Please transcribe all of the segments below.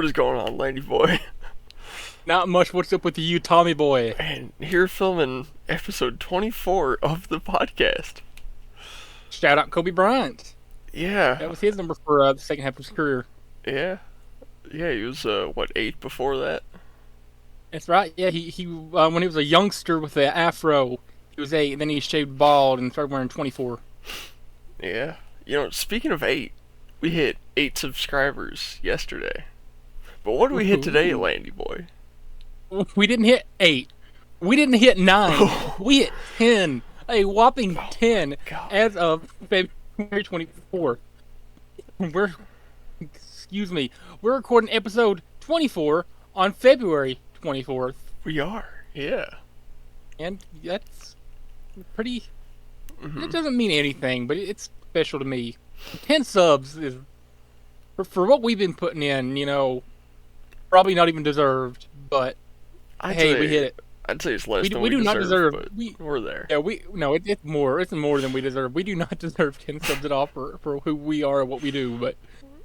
What is going on, Landy boy? Not much. What's up with you, Tommy boy? And here filming episode 24 of the podcast. Shout out Kobe Bryant. Yeah, That was his number for the second half of his career. yeah, yeah. He was what, 8 before that? That's right. Yeah, he when he was a youngster with the afro, he was 8. And then he shaved bald and started wearing 24. Yeah. Speaking of 8, we hit 8 subscribers yesterday. But what do we hit today, Landy boy? We didn't hit 8. We didn't hit 9. We hit 10. A whopping 10 God. as of February 24th. We're recording episode 24 on February 24th. We are, yeah. And that's pretty. It doesn't mean anything, but it's special to me. 10 subs is for what we've been putting in. Probably not even deserved. But hey, we hit it. I'd say it's less than We do not deserve. but we're there. Yeah, it's more. It's more than we deserve. We do not deserve 10 subs at all for who we are and what we do. But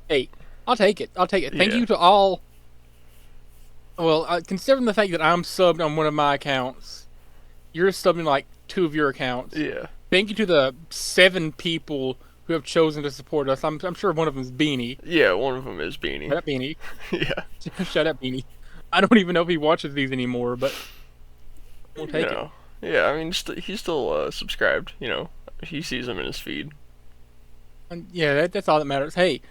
hey, I'll take it. Thank you to all. Well, considering the fact that I'm subbed on one of my accounts, you're subbed in like 2 of your accounts. Yeah. Thank you to the 7 people who have chosen to support us. I'm sure one of them is Beanie. Yeah, one of them is Beanie. Shut up, Beanie. Yeah. Shut up, Beanie. I don't even know if he watches these anymore, but we'll take it. Yeah, I mean, he's still subscribed. He sees them in his feed. And yeah, that's all that matters. Hey,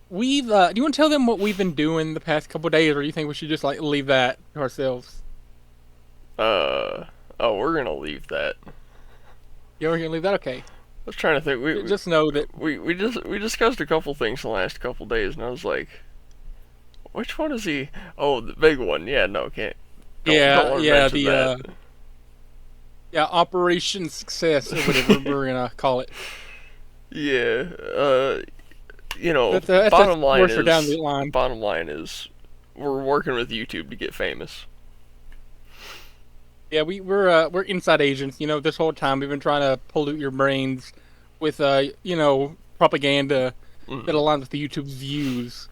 we've. Do you want to tell them what we've been doing the past couple of days, or do you think we should just like leave that to ourselves? We're gonna leave that. Yeah, we're gonna leave that. Okay. I was trying to think. We just know that we discussed a couple things the last couple days, and I was like, which one is he? Oh, the big one. Yeah, no, can't. Don't mention that. Operation Success or whatever we're gonna call it. Yeah, That's bottom line is down the line. bottom line is we're working with YouTube to get famous. Yeah, we're inside agents. This whole time we've been trying to pollute your brains with propaganda that aligns with the YouTube's views,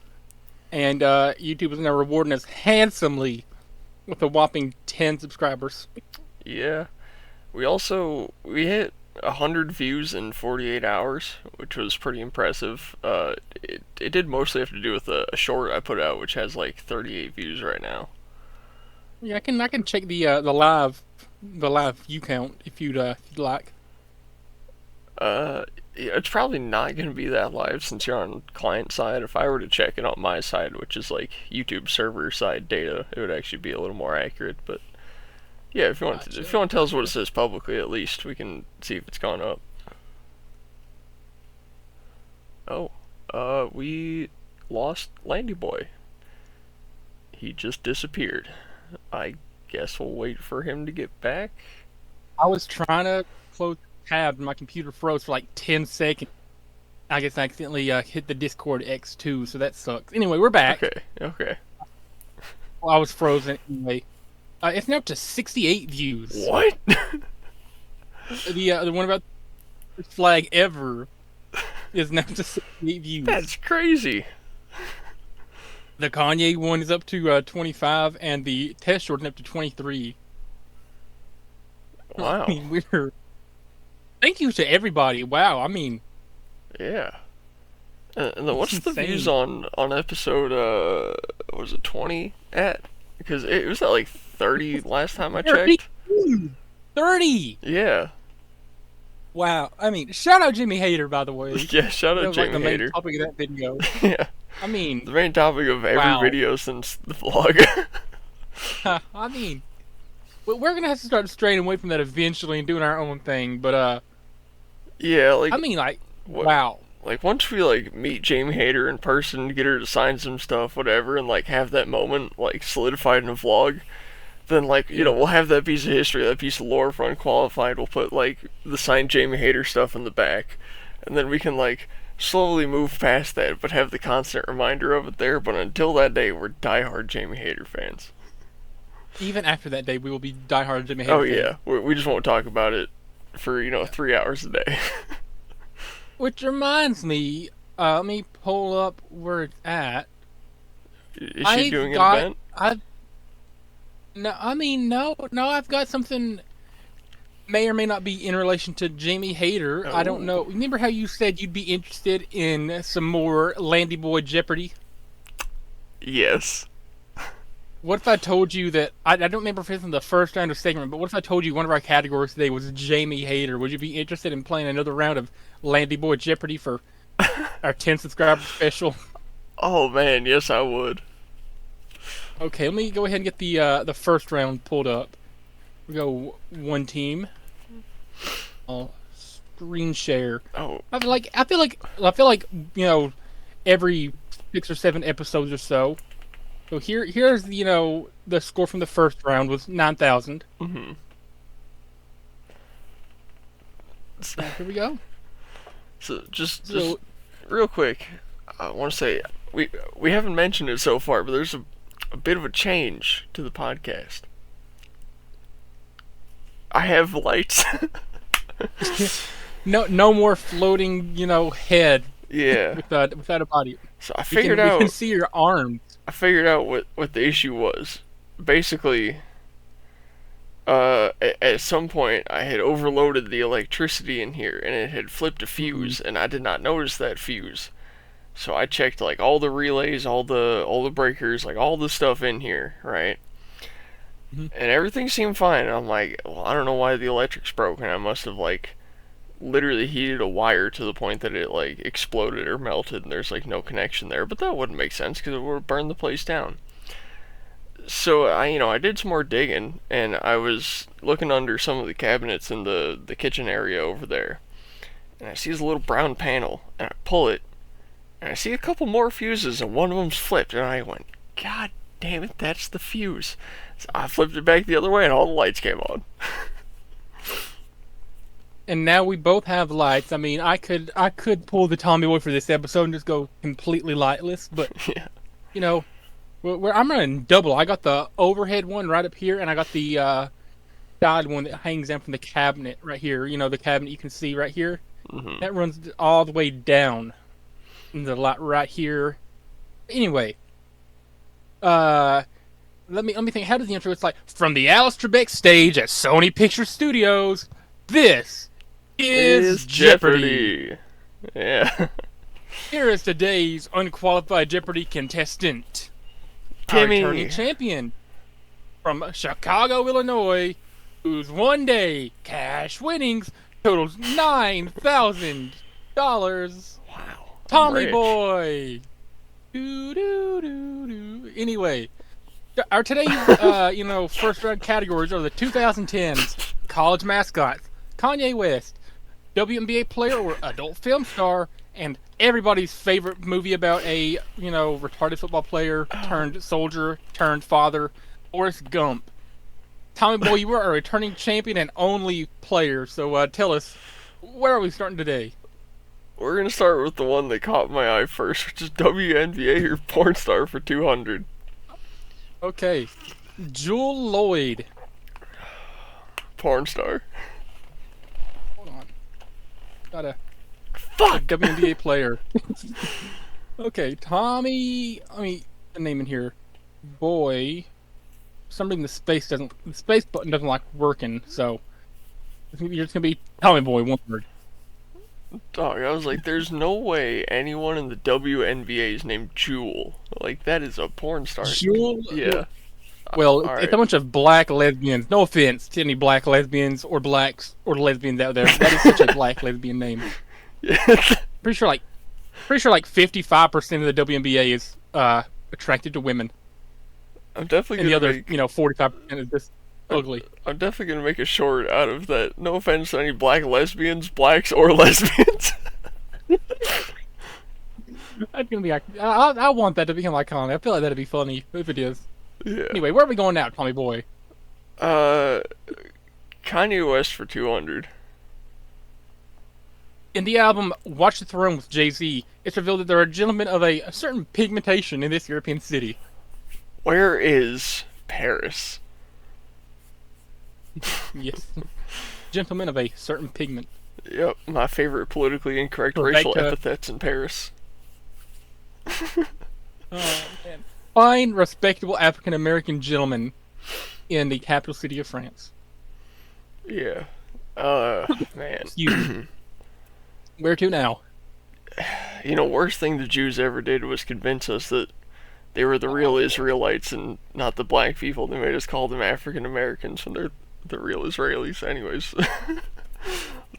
and YouTube is now rewarding us handsomely with a whopping 10 subscribers. Yeah, we hit 100 views in 48 hours, which was pretty impressive. It did mostly have to do with a short I put out, which has like 38 views right now. Yeah, I can check the live view count if you'd like. It's probably not going to be that live since you're on client side. If I were to check it on my side, which is like YouTube server side data, it would actually be a little more accurate. But yeah, if you want to tell us what it says publicly, at least we can see if it's gone up. Oh, we lost Landy Boy. He just disappeared. I guess we'll wait for him to get back. I was trying to close tab and my computer froze for like 10 seconds. I guess I accidentally hit the Discord X2, so that sucks. Anyway, we're back. Okay. Well, I was frozen anyway. It's now up to 68 views. What? The one about the flag ever is now to 68 views. That's crazy. The Kanye one is up to 25, and the test short is up to 23. Wow. I mean, thank you to everybody. Wow. I mean, yeah. And then what's the insane. views on episode was it 20 at? Because it was at like 30 last time I checked. 30. Yeah. Wow. I mean, shout out Jimmy Hayter, by the way. Yeah, shout That out was like Jamie the main Hater. topic of that video. Yeah. I mean, The main topic of every Wow. video since the vlog. I mean, we're gonna have to start straying away from that eventually and doing our own thing. But Yeah, like I mean, like, what- wow. like once we like meet Jamie Hater in person, get her to sign some stuff, whatever, and like have that moment like solidified in a vlog, then like we'll have that piece of history, that piece of lore for Unqualified. We'll put like the signed Jamie Hater stuff in the back, and then we can like slowly move past that, but have the constant reminder of it there. But until that day, we're diehard Jamie Hater fans. Even after that day, we will be diehard Jimmy Hater. Oh fans. yeah, we just won't talk about it for 3 hours a day. Which reminds me, let me pull up where it's at. Is she I've doing an got event? I've no I mean no I've got something may or may not be in relation to Jamie Hayter. I don't know. Oh, Remember how you said you'd be interested in some more Landy Boy Jeopardy? yes. What if I told you that I don't remember if it's in the first round of segment, but what if I told you one of our categories today was Jamie Hayter? Would you be interested in playing another round of Landy Boy Jeopardy for our 10 subscriber special? Oh man, yes I would. Okay, let me go ahead and get the first round pulled up. We go one team. I'll screen share. Oh, I feel like every 6 or 7 episodes or so. So here's the score from the first round was 9,000. mm-hmm. Here we go. So just So real quick, I want to say we haven't mentioned it so far, but there's a bit of a change to the podcast. I have lights. no more floating head Yeah. without a body. So I We figured can out see your arms. what the issue was. Basically, at some point I had overloaded the electricity in here and it had flipped a fuse and I did not notice that fuse. So I checked like all the relays, all the breakers, like all the stuff in here, right? Mhm. And everything seemed fine. And I'm like, well, I don't know why the electric's broken. I must have like literally heated a wire to the point that it like exploded or melted and there's like no connection there. But that wouldn't make sense because it would have burned the place down. So I did some more digging and I was looking under some of the cabinets in the kitchen area over there. And I see this little brown panel and I pull it and I see a couple more fuses and one of them's flipped and I went, God damn it, that's the fuse. So I flipped it back the other way and all the lights came on. And now we both have lights. I mean, I could pull the Tommy Boy for this episode and just go completely lightless, but Yeah. you know, I'm running double. I got the overhead one right up here, and I got the side one that hangs down from the cabinet right here. The cabinet you can see right here. Hmm. That runs all the way down. And the light right here. Anyway, let me think. How does the intro? It's like from the Alice Trebek stage at Sony Picture Studios. This is Jeopardy. Yeah. Here is today's unqualified Jeopardy contestant. Our Timmy. returning champion from Chicago, Illinois, whose one-day cash winnings totals $9,000. Wow. Tommy Rich. Boy. Do. Anyway, our today's first round categories are the 2010s college mascots, Kanye West, WNBA player or adult film star, and everybody's favorite movie about a retarded football player turned soldier turned father, Forrest Gump. Tommy Boy, you are a returning champion and only player, so tell us, where are we starting today? We're gonna start with the one that caught my eye first, which is WNBA or porn star for 200. Okay, Jewel Lloyd. Porn star. Hold on, got a Fuck. WNBA player. Okay, Tommy. Let me put a name in here. Boy. For some reason the space button doesn't like working, so you're just gonna be Tommy Boy, one word. Dog, I was like, there's no way anyone in the WNBA is named Jewel. Like, that is a porn star. Jewel. Yeah. Well, All it's right. a bunch of black lesbians. No offense to any black lesbians or blacks or lesbians out there. That is such a black lesbian name. Yeah. Pretty sure like 55% of the WNBA is attracted to women, I'm definitely and the gonna other make 45% is just ugly. I'm definitely gonna make a short out of that. No offense to any black lesbians, blacks, or lesbians. That's gonna be. I want that to become iconic. I feel like that'd be funny if it is. Yeah. Anyway, where are we going now, Tommy Boy? Kanye West for 200. In the album Watch the Throne with Jay-Z, it's revealed that there are gentlemen of a certain pigmentation in this European city. Where is Paris? Yes. Gentlemen of a certain pigment. Yep, my favorite politically incorrect Rebecca. racial epithets in Paris. Oh, man. fine, respectable African American gentleman in the capital city of France. Yeah. Excuse me. Man. Where to now? Worst thing the Jews ever did was convince us that they were the real Israelites and not the black people. They made us call them African Americans when they're the real Israelis. Anyways,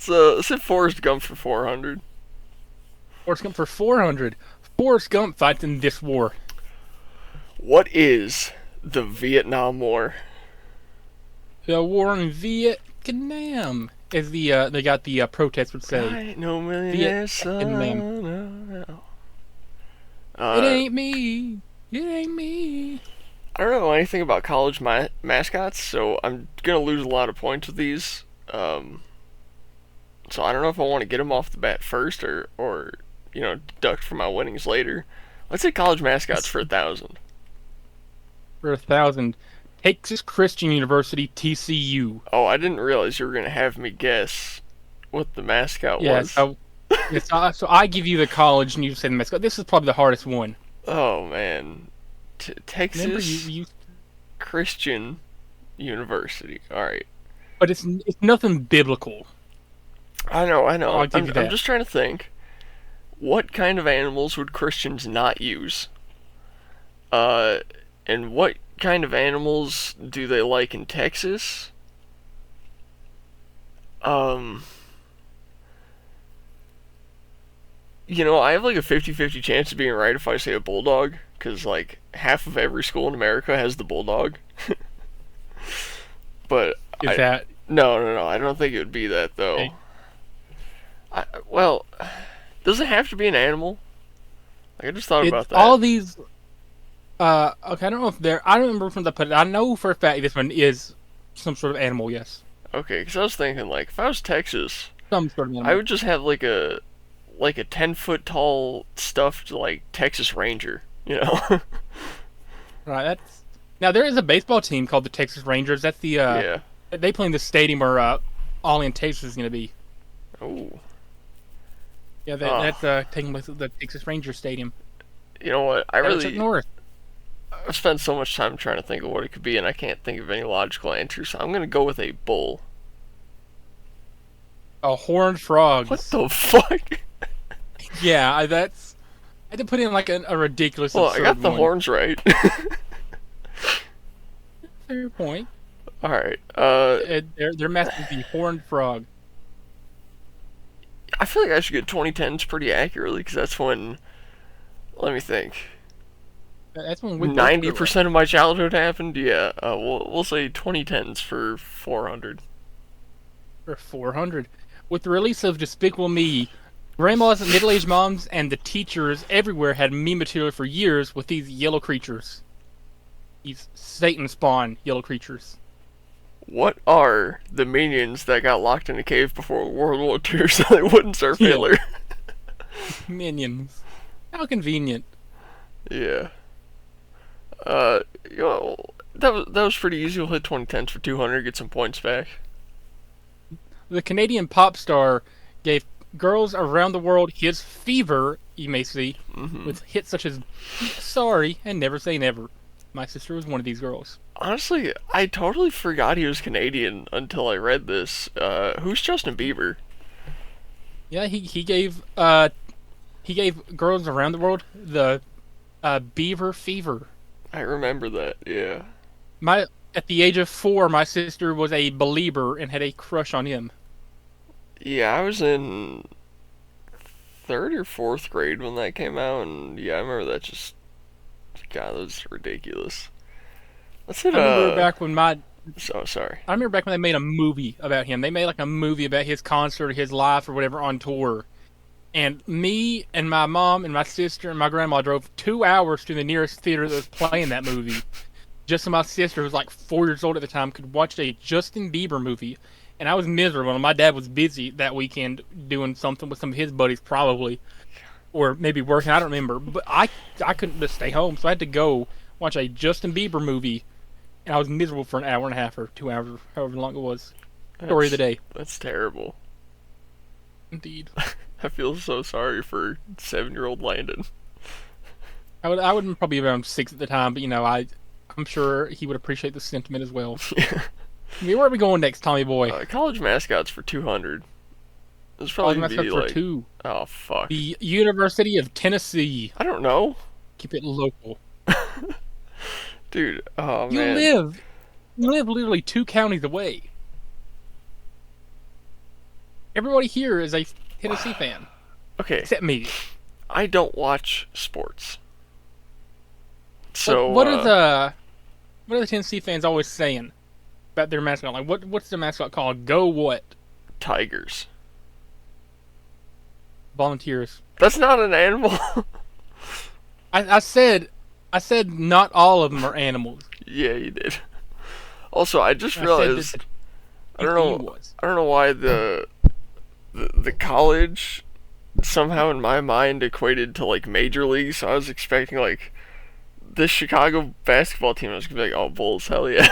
let's hit Forrest Gump for 400. Forrest Gump for 400. Forrest Gump fights in this war. What is the Vietnam War? The war in Vietnam, as they got the protest would say. I ain't no millionaire son. It ain't me. It ain't me. I don't know anything about college mascots, so I'm gonna lose a lot of points with these. So I don't know if I want to get them off the bat first or deduct from my winnings later. Let's say college mascots for 1,000. For 1,000, Texas Christian University, TCU. Oh, I didn't realize you were gonna have me guess what the mascot was. So I give you the college and you say the mascot. This is probably the hardest one. Oh man, Texas Remember you Christian University. All right. But it's nothing biblical. I know. I'll give you that. I'm just trying to think. What kind of animals would Christians not use? And what kind of animals do they like in Texas? I have like a 50-50 chance of being right if I say a bulldog, because like half of every school in America has the bulldog. But that no, I don't think it would be that though. Okay. Well, does it have to be an animal? Like I just thought about that. All these. Okay, I don't know if I don't remember from the put. I know for a fact this one is some sort of animal. Yes. Okay, because I was thinking like if I was Texas, Some sort of animal. I would just have like a 10-foot tall stuffed like Texas Ranger. Right. Now there is a baseball team called the Texas Rangers. That's the Yeah. They play in the stadium where All In Texas is going to be. Oh. Yeah, that's taking place at the Texas Rangers Stadium. You know what? That's up north. I've spent so much time trying to think of what it could be, and I can't think of any logical answers. So I'm gonna go with a bull. Horned frogs. What the fuck? Yeah, I had to put in like a ridiculous. Well, I got the one. horns right. Fair point. All right. Their mascot is the horned frog. I feel like I should get 2010s pretty accurately because that's when. Let me think. That's when 90% of my childhood happened. Yeah. We'll say 2010s for 400. For 400, with the release of Despicable Me, grandmas, middle-aged moms, and the teachers everywhere had meme material for years with these yellow creatures. These Satan spawn yellow creatures. What are the minions that got locked in a cave before World War II so they wouldn't serve Hitler? Minions. How convenient. Yeah. That was pretty easy. We'll hit 2010s for 200, get some points back. The Canadian pop star gave girls around the world his fever, you may see, with hits such as Sorry and Never Say Never. My sister was one of these girls. Honestly, I totally forgot he was Canadian until I read this. Who's Justin Bieber? Yeah, he gave girls around the world the beaver fever. I remember that, yeah. At the age of 4, my sister was a believer and had a crush on him. Yeah, I was in 3rd or 4th grade when that came out, and yeah, I remember that just... God, that was ridiculous. Let's hit, I remember back when So, sorry. I remember back when they made a movie about him. They made like a movie about his concert, his life, or whatever on tour. And me and my mom and my sister and my grandma drove 2 hours to the nearest theater that was playing that movie. Just so my sister, who was like 4 years old at the time, could watch a Justin Bieber movie. And I was miserable. And my dad was busy that weekend doing something with some of his buddies, probably. Or maybe working, I don't remember. But I couldn't just stay home, so I had to go watch a Justin Bieber movie. And I was miserable for an hour and a half or 2 hours, however long it was. Story of the day. That's terrible. Indeed. I feel so sorry for 7-year-old Landon. I would probably be around 6 at the time, but I'm sure he would appreciate the sentiment as well. I mean, where are we going next, Tommy boy? College mascots for 200. This College probably be mascot for like, 2. oh fuck, The University of Tennessee. I don't know, Keep it local. dude. Oh You man, live, you live literally 2 counties away. Everybody here is a Tennessee fan, okay. except me. I don't watch sports, so What are the Tennessee fans always saying about their mascot? Like, what's their mascot called? Go what? tigers. Volunteers. That's not an animal. I said not all of them are animals. Yeah, you did. Also, I just I said realized that I don't TCU know. was. I don't know why the college somehow in my mind equated to like major league. So I was expecting like this Chicago basketball team. I was gonna be like, oh, Bulls, hell yeah.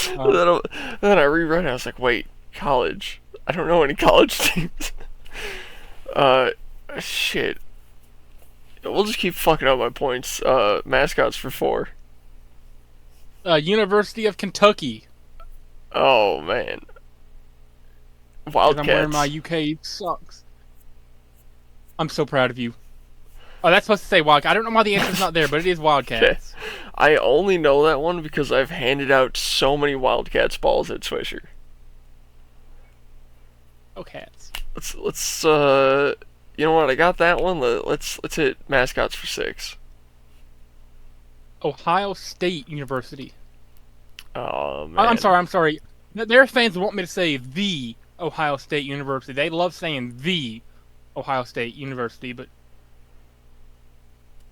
Then I reread it. I was like, wait, college. I don't know any college teams. uh, shit. We'll just keep fucking up my points. Mascots for 4. University of Kentucky. Oh man. 'Cause Wildcats. I'm wearing my UK socks. I'm so proud of you. Oh, that's supposed to say Wildcat. I don't know why the answer's not there, but it is Wildcats. I only know that one because I've handed out so many Wildcats balls at Swisher. Oh, cats. Let's you know what? I got that one. Let's hit mascots for 6. Ohio State University. Oh man. I'm sorry. Their fans want me to say the Ohio State University. They love saying the Ohio State University, but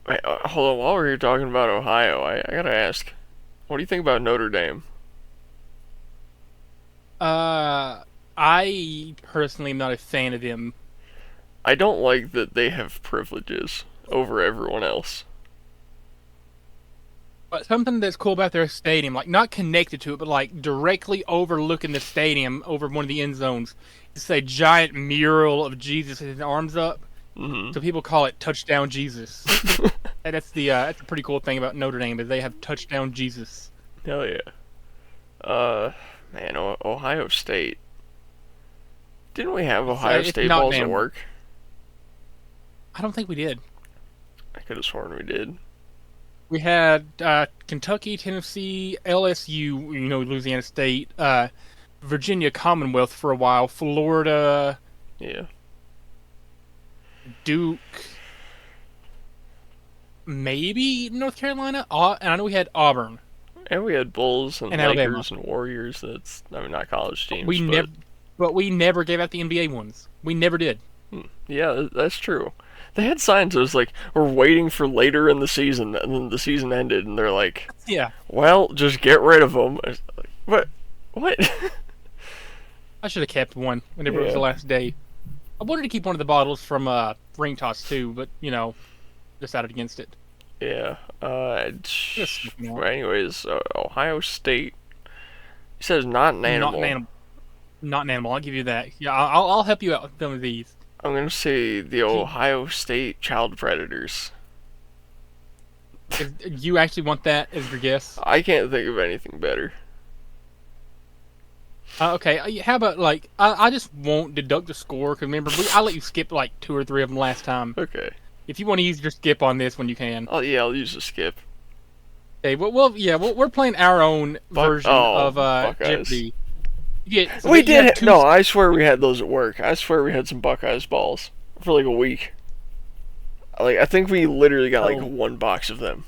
Wait, hold on. While we're here talking about Ohio, I gotta ask, what do you think about Notre Dame? I personally am not a fan of them. I don't like that they have privileges over everyone else. But something that's cool about their stadium, like not connected to it, but like directly overlooking the stadium over one of the end zones, it's a giant mural of Jesus with his arms up. Mm-hmm. So people call it Touchdown Jesus. And that's a pretty cool thing about Notre Dame is they have Touchdown Jesus. Hell yeah. Man, Ohio State. Didn't we have Ohio It's State not balls at animal. work? I don't think we did. I could have sworn we did. We had Kentucky, Tennessee, LSU, Louisiana State, Virginia Commonwealth for a while, Florida, Yeah. Duke, maybe North Carolina, and I know we had Auburn And we had Bulls and and Lakers Alabama. and Warriors. Not college teams. We but never gave out the NBA ones. We never did. yeah, that's true. They had signs that was like, we're waiting for later in the season, and then the season ended, and they're like, Yeah, well, just get rid of them. What? What? I should have kept one whenever it was Yeah. the last day. I wanted to keep one of the bottles from Ring Toss too, but decided against it. Yeah. Just Well, anyways, Ohio State. He says not an animal. Not an animal. Not an animal. I'll give you that. Yeah, I'll help you out with some of these. I'm gonna say the Ohio State Child Predators. You actually want that as your guess? I can't think of anything better. Okay. How about like I just won't deduct the score because remember I let you skip like 2 or 3 of them last time. Okay. If you want to use your skip on this one, you can. I'll use a skip. Okay. We're playing our own version of Buckeyes. Jeopardy. So We you have did. two No, I swear we had those at work. I swear we had some Buckeyes balls for like a week. Like I think we literally got like 1 box of them.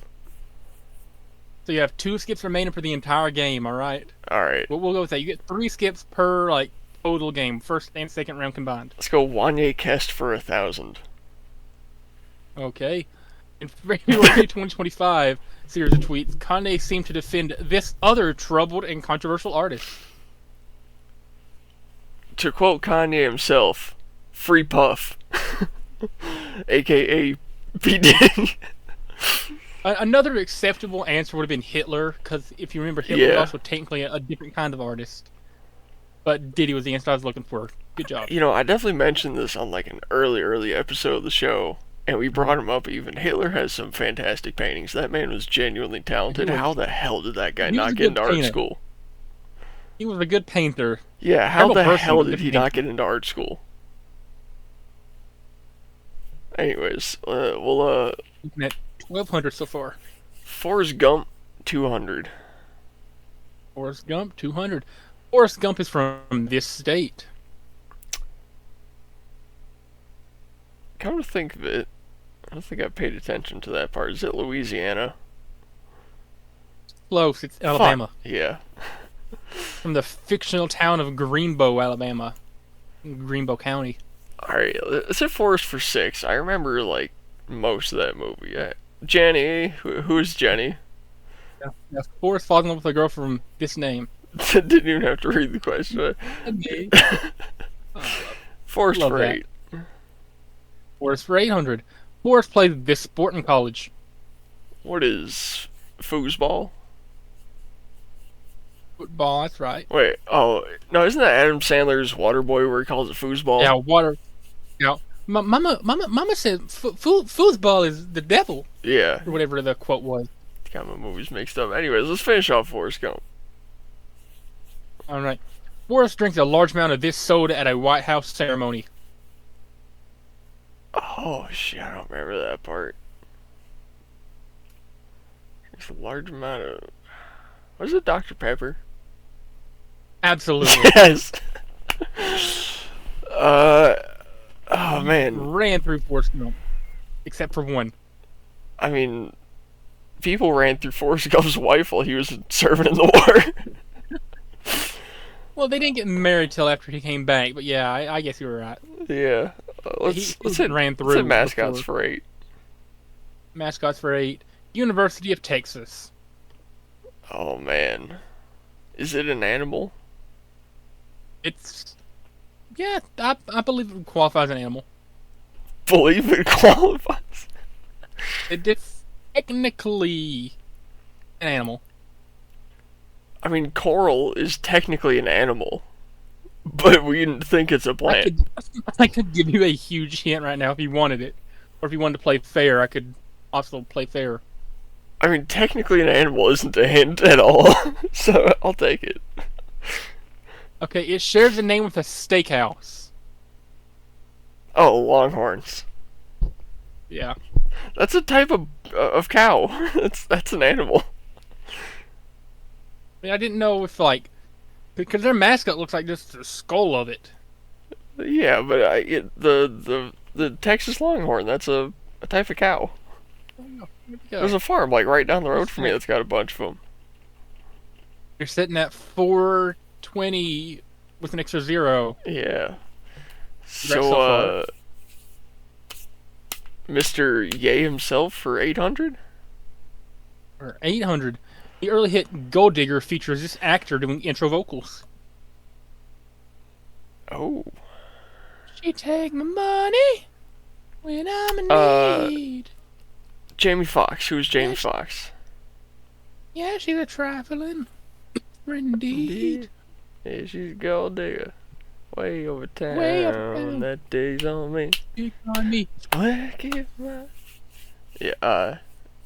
So you have 2 skips remaining for the entire game. All right. All right. We'll go with that. You get 3 skips per like total game, first and second round combined. Let's go Wanye Kest for 1,000. Okay. In February 2025, series of tweets, Kanye seemed to defend this other troubled and controversial artist. To quote Kanye himself, "Free Puff," aka P Diddy. Another acceptable answer would have been Hitler, because if you remember, Hitler was also technically a different kind of artist. But Diddy was the answer I was looking for. Good job. I definitely mentioned this on like an early episode of the show, and we brought him up even. Hitler has some fantastic paintings. That man was genuinely talented. How the hell did that guy not get into art school? He was a good painter. Yeah, how the hell did he not get into art school? Anyways, we'll looking at 1,200 so far. Forrest Gump, 200. Forrest Gump, 200. Forrest Gump is from this state. Come to think of it, I don't think I paid attention to that part. Is it Louisiana? Close. It's Alabama. Fuck. Yeah. From the fictional town of Greenbow, Alabama. Greenbow County. Alright, let's hit Forrest for 6. I remember, like, most of that movie. Jenny. Who's Jenny? Yeah, Forrest falls in love with a girl from this name. Didn't even have to read the question. Forrest for 8. Forrest for 800. Forrest played this sport in college. What is foosball? Football, that's right. Wait, oh, no, isn't that Adam Sandler's Waterboy where he calls it foosball? Yeah, Yeah, Mama said foosball is the devil. Yeah. Or whatever the quote was. Got my movies mixed up. Anyways, let's finish off Forrest Gump. Alright. Forrest drinks a large amount of this soda at a White House ceremony. Oh, shit, I don't remember that part. It's a large amount of... What is it, Dr. Pepper? Absolutely. Yes! Oh, man. Ran through Forrest Gump. Except for one. I mean, people ran through Forrest Gump's wife while he was serving in the war. Well, they didn't get married till after he came back, but yeah, I guess you were right. Yeah. Let's hit mascots for 8. Mascots for 8. University of Texas. Oh, man. Is it an animal? It's... Yeah, I believe it qualifies as an animal. Believe it qualifies? It's technically an animal. I mean, coral is technically an animal, but we didn't think it's a plant. I could give you a huge hint right now if you wanted it. Or if you wanted to play fair, I could also play fair. I mean, technically an animal isn't a hint at all, so I'll take it. Okay, it shares a name with a steakhouse. Oh, longhorns. Yeah. That's a type of cow. That's an animal. I mean, I didn't know if, like... Because their mascot looks like just the skull of it. Yeah, but the Texas Longhorn, that's a type of cow. There's a farm, like, right down the road from me that's got a bunch of them. You're sitting at 420 with an extra 0. Yeah. So, Mr. Ye himself for 800? Or 800. The early hit Gold Digger features this actor doing intro vocals. Oh. She take my money when I'm in need. Jamie Foxx. Who's Jamie Foxx? Yeah, she's a trifling indeed. Yeah, she's a gold digger. Way over town. Way over town. That day's on me. Dig on me. Yeah,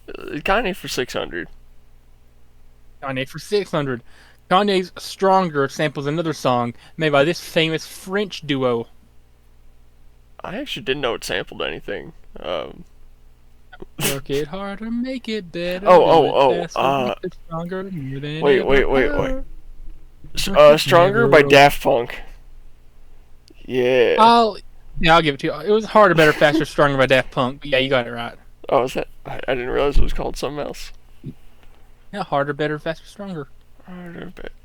Kanye for 600. Kanye for 600. Kanye's Stronger samples another song made by this famous French duo. I actually didn't know it sampled anything. Work it harder, make it better. Stronger. Wait. Stronger by Daft Punk. Yeah. I'll give it to you. It was Harder, Better, Faster, Stronger by Daft Punk. But yeah, you got it right. Oh, is that? I didn't realize it was called something else. Yeah, Harder, Better, Faster, Stronger.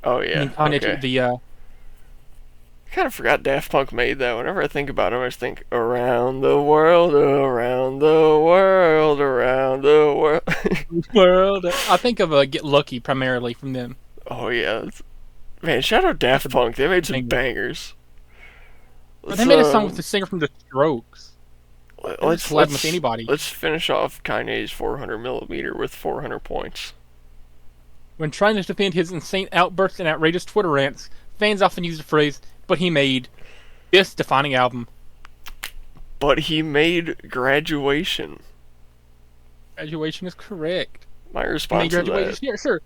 Oh yeah. Kanye took the I kind of forgot Daft Punk made that. Whenever I think about him, I just think around the world, around the world, around the world. I think of Get Lucky primarily from them. Oh yeah, man! Shout out Daft Punk. They made some bangers. They made a song with the singer from The Strokes. Let's with anybody. Let's finish off Kanye's 400mm with 400 points. When trying to defend his insane outbursts and outrageous Twitter rants, fans often use the phrase, "But he made this defining album." But he made Graduation. Graduation is correct. My He response made to Graduation. that. Yeah, sure.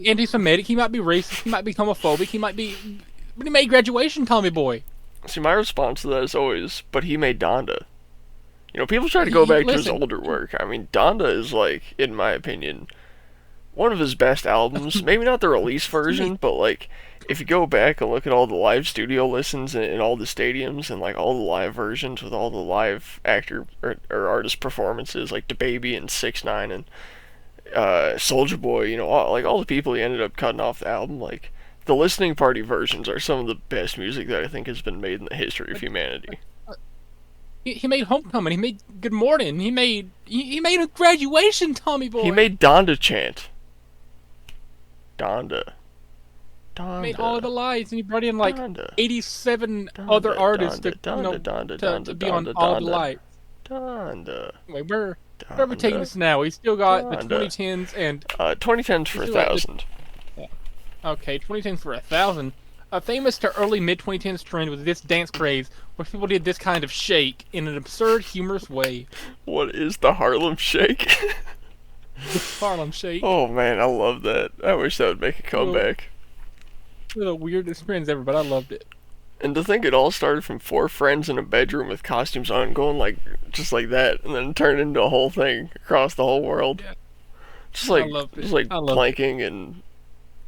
Anti-Semitic. He might be racist. He might be homophobic. He might be. But he made Graduation, Tommy boy. See, my response to that is always, but he made Donda. You know, people try to go back to his older work. I mean, Donda is like, in my opinion, one of his best albums. Maybe not the release version, but like, if you go back and look at all the live studio listens in all the stadiums and like all the live versions with all the live actor or artist performances, like DaBaby and 6ix9ine and Soulja Boy, you know, all the people he ended up cutting off the album, like the listening party versions are some of the best music that I think has been made in the history of humanity. He made Homecoming. He made Good Morning. He made a Graduation, Tommy boy. He made Donda Chant. Donda. He made All of the Lights, and he brought in like 87 other artists to be on All of the Lights. Donda. Wait, where are we taking this now? We still got the 2010s and 2010s for 1,000. Okay, 2010s for 1,000. A famous to early mid-2010s trend was this dance craze, where people did this kind of shake in an absurd, humorous way. What is the Harlem Shake? The Harlem Shake. Oh man, I love that. I wish that would make a comeback. It was the weirdest trends ever, but I loved it. And to think it all started from 4 friends in a bedroom with costumes on, going like just like that, and then turned into a whole thing across the whole world. Yeah. Just like planking and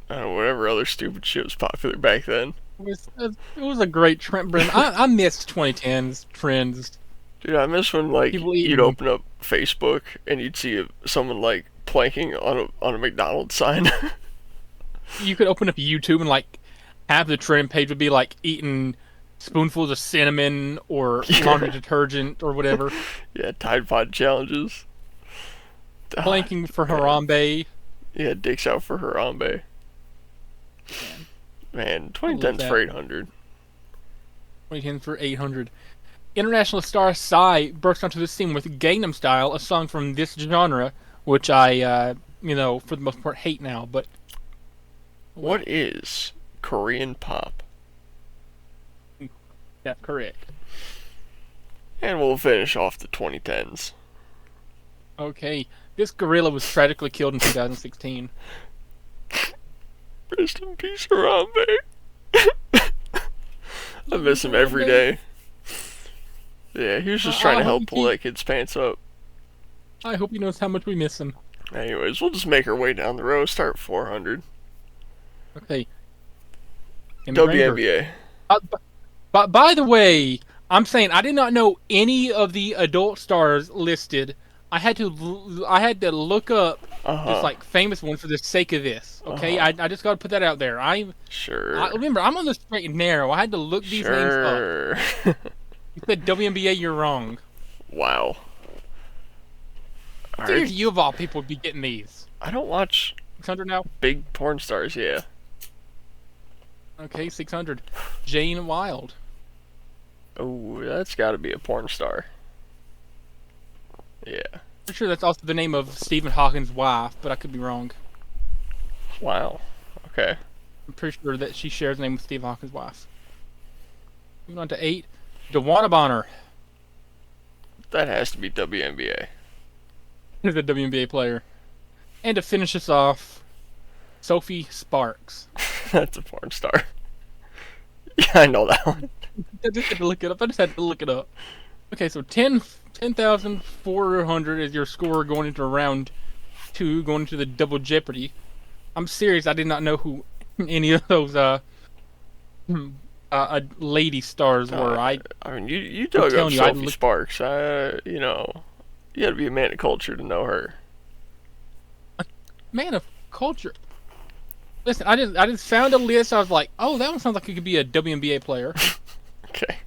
I don't know, whatever other stupid shit was popular back then. It was a great trend, Brendan. I missed 2010s trends. Dude, I miss when like you'd open up Facebook and you'd see someone like planking on a McDonald's sign. You could open up YouTube and like half the trend page would be like eating spoonfuls of cinnamon or laundry detergent or whatever. Yeah, Tide Pod challenges. Planking for Harambe. Yeah, dicks out for Harambe. Man, 2010's for 800. 2010's for 800. International star Psy burst onto the scene with Gangnam Style, a song from this genre, which I, for the most part hate now, but... What is Korean pop? That's correct. And we'll finish off the 2010s. Okay, this gorilla was tragically killed in 2016. Rest in peace, Harambe. I miss him every day. Yeah, he was just trying to help pull that kid's pants up. I hope he knows how much we miss him. Anyways, we'll just make our way down the road. Start 400. Okay. WNBA. But by the way, I'm saying I did not know any of the adult stars listed. I had to look up just like famous ones for the sake of this. Okay, I just got to put that out there. Remember, I'm on the straight and narrow. I had to look these names up. You said WNBA, you're wrong. Wow. I figured you of all people would be getting these. I don't watch 600 now. Big porn stars, yeah. Okay, 600. Jane Wilde. Oh, that's got to be a porn star. Yeah. I'm sure that's also the name of Stephen Hawking's wife, but I could be wrong. Wow. Okay. I'm pretty sure that she shares the name with Stephen Hawking's wife. Moving on to 8. DeWanna Bonner. That has to be WNBA. He's a WNBA player. And to finish us off, Sophie Sparks. That's a porn star. Yeah, I know that one. I just had to look it up. Okay, so 10,400 is your score going into round 2, going into the double jeopardy. I'm serious, I did not know who any of those lady stars were. I mean, you dug up Sophie Sparks. You gotta be a man of culture to know her. Man of culture. Listen, I just found a list. I was like, oh, that one sounds like it could be a WNBA player. Okay.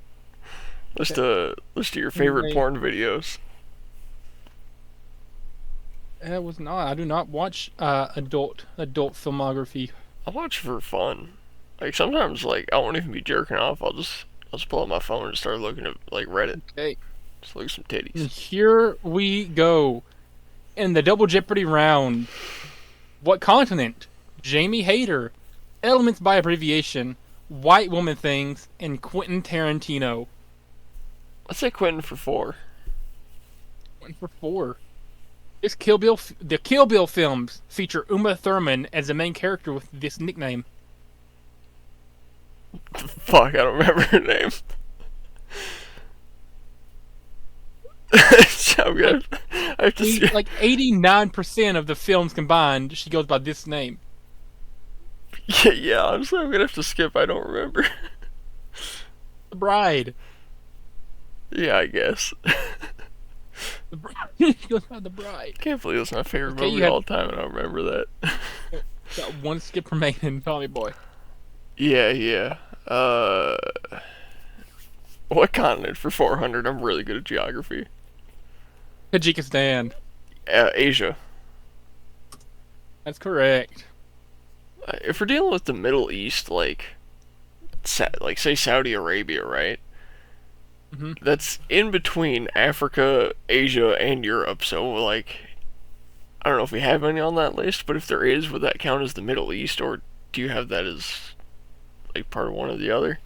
List of your favorite porn videos. That was not. I do not watch adult filmography. I watch for fun. Like sometimes, like I won't even be jerking off. I'll just pull out my phone and start looking at like Reddit. Okay. Just look at some titties. And here we go. In the double jeopardy round, what continent? Jamie Hayter, Elements by abbreviation, White Woman Things, and Quentin Tarantino. Let's say Quentin for 4. One for 4. The Kill Bill films feature Uma Thurman as the main character with this nickname. Fuck, I don't remember her name. I have to see. Like 89% of the films combined, she goes by this name. Yeah, honestly, I'm gonna have to skip. I don't remember. The Bride. Yeah, I guess. The Bride. She goes by The Bride. Can't believe it's my favorite Okay, movie all the time, and I don't remember that. Got one skip remaining, Tommy boy. Yeah. What continent for 400? I'm really good at geography. Tajikistan. Asia. That's correct. If we're dealing with the Middle East, like say Saudi Arabia, right? Mm-hmm. That's in between Africa, Asia, and Europe. So like, I don't know if we have any on that list, but if there is, would that count as the Middle East, or do you have that as like part of one or the other?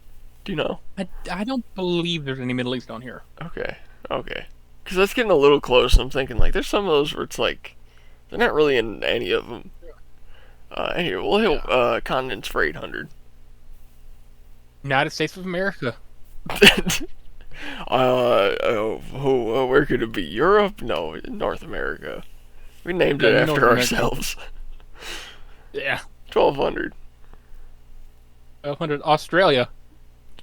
Do you know? I don't believe there's any Middle East on here. Okay. Because that's getting a little close. I'm thinking like there's some of those where it's like they're not really in any of them. Anyway, we'll hit continents for 800. United States of America. Where could it be? Europe? No, North America. We named it after ourselves. Yeah. 1200. 1200. Australia.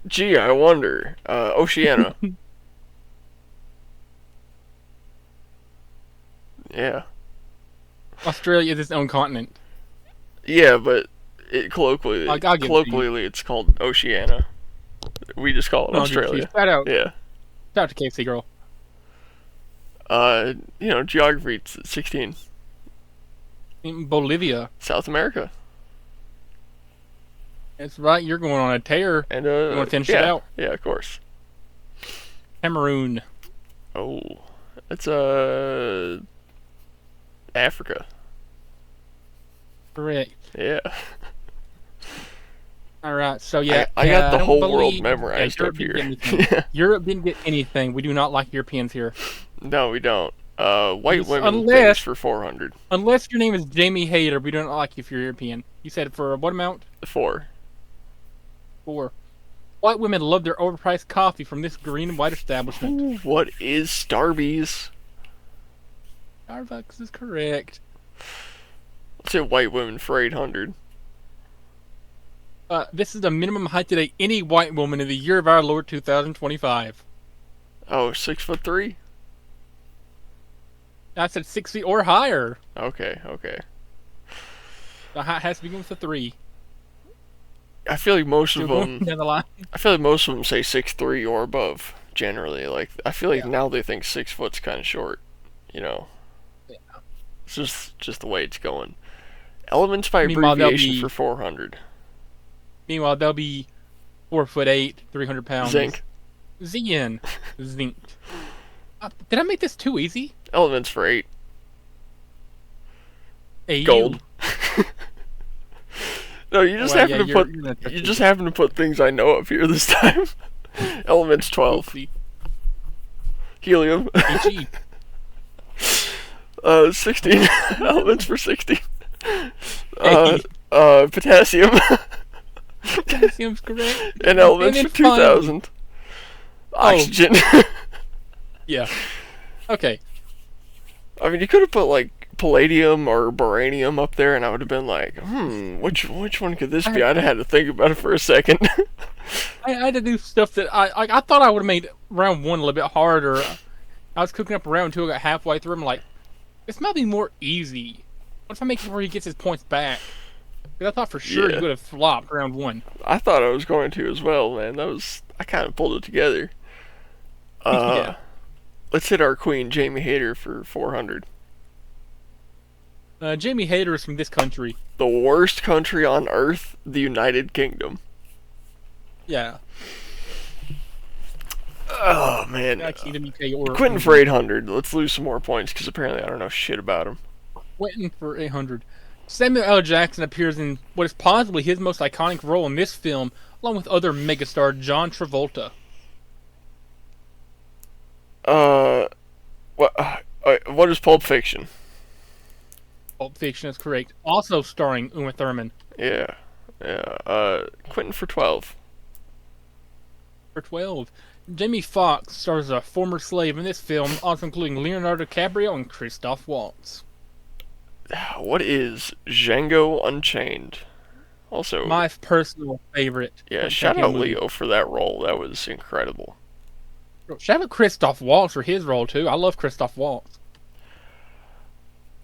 Gee, I wonder. Oceania. Yeah. Australia is its own continent. Yeah, but colloquially, it's called Oceania. We just call it Australia. Shout out. Yeah. Shout out to Casey girl. Geography, it's 16. In Bolivia. South America. That's right, you're going on a tear. And you want to finish it out? Yeah, of course. Cameroon. Oh, that's Africa. Correct. Yeah. All right, so yeah, I got the whole world memorized up here. Europe didn't get anything. We do not like Europeans here. No, we don't. White women things for 400. Unless your name is Jamie Hayter, we don't like you if you're European. You said for what amount? 4. 4. White women love their overpriced coffee from this green and white establishment. Ooh, what is Starbucks? Starbucks is correct. Let's say white women for 800. This is the minimum height to date any white woman in the year of our Lord 2025. Oh, 6'3"? I said 6 feet or higher. Okay. The height has to begin with a 3. I feel like most of them. Down the line. I feel like most of them say 6'3" or above. Generally, like I feel like now they think 6 foot's kind of short. Yeah. It's just the way it's going. Elements by abbreviation for 400. Meanwhile, they'll be 4'8", 300 pounds. Zinc. Zinc. Did I make this too easy? Elements for 8. AU. Gold. No, you just you just happen to put things I know up here this time. Elements 12. Oopsie. Helium. AG. 16. Elements for 16. Potassium. Potassium's correct. And elements for 2000. Oxygen. Yeah. Okay. I mean, you could have put like palladium or baranium up there, and I would have been like, which one could this be? I'd have had to think about it for a second. I had to do stuff that I thought I would have made round 1 a little bit harder. I was cooking up round 2, I got halfway through, I'm like, this might be more easy. What if I make it where he gets his points back? Because I thought for sure you would have flopped round 1. I thought I was going to as well, man. I kind of pulled it together. Yeah. Let's hit our queen, Jamie Hayter, for 400. Jamie Hayter is from this country. The worst country on earth, the United Kingdom. Yeah. Oh, man. Quentin for 800. Let's lose some more points, because apparently I don't know shit about him. Quentin for 800. Samuel L. Jackson appears in what is possibly his most iconic role in this film, along with other megastar John Travolta. Uh, what is Pulp Fiction? Pulp Fiction is correct. Also starring Uma Thurman. Yeah, yeah. Quentin for 12. For 12. Jamie Foxx stars as a former slave in this film, also including Leonardo DiCaprio and Christoph Waltz. What is Django Unchained? Also, My personal favorite. yeah, Quentin shout Tarantino out movie. Leo for that role. That was incredible. Shout out Christoph Waltz for his role too. I love Christoph Waltz.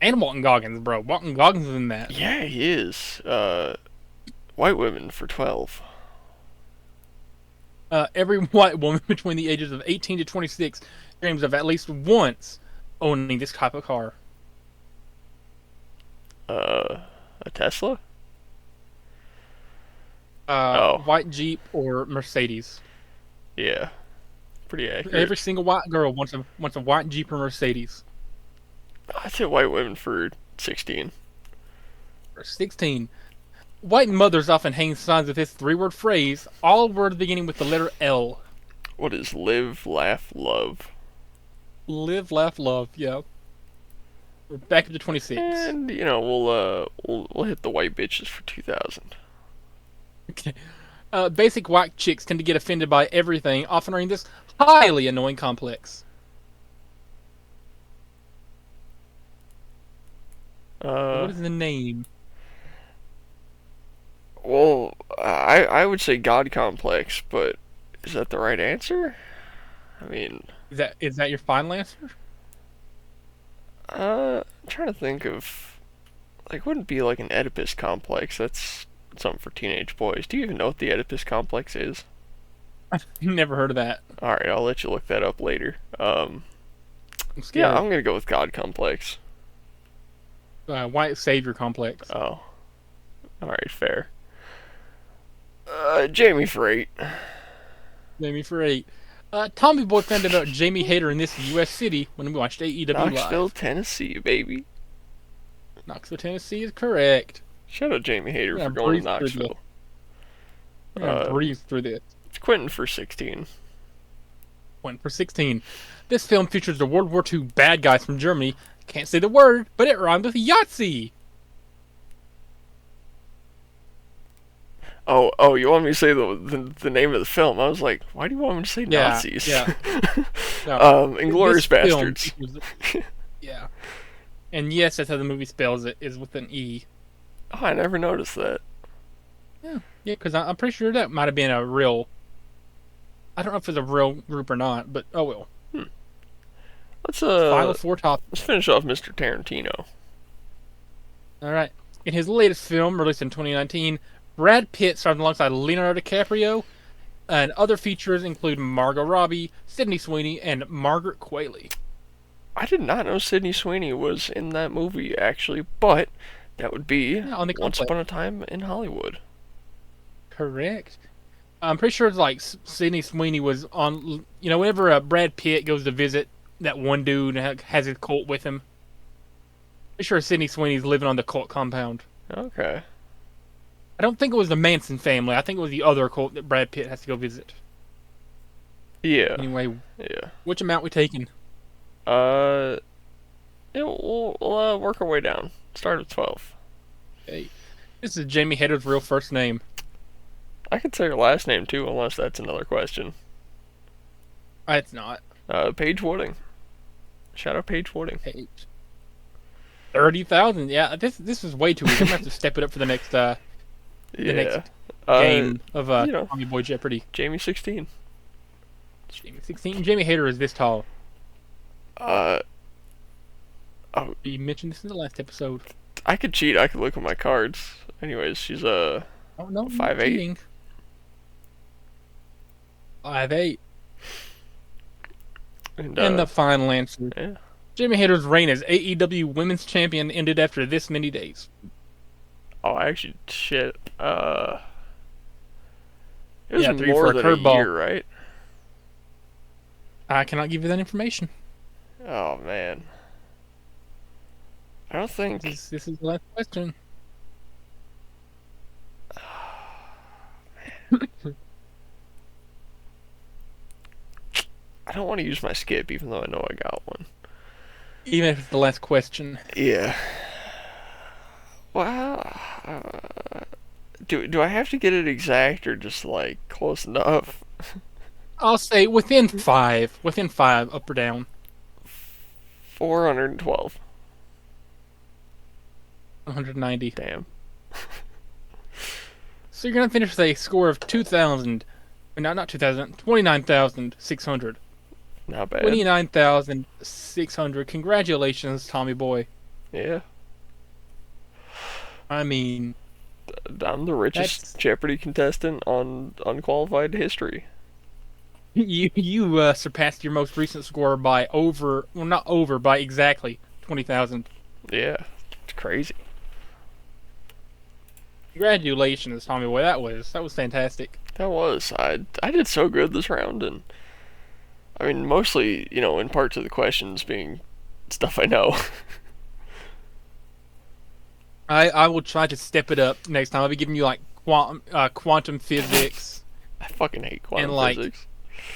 And Walton Goggins, bro. Walton Goggins is in that. Yeah, he is. White women for 12. Every white woman between the ages of 18 to 26 dreams of at least once owning this type of car. A Tesla? Oh, White Jeep or Mercedes. yeah. Pretty accurate. Every single white girl wants a white Jeep or Mercedes. I'd say white women for 16. Or 16. White mothers often hang signs with this three-word phrase, all words beginning with the letter L. What is live, laugh, love? Live, laugh, love. Yeah. We're back up to 26. And we'll hit the white bitches for 2000. Okay. Basic white chicks tend to get offended by everything, often earning this highly annoying complex. What is the name? Well, I would say God complex, but is that the right answer? I mean, Is that your final answer? I'm trying to think of, like, wouldn't be like an Oedipus complex. That's something for teenage boys. Do you even know what the Oedipus complex is? I've never heard of that. All right, I'll let you look that up later. I'm Yeah, scared. I'm gonna go with God complex. White savior complex. Oh, all right, fair. Jamie for 8. Jamie for 8. Tommy Boy found out about Jamie Hayter in this U.S. city when we watched AEW Knoxville, Live. Tennessee, baby. Knoxville, Tennessee is correct. Shout out Jamie Hayter We're for gonna going to breeze through this. Knoxville. We're gonna breeze through this. It's Quentin for 16. Went for 16. This film features the World War II bad guys from Germany. Can't say the word, but it rhymes with Yahtzee. Oh, you want me to say the name of the film? I was like, why do you want me to say Yeah, Nazis? yeah. No, Inglorious this film Bastards. yeah. And yes, that's how the movie spells it, is with an E. Oh, I never noticed that. Yeah, because I'm pretty sure that might have been a real... I don't know if it's a real group or not, but oh well. Let's Final four top. let's finish off Mr. Tarantino. Alright. In his latest film, released in 2019, Brad Pitt stars alongside Leonardo DiCaprio, and other features include Margot Robbie, Sydney Sweeney, and Margaret Qualley. I did not know Sydney Sweeney was in that movie actually, but that would be On the Once complex. Upon a Time in Hollywood. Correct. I'm pretty sure it's like Sydney Sweeney was on. Whenever Brad Pitt goes to visit that one dude and has his cult with him. Pretty sure Sydney Sweeney's living on the cult compound. Okay. I don't think it was the Manson family. I think it was the other cult that Brad Pitt has to go visit. Yeah. Anyway, Yeah. which amount we taking? Yeah, we'll work our way down. Start at 12. Okay. This is Jamie Hayter's real first name. I could say her last name too, unless that's another question. It's not. Paige Wooding. Shout out Paige Wooding. Page. 30,000. Yeah, this is way too easy. I'm gonna have to step it up for the next Yeah. next game of you Tommy Boy Jeopardy. Jamie 16. Jamie 16. Jamie Hayter is this tall. Oh, You mentioned this in the last episode. I could cheat. I could look at my cards. Anyways, she's Oh no, 5'8". 5'8". And And the final answer. yeah. Jamie Hayter's reign as AEW Women's Champion ended after this many days. Oh, actually, shit. It was Yeah, 3 more for a than a curveball. year, right? I cannot give you that information. Oh man. I don't think. This is the last question. I don't want to use my skip, even though I know I got one. Even if it's the last question. Yeah. Well, do I have to get it exact or just like close enough? I'll say within 5. Within 5, up or down. 412. 190. Damn. So you're gonna finish with a score of 2,000. No, not 2,000. 29,600. Not bad. 29,600. Congratulations, Tommy boy. Yeah. I mean, I'm the richest Jeopardy contestant on Unqualified history. you surpassed your most recent score by not over, by exactly 20,000. Yeah. It's crazy. Congratulations, Tommy boy. That was fantastic. That was. I did so good this round, and I mean, mostly, in part to the questions being stuff I know. I will try to step it up next time. I'll be giving you like quantum physics I fucking hate quantum and like physics.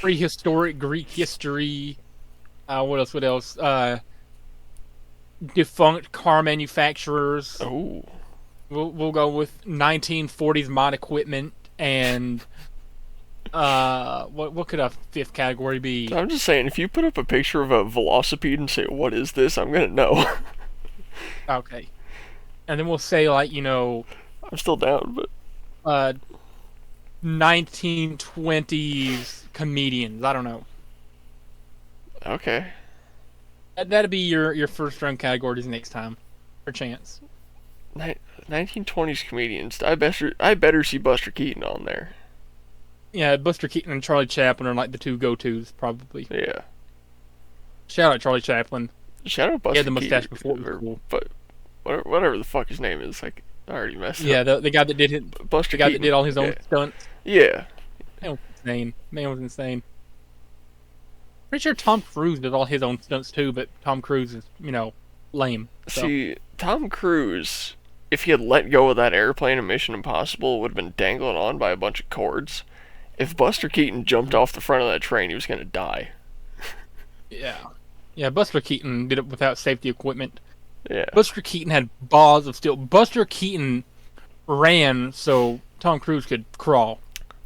prehistoric Greek history. What else? What else? Defunct car manufacturers. Oh. We'll go with 1940s mod equipment and what could a fifth category be? I'm just saying, if you put up a picture of a velocipede and say, "What is this?" I'm gonna know. Okay, and then we'll say like I'm still down, but 1920s comedians. I don't know. okay. That'd be your first round categories next time, for chance. 1920s comedians. I better see Buster Keaton on there. Yeah, Buster Keaton and Charlie Chaplin are like the two go-tos, probably. Yeah. Shout out Charlie Chaplin. Shout out Buster Keaton. He had the mustache before it was cool. But whatever the fuck his name is, like, I already messed Yeah, up. the guy that did it. Buster The guy Keaton. that did all his own stunts. Yeah. Man was insane. Man was insane. Pretty sure Tom Cruise did all his own stunts too, but Tom Cruise is, lame. So. See, Tom Cruise, if he had let go of that airplane in Mission Impossible, would have been dangling on by a bunch of cords. If Buster Keaton jumped off the front of that train, he was gonna die. Yeah. Yeah, Buster Keaton did it without safety equipment. Yeah. Buster Keaton had balls of steel. Buster Keaton ran so Tom Cruise could crawl.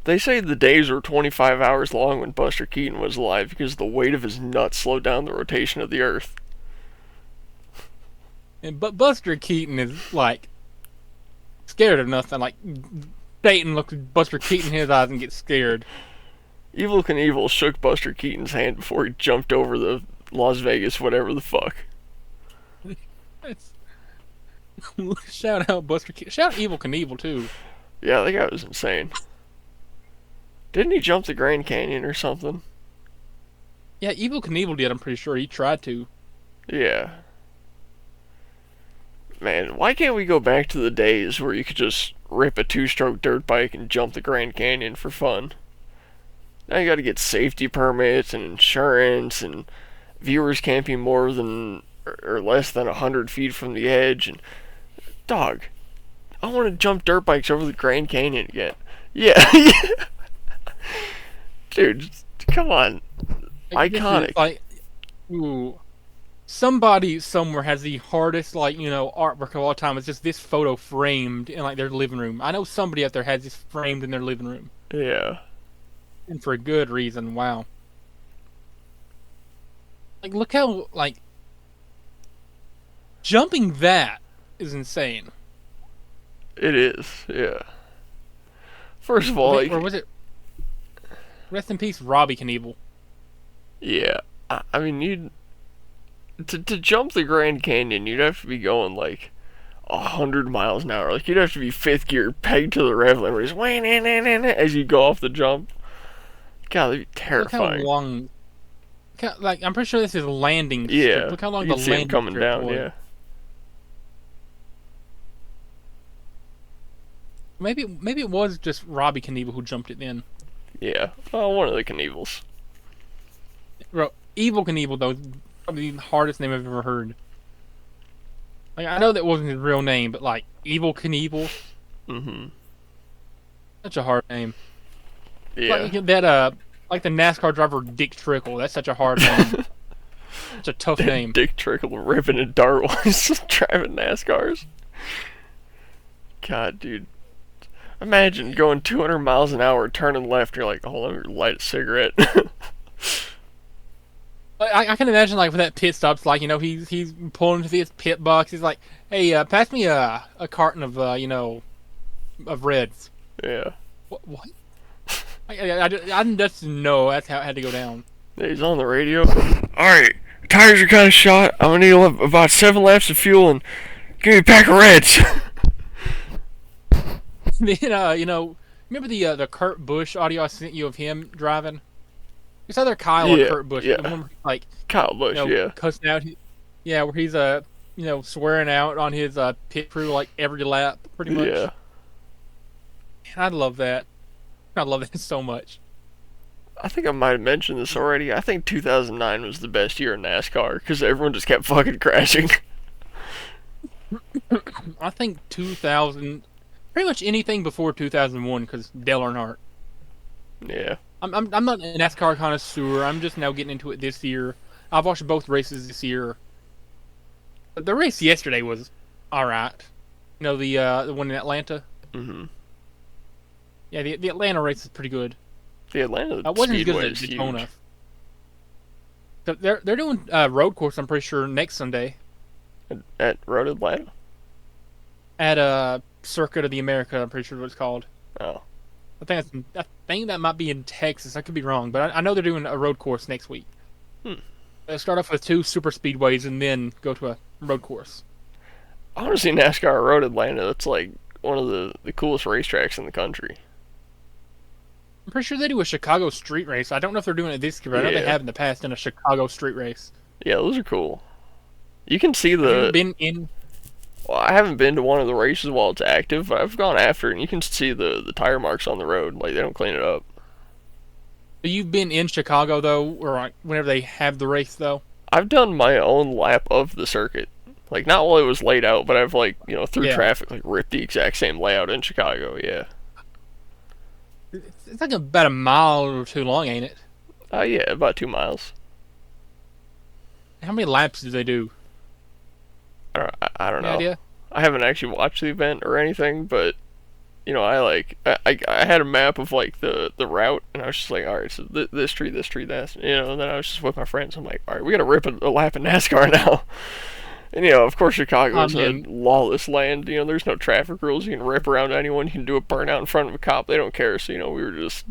They say the days were 25 hours long when Buster Keaton was alive because the weight of his nuts slowed down the rotation of the Earth. But Buster Keaton is like scared of nothing. Like Satan looks at Buster Keaton in his eyes and gets scared. Evel Knievel shook Buster Keaton's hand before he jumped over the Las Vegas whatever the fuck. Shout out Buster Keaton. Shout out Evel Knievel too. Yeah, that guy was insane. Didn't he jump the Grand Canyon or something? Yeah, Evel Knievel did. I'm pretty sure he tried to. Yeah. Man, why can't we go back to the days where you could just rip a two-stroke dirt bike and jump the Grand Canyon for fun? Now you gotta get safety permits and insurance, and viewers can't be more than or less than 100 feet from the edge, and dog, I want to jump dirt bikes over the Grand Canyon again. Yeah. Dude, come on. Iconic. Like, ooh. Somebody somewhere has the hardest, artwork of all time. It's just this photo framed in, their living room. I know somebody out there has this framed in their living room. Yeah. And for a good reason. Wow. Look how, jumping that is insane. It is, yeah. First of all, or was it? Rest in peace, Robbie Knievel. Yeah, I mean, to jump the Grand Canyon, you'd have to be going 100 miles an hour. You'd have to be fifth gear, pegged to the rev limiter, just as you go off the jump. God, that'd be terrifying. Look how long. I'm pretty sure this is landing. Yeah, strip. Look how long you the can see him landing coming strip down. was. Yeah. Maybe it was just Robbie Knievel who jumped it then. Yeah, well, one of the Knievels. Bro, Evel Knievel though is probably the hardest name I've ever heard. I know that wasn't his real name, but Evel Knievel. Mm-hmm. Such a hard name. Yeah. That like the NASCAR driver Dick Trickle. That's such a hard name. It's a tough name. Dick Trickle ripping a dart while he's driving NASCARs. God, dude. Imagine going 200 miles an hour, turning left, and you're like, oh, let me light a cigarette. I can imagine like when that pit stops, like he's pulling into his pit box. He's like, "Hey, pass me a carton of of Reds." Yeah. What? I just know that's how it had to go down. Yeah, he's on the radio. Alright, tires are kind of shot. I'm gonna need about 7 laps of fuel and give me a pack of Reds. Then remember the Kurt Busch audio I sent you of him driving? It's either Kyle or Kurt Busch. Yeah. The one where, like Kyle Busch, yeah. cussing out. Yeah, where he's swearing out on his pit crew like every lap, pretty much. Yeah. And I love that. I love that so much. I think I might have mentioned this already. I think 2009 was the best year in NASCAR because everyone just kept fucking crashing. I think 2000, pretty much anything before 2001, because Dale Earnhardt. Yeah. I'm not a NASCAR connoisseur. I'm just now getting into it this year. I've watched both races this year. The race yesterday was all right. The one in Atlanta. Mm-hmm. Yeah, the Atlanta race is pretty good. The Atlanta It wasn't as good Speedway as is Daytona. huge. So they're doing road course. I'm pretty sure next Sunday At Road Atlanta? at Circuit of the America. I'm pretty sure what it's called. Oh. I think that might be in Texas. I could be wrong, but I know they're doing a road course next week. They start off with 2 super speedways and then go to a road course. I want to see NASCAR Road Atlanta. That's like one of the coolest racetracks in the country. I'm pretty sure they do a Chicago street race. I don't know if they're doing it this year, but I know they Yeah. have in the past in a Chicago street race. Yeah, those are cool. You can see Have you the. been in? Well, I haven't been to one of the races while it's active, but I've gone after it, and you can see the tire marks on the road. Like, they don't clean it up. You've been in Chicago though, or like whenever they have the race though. I've done my own lap of the circuit. Like, not while it was laid out, but I've, like, through Yeah. traffic, like, ripped the exact same layout in Chicago, yeah. It's like about a mile or 2 long, ain't it? Yeah, about 2 miles. How many laps do they do? I don't Any know. idea? I haven't actually watched the event or anything, but I had a map of like the route, and I was just like, all right, so this tree, that, and then I was just with my friends. I'm like, all right, we gotta rip a lap in NASCAR now. And of course, Chicago is a lawless land. There's no traffic rules. You can rip around anyone. You can do a burnout in front of a cop. They don't care. So we were just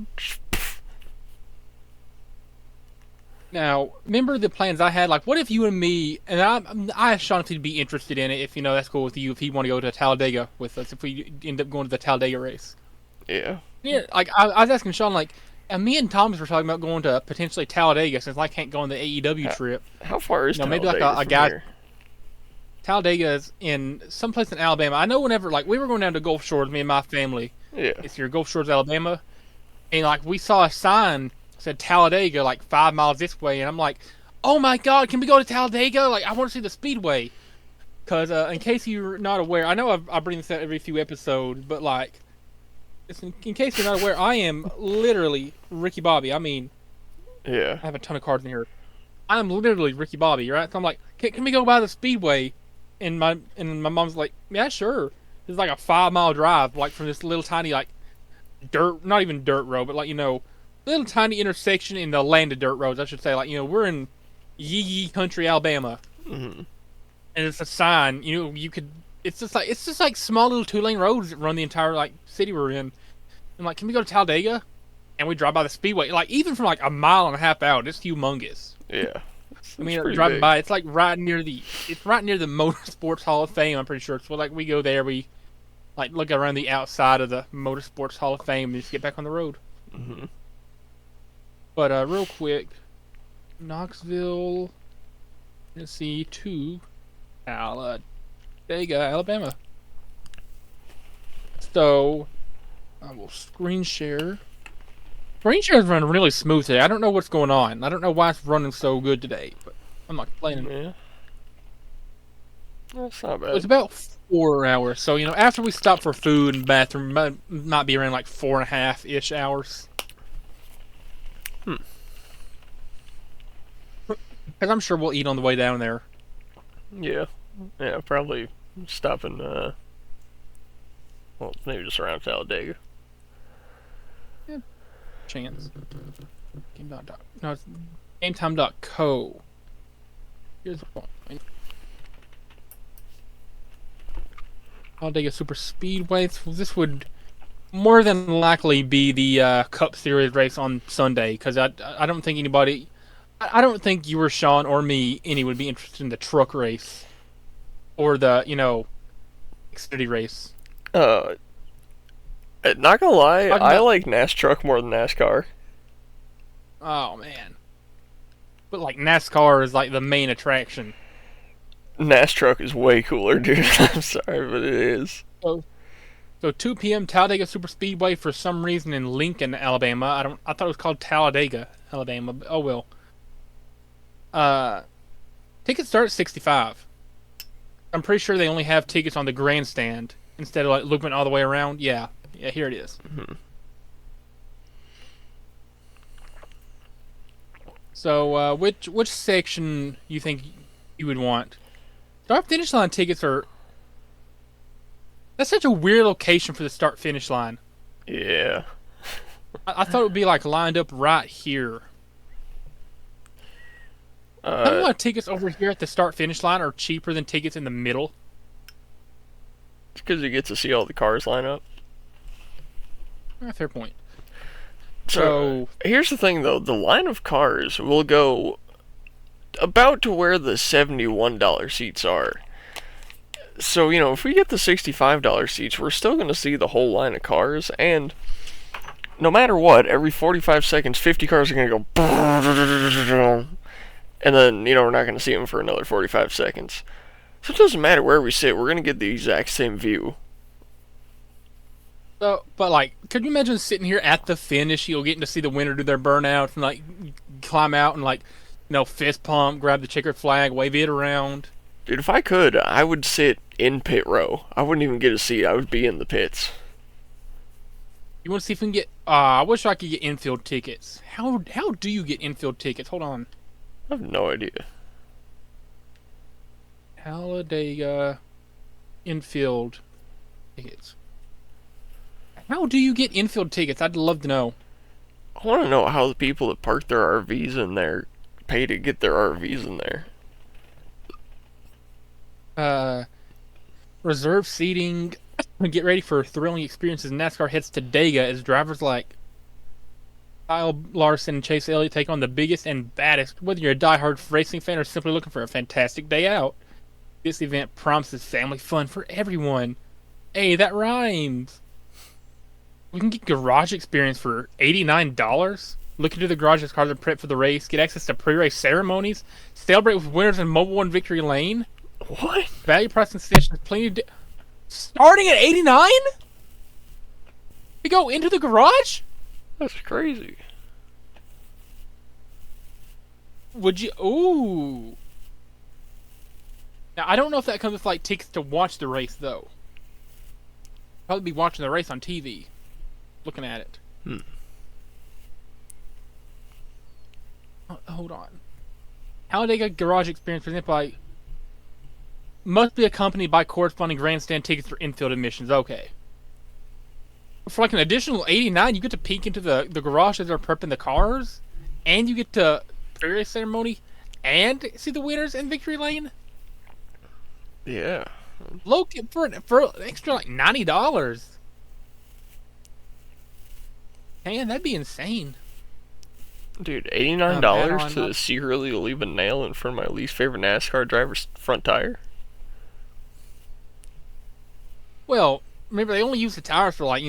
Now, remember the plans I had? Like, what if you and me, and I asked Sean if he'd be interested in it, if that's cool with you, if he'd want to go to Talladega with us, if we end up going to the Talladega race. yeah. Yeah, like, I was asking Sean, like, and me and Thomas were talking about going to potentially Talladega, since I can't go on the AEW trip. How far is maybe Talladega like a from guy. here? Talladega is in someplace in Alabama. I know whenever, like, we were going down to Gulf Shores, me and my family. Yeah. It's your Gulf Shores, Alabama. And, like, we saw a sign said Talladega, like, 5 miles this way. And I'm like, oh, my God, can we go to Talladega? Like, I want to see the Speedway. Because, in case you're not aware, I know I bring this up every few episodes, but, like, in case you're not aware, I am literally Ricky Bobby. I mean, Yeah. I have a ton of cards in here. I'm literally Ricky Bobby, right? So I'm like, can we go by the Speedway? And my mom's like, yeah, sure. It's like a 5-mile drive, like from this little tiny like dirt, not even dirt road, but like little tiny intersection in the land of dirt roads, I should say. Like we're in Yee Country, Alabama, Mm-hmm. and it's a sign. You could. It's just like small little 2-lane roads that run the entire like city we're in. I'm like, can we go to Talladega? And we drive by the Speedway, like even from like a mile and a half out. It's humongous. Yeah. I mean, driving by, it's like right near the Motorsports Hall of Fame. I'm pretty sure. So like we go there, we like look around the outside of the Motorsports Hall of Fame and just get back on the road. Mm-hmm. But real quick, Knoxville, Tennessee to Talladega, Alabama. So I will screen share. Screen share is running really smooth today. I don't know what's going on. I don't know why it's running so good today, but I'm not complaining. Yeah. That's not bad. It's about 4 hours. So, after we stop for food and bathroom, might be around like 4.5-ish hours. Hmm. Because I'm sure we'll eat on the way down there. Yeah. Yeah, probably stopping, well, maybe just around Talladega. Yeah, chance. No, it's GameTime.co. Here's one. Talladega Super Speedway. This would more than likely be the Cup Series race on Sunday, because I don't think anybody, I don't think you or Sean or me any would be interested in the truck race or the Xfinity race. Uh, not gonna lie, Talking I about like Truck more than NASCAR. oh man, but like NASCAR is like the main attraction. Truck is way cooler, dude. I'm sorry, but it is. So so 2 p.m. Talladega Super Speedway for some reason in Lincoln, Alabama. I thought it was called Talladega, Alabama. But oh well. Uh, Tickets start at 65. I'm pretty sure they only have tickets on the grandstand instead of like looping all the way around. Yeah, yeah. Here it is. Mhm. So, which section you think you would want? Start finish line tickets are. That's such a weird location for the start finish line. Yeah. I thought it would be like lined up right here. Tell me Uh, why tickets over here at the start finish line are cheaper than tickets in the middle. it's because you get to see all the cars line up. Fair point. So, So, here's the thing, though. The line of cars will go about to where the $71 seats are. So, if we get the $65 seats, we're still going to see the whole line of cars, and no matter what, every 45 seconds, 50 cars are going to go. And then, we're not going to see them for another 45 seconds. So it doesn't matter where we sit, we're going to get the exact same view. but like, could you imagine sitting here at the finish, getting to see the winner do their burnouts and like climb out and like, fist pump, grab the checkered flag, wave it around. Dude, if I could, I would sit in pit row. I wouldn't even get a seat, I would be in the pits. You want to see if we can get? I wish I could get infield tickets. How do you get infield tickets? Hold on. I have no idea. Talladega infield tickets. How do you get infield tickets? I'd love to know. I want to know how the people that park their RVs in there pay to get their RVs in there. Reserve seating. Get ready for thrilling experiences. NASCAR heads to Dega as drivers like Kyle Larson and Chase Elliott take on the biggest and baddest. Whether you're a diehard racing fan or simply looking for a fantastic day out, this event promises family fun for everyone. Hey, that rhymes. We can get garage experience for $89. Look into the garage's cars and prep for the race. Get access to pre-race ceremonies. Celebrate with winners in Mobile One Victory Lane. What? Value price concessions. Plenty of. Starting at 89? We go into the garage? That's crazy. Would you? Ooh. Now I don't know if that comes with like tickets to watch the race though. Probably be watching the race on TV, looking at it. Hmm. Hold on. Talladega Garage Experience presented by. Must be accompanied by corresponding grandstand tickets for infield admissions. Okay. For like an additional $89, you get to peek into the garage as they're prepping the cars, and you get to pre-race ceremony, and see the winners in Victory Lane. Yeah. Low for an extra like $90. Man, that'd be insane. Dude, $89 to secretly leave a nail in front of my least favorite NASCAR driver's front tire? Well, remember they only use the tires for like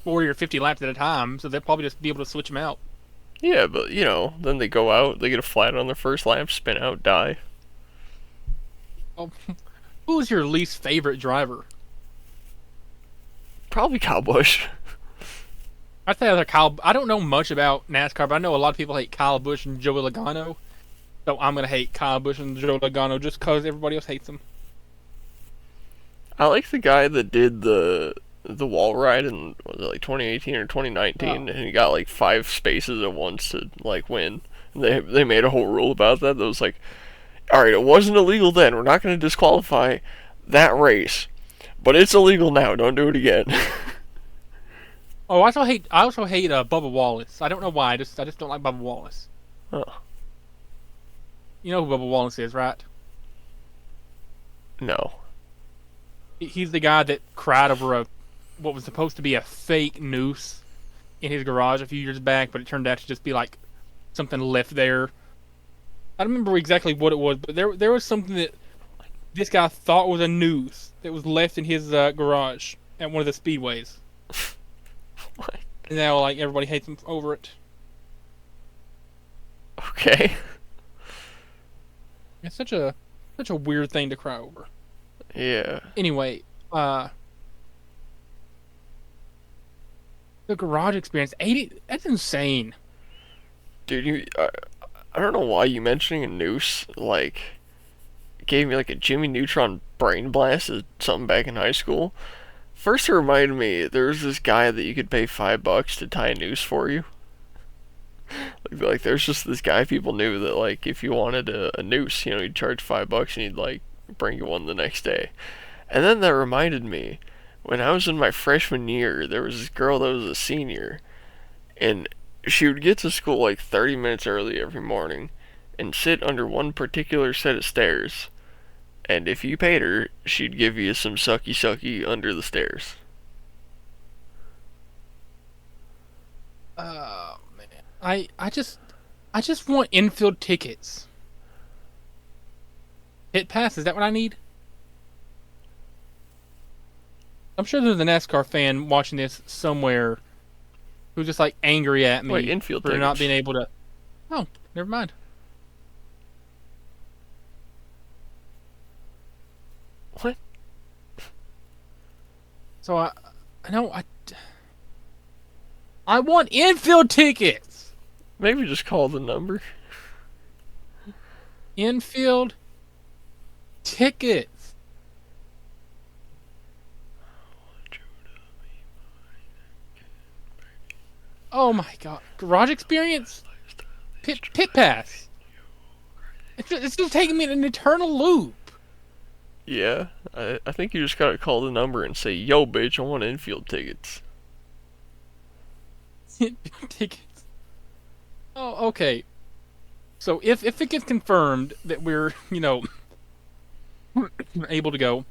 40 or 50 laps at a time, so they'll probably just be able to switch them out. Yeah, but, then they go out, they get a flat on their first lap, spin out, die. Oh, who's your least favorite driver? Probably Kyle Busch. I'd say Kyle. I don't know much about NASCAR, but I know a lot of people hate Kyle Busch and Joey Logano. So I'm gonna hate Kyle Busch and Joey Logano just because everybody else hates them. I like the guy that did the the wall ride in was it like 2018 or Oh, 2019, and he got like 5 spaces at once to like win. And they made a whole rule about that. That was like, all right, it wasn't illegal then. We're not going to disqualify that race, but it's illegal now. Don't do it again. oh, I also hate Bubba Wallace. I don't know why. I just don't like Bubba Wallace. Oh, You know who Bubba Wallace is, right? no. He's the guy that cried over what was supposed to be a fake noose in his garage a few years back, but it turned out to just be like something left there. I don't remember exactly what it was, but there was something that this guy thought was a noose that was left in his garage at one of the speedways. What? And now, like, everybody hates him over it. Okay. It's such a weird thing to cry over. Yeah. Anyway, uh, the garage experience, 80. That's insane. Dude, I don't know why you mentioning a noose like gave me like a Jimmy Neutron brain blast or something back in high school. First, it reminded me there was this guy that you could pay $5 to tie a noose for you. Like there's just this guy people knew that like if you wanted a noose, he'd charge $5 and he'd like bring you one the next day. And then that reminded me, when I was in my freshman year, there was this girl that was a senior, and she would get to school like 30 minutes early every morning and sit under one particular set of stairs. And if you paid her, she'd give you some sucky sucky under the stairs. Man, I just want infield tickets. Hit pass. Is that what I need? I'm sure there's a NASCAR fan watching this somewhere who's just like angry at Wait, me infield for not being tickets. able to. Oh, never mind. What? So I know I want infield tickets. Maybe just call the number. Infield tickets. Oh my god, garage experience. Pit pass. It's just taking me in an eternal loop. Yeah, I think you just gotta call the number and say, "Yo, bitch, I want infield tickets." Tickets. Oh, okay. So if it gets confirmed that we're able to go,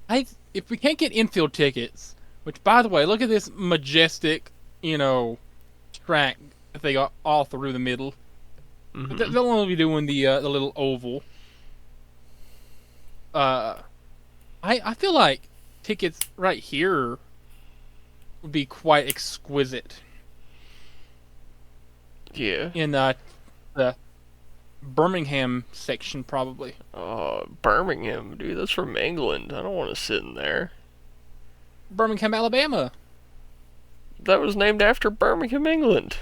I if we can't get infield tickets, which by the way, look at this majestic, track that they got all through the middle. But Hmm. they'll only be doing the little oval. Uh, I feel like tickets right here would be quite exquisite Yeah. in the Birmingham section probably. Birmingham, dude, that's from England. I don't want to sit in there. Birmingham, Alabama. That was named after Birmingham, England.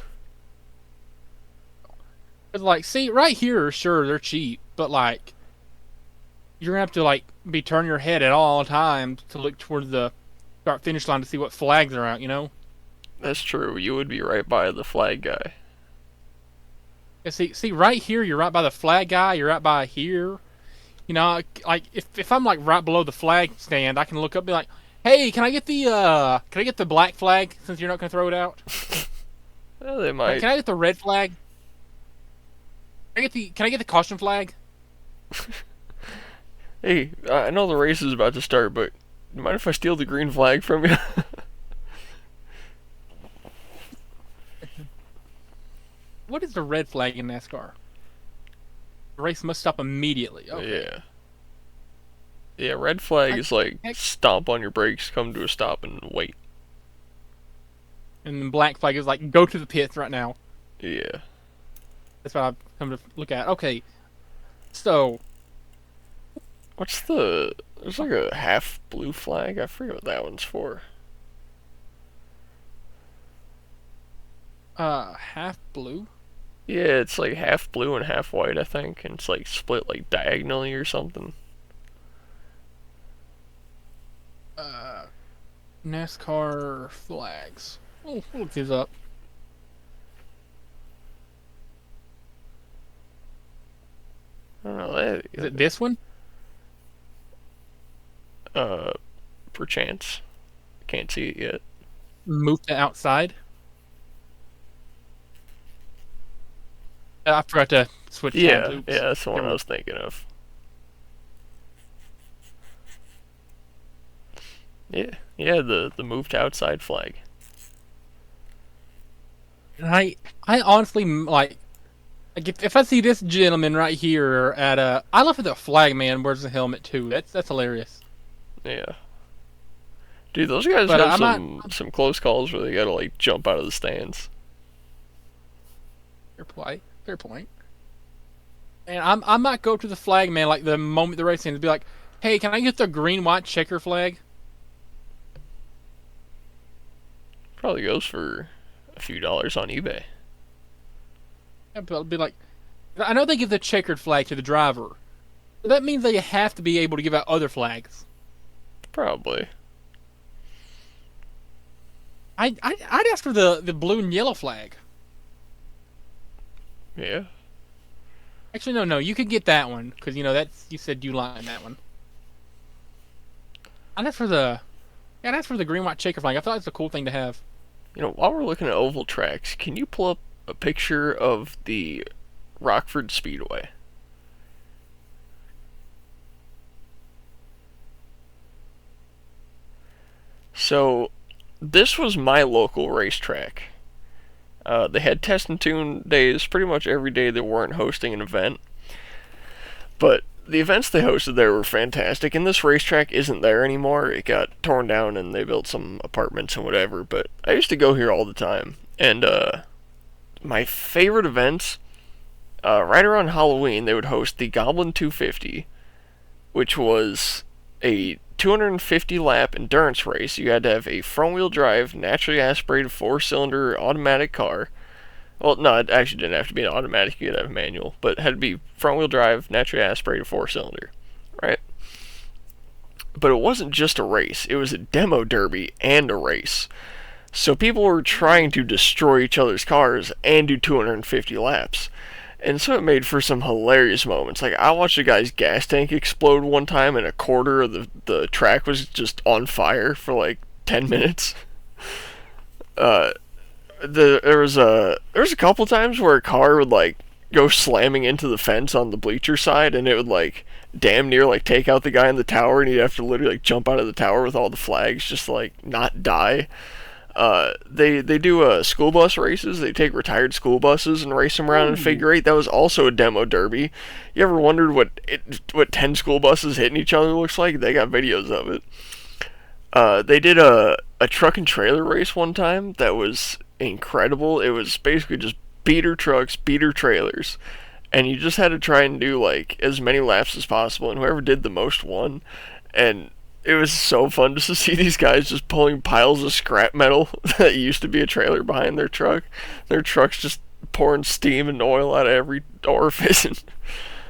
But like, see, right here, sure they're cheap, but like, you're gonna have to like be turning your head at all times to look towards the start finish line to see what flags are out. That's true. You would be right by the flag guy. Yeah, see, right here, you're right by the flag guy. You're right by here. Like if I'm like right below the flag stand, I can look up and be like, "Hey, can I get the black flag since you're not gonna throw it out? Well, they Can, might. can I get the red flag? Can I get the caution flag?" Hey, I know the race is about to start, but you mind if I steal the green flag from you? What is the red flag in NASCAR? The race must stop immediately. Okay. Yeah. Yeah, red flag I, is like heck, stomp on your brakes, come to a stop, and wait. and then black flag is like go to the pits right now. Yeah. That's what I've come to look at. Okay, so What's the. There's like a half blue flag. I forget what that one's for. half blue. Yeah, it's like half blue and half white, I think, and it's like split like diagonally or something. NASCAR flags. Oh, we'll look these up. I don't know. Is it this one? Uh, perchance. Can't see it yet. Move to outside. I forgot to switch tabs. Yeah, Oops. yeah, that's the one Never I mind. was thinking of. Yeah, yeah, the move to outside flag. And I honestly like if I see this gentleman right here at I love that the flag man wears the helmet too. That's hilarious. Yeah. Dude, those guys But have I'm not. some close calls where they gotta like jump out of the stands. Fair point. Fair point. And I might go to the flag man like the moment the race ends, be like, "Hey, can I get the green white checker flag?" Probably goes for a few dollars on eBay. Yeah, but I'll be like, I know they give the checkered flag to the driver. But that means they have to be able to give out other flags. Probably. I'd ask for the blue and yellow flag. Yeah. Actually, no, you could get that one because that's you said you like that one. I'd ask for the green white checker flag. I thought it's a cool thing to have. You know, while we're looking at oval tracks, can you pull up a picture of the Rockford Speedway? So, this was my local racetrack. They had test and tune days pretty much every day they weren't hosting an event. But the events they hosted there were fantastic, and this racetrack isn't there anymore. It got torn down and they built some apartments and whatever, but I used to go here all the time. And my favorite events, right around Halloween, they would host the Goblin 250, which was a 250 lap endurance race. You had to have a front wheel drive, naturally aspirated 4-cylinder automatic car. Well, no, it actually didn't have to be an automatic, you could have a manual, but it had to be front wheel drive, naturally aspirated 4-cylinder, right? But it wasn't just a race, it was a demo derby and a race. So people were trying to destroy each other's cars and do 250 laps. And so it made for some hilarious moments. Like, I watched a guy's gas tank explode one time and a quarter of the track was just on fire for like 10 minutes. Uh, there was a couple times where a car would like go slamming into the fence on the bleacher side, and it would like damn near like take out the guy in the tower, and he'd have to literally like jump out of the tower with all the flags just to, like, not die. They do school bus races. They take retired school buses and race them around in figure eight. That was also a demo derby. You ever wondered what 10 school buses hitting each other looks like? They got videos of it. They did a truck and trailer race one time that was incredible. It was basically just beater trucks, beater trailers, and you just had to try and do like as many laps as possible, and whoever did the most won. And it was so fun just to see these guys just pulling piles of scrap metal that used to be a trailer behind their truck. Their truck's just pouring steam and oil out of every orifice. And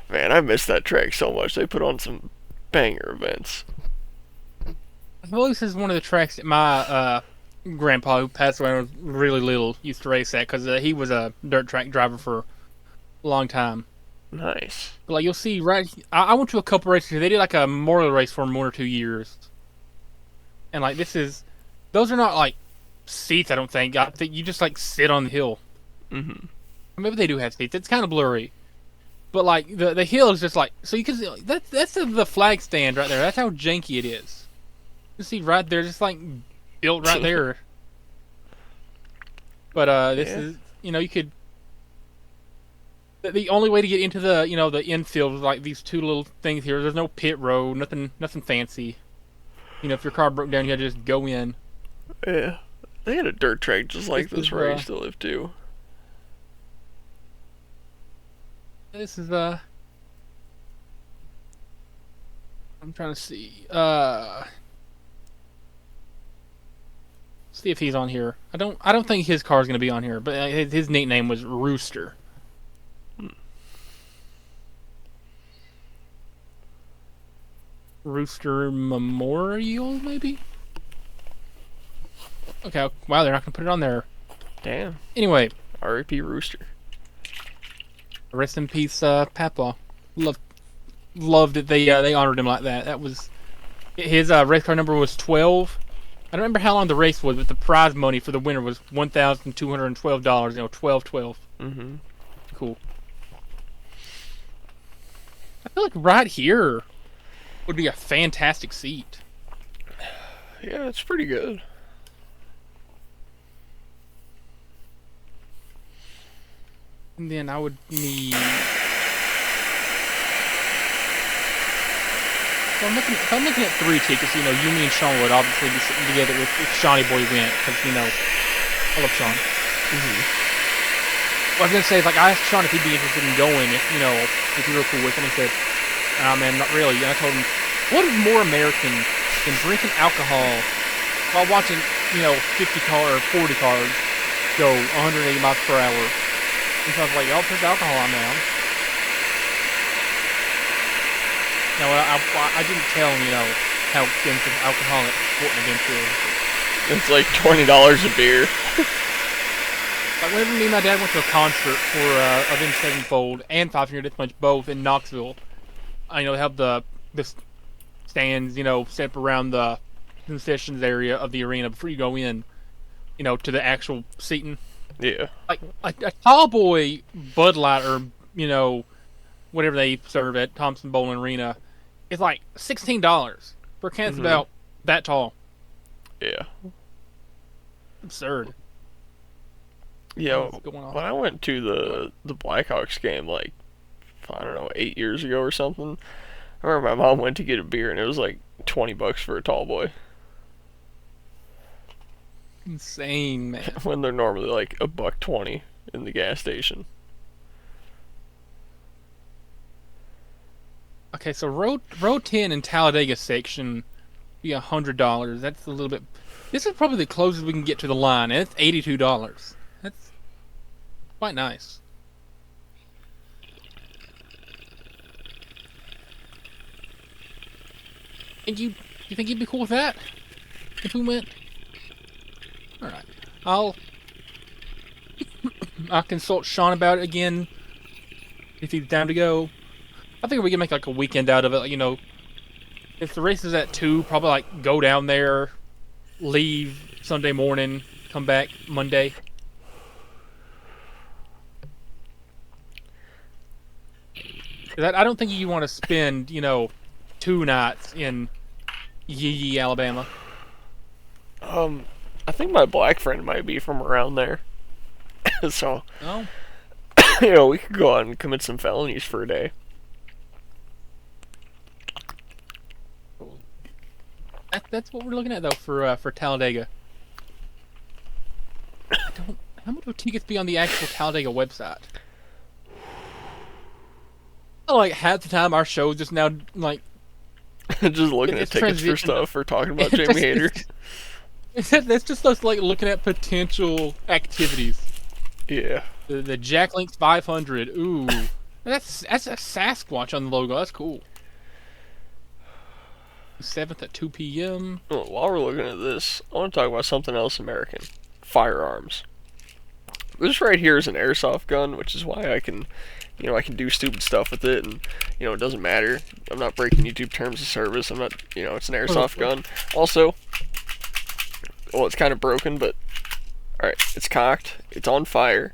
man, I miss that track so much. They put on some banger events. Well, this is one of the tracks that my grandpa, who passed away when I was really little, used to race at because he was a dirt track driver for a long time. Nice. But like you'll see, right? I went to a couple races. They did like a memorial race for him 1 or 2 years, and like those are not like seats. I don't think. I think you just like sit on the hill. Mm-hmm. Maybe they do have seats. It's kind of blurry, but like the hill is just like so you can see that's the flag stand right there. That's how janky it is. You see right there, just like built right there. But this is you could. The only way to get into the infield is like these two little things here. There's no pit road, nothing fancy. If your car broke down, you had to just go in. Yeah. They had a dirt track just like this where I used to live too. This is I'm trying to see. See if he's on here. I don't think his car's gonna be on here, but his nickname was Rooster. Rooster Memorial, maybe? Okay, wow, they're not gonna put it on there. Damn. Anyway, R.I.P. Rooster. rest in peace, Papa. Loved loved that they honored him like that. That was his race car number was 12. I don't remember how long the race was, but the prize money for the winner was $1,212. 12, 12. Mm-hmm. Cool. I feel like right here would be a fantastic seat. Yeah, it's pretty good. And then I would need. So if I'm looking at 3 tickets, you, me, and Sean would obviously be sitting together if Shawnee Boy went, because, I love Sean. Mm-hmm. What I was going to say is, like, I asked Sean if he'd be interested in going, if he were cool with it, and he said, man, not really. And I told him, what is more American than drinking alcohol while watching, 50 car or 40 cars go 180 miles per hour? And so I was like, y'all put alcohol on now. No, I didn't tell him, how expensive alcoholic sporting events is. It's like $20 a beer. Like, whenever me and my dad went to a concert for Avenged Sevenfold and Five Finger Death Punch both in Knoxville, they have the stands, set up around the concessions area of the arena before you go in, to the actual seating. Yeah. Like a tall boy Bud Light or, whatever they serve at Thompson Bowling Arena is like $16 for a can that's about that tall. Yeah. Absurd. Yeah, when I went to the Blackhawks game, like, I don't know, 8 years ago or something, I remember my mom went to get a beer and it was like $20 for a tall boy. Insane, man. When they're normally like $1.20 in the gas station. Okay, so row 10 in Talladega section be $100. That's a little bit. This is probably the closest we can get to the line, and it's $82. That's quite nice. And you think you'd be cool with that if we went? All right, I'll consult Sean about it again if he's down to go. I think we can make like a weekend out of it. If the race is at 2, probably like go down there, leave Sunday morning, come back Monday. I don't think you want to spend, 2 nights in Yee, Alabama. I think my black friend might be from around there. So, Oh, we could go out and commit some felonies for a day. that's what we're looking at though for Talladega. How much would tickets be on the actual Talladega website? Like half the time our show is just now like Just looking at tickets for stuff or talking about Jamie Hayter. That's just us like looking at potential activities. Yeah. The Jack Links 500. Ooh, that's a Sasquatch on the logo. That's cool. 7th at 2 p.m. Well, while we're looking at this, I want to talk about something else American. Firearms. This right here is an airsoft gun, which is why I can do stupid stuff with it, and, it doesn't matter. I'm not breaking YouTube terms of service. I'm not, it's an airsoft gun. Also, well, it's kind of broken, but, alright, it's cocked. It's on fire.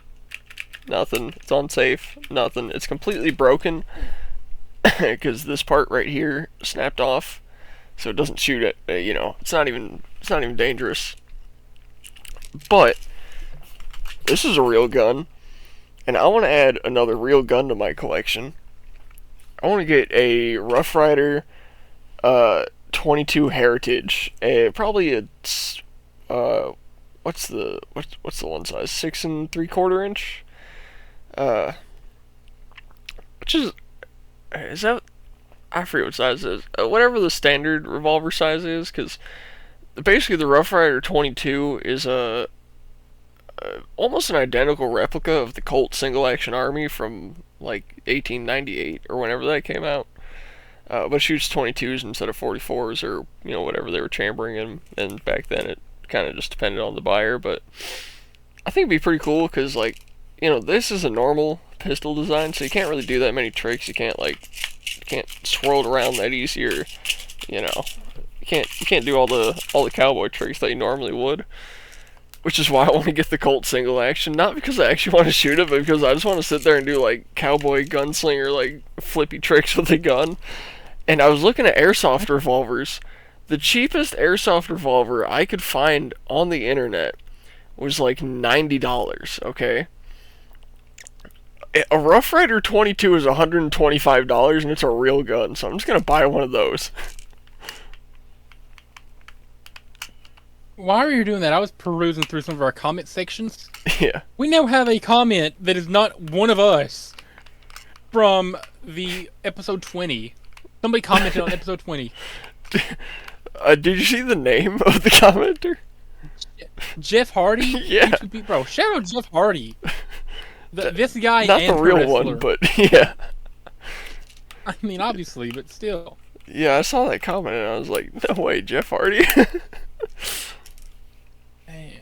Nothing. It's unsafe. Nothing. It's completely broken, because this part right here snapped off, so it doesn't shoot it. It's not even dangerous. But this is a real gun, and I want to add another real gun to my collection. I want to get a Rough Rider 22 Heritage. Probably what's the one size? 6 3/4 inch. Which is that? I forget what size it is. Whatever the standard revolver size is, because basically the Rough Rider 22 is almost an identical replica of the Colt Single Action Army from like 1898 or whenever that came out. but shoots 22s instead of 44s, or whatever they were chambering in. And back then it kind of just depended on the buyer, but I think it'd be pretty cool because this is a normal pistol design, so you can't really do that many tricks. You can't swirl it around that easy, or you can't do all the cowboy tricks that you normally would. Which is why I want to get the Colt single action, not because I actually want to shoot it, but because I just want to sit there and do like cowboy gunslinger like flippy tricks with the gun. And I was looking at airsoft revolvers. The cheapest airsoft revolver I could find on the internet was like $90, okay? A Rough Rider 22 is $125 and it's a real gun, so I'm just going to buy one of those. While you were doing that, I was perusing through some of our comment sections. Yeah. We now have a comment that is not one of us from the episode 20. Somebody commented on episode 20. Did you see the name of the commenter? Jeff Hardy? Yeah. Bro, shout out Jeff Hardy. This guy not and the real wrestler. one, but yeah. I mean, obviously, but still. Yeah, I saw that comment and I was like, no way, Jeff Hardy. Man.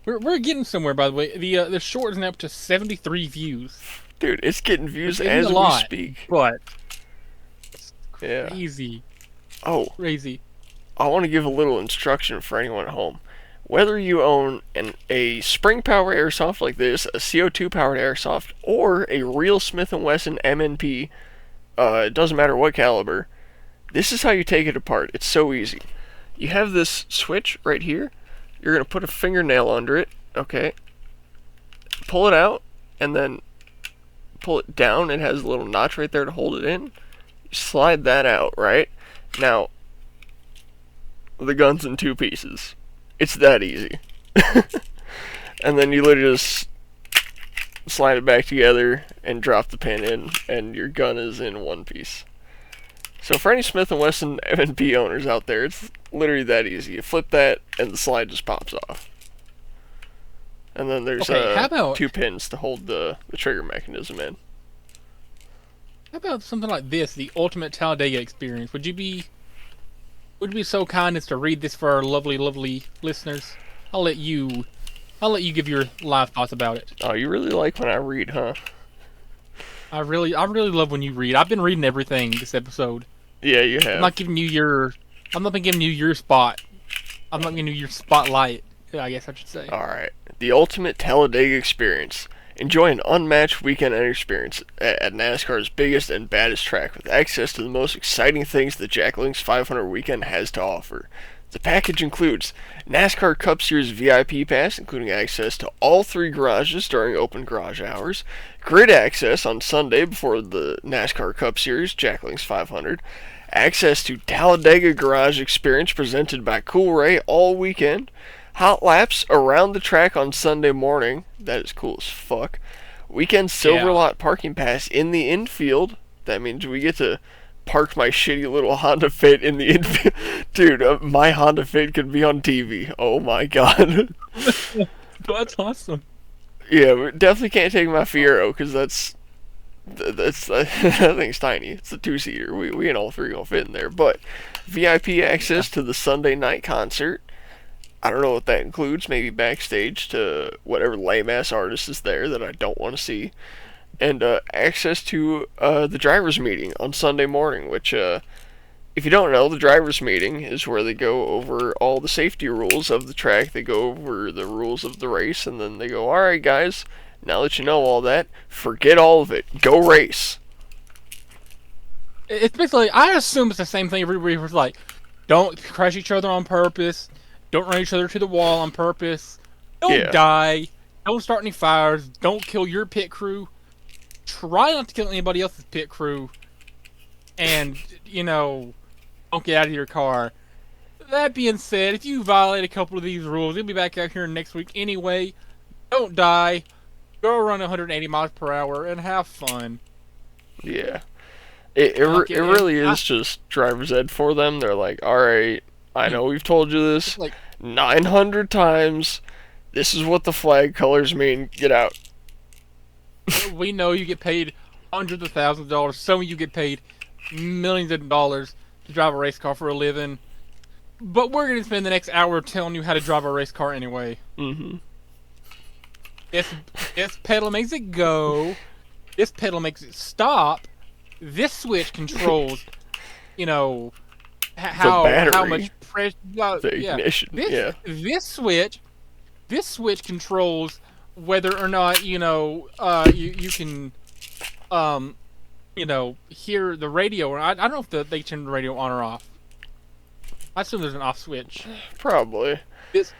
We're getting somewhere, by the way. The short is now up to 73 views. Dude, it's getting views It's as a lot, we speak. But it's Yeah. crazy. Oh, Crazy. I want to give a little instruction for anyone at home. Whether you own a spring power airsoft like this, a CO2 powered airsoft, or a real Smith & Wesson MNP, it doesn't matter what caliber, this is how you take it apart. It's so easy. You have this switch right here. You're going to put a fingernail under it, okay? Pull it out, and then pull it down. It has a little notch right there to hold it in. Slide that out, right? Now, the gun's in two pieces. It's that easy. And then you literally just slide it back together and drop the pin in, and your gun is in one piece. So for any Smith & Wesson M&P owners out there, it's literally that easy. You flip that, and the slide just pops off. And then there's two pins to hold the trigger mechanism in. How about something like this, the Ultimate Talladega Experience? Would you be so kind as to read this for our lovely, lovely listeners? I'll let you give your live thoughts about it. Oh, you really like when I read, huh? I really love when you read. I've been reading everything this episode. Yeah, you have. I'm not giving you your spot. I'm not giving you your spotlight, I guess I should say. Alright. The Ultimate Talladega Experience. Enjoy an unmatched weekend experience at NASCAR's biggest and baddest track with access to the most exciting things the Jack Links 500 weekend has to offer. The package includes NASCAR Cup Series VIP Pass, including access to all three garages during open garage hours, grid access on Sunday before the NASCAR Cup Series Jack Links 500, access to Talladega Garage Experience presented by Cool Ray all weekend, hot laps around the track on Sunday morning. That is cool as fuck. Weekend Silver Lot parking pass in the infield. That means we get to park my shitty little Honda Fit in the infield. Dude, my Honda Fit could be on TV. Oh my god. That's awesome. Yeah, we definitely can't take my Fiero because that's that thing's tiny. It's a two-seater. We and all three gonna fit in there. But VIP access to the Sunday night concert. I don't know what that includes. Maybe backstage to whatever lame-ass artist is there that I don't want to see. And access to the driver's meeting on Sunday morning, which, if you don't know, the driver's meeting is where they go over all the safety rules of the track. They go over the rules of the race, and then they go, alright guys, now that you know all that, forget all of it. Go race. It's basically, I assume it's the same thing. Everybody was like, don't crash each other on purpose. Don't run each other to the wall on purpose. Don't die. Don't start any fires. Don't kill your pit crew. Try not to kill anybody else's pit crew. And, don't get out of your car. That being said, if you violate a couple of these rules, you'll be back out here next week anyway. Don't die. Go run 180 miles per hour and have fun. Yeah. It really is just driver's ed for them. They're like, alright, I know we've told you this 900 times. This is what the flag colors mean. Get out. We know you get paid hundreds of thousands of dollars. Some of you get paid millions of dollars to drive a race car for a living, but we're gonna spend the next hour telling you how to drive a race car anyway. Mm-hmm. This this pedal makes it go. This pedal makes it stop. This switch controls, you know, how much battery, pressure. the Yeah, ignition. this Yeah. this switch controls whether or not you can hear the radio. Or I don't know if they turn the radio on or off. I assume there's an off switch. Probably. This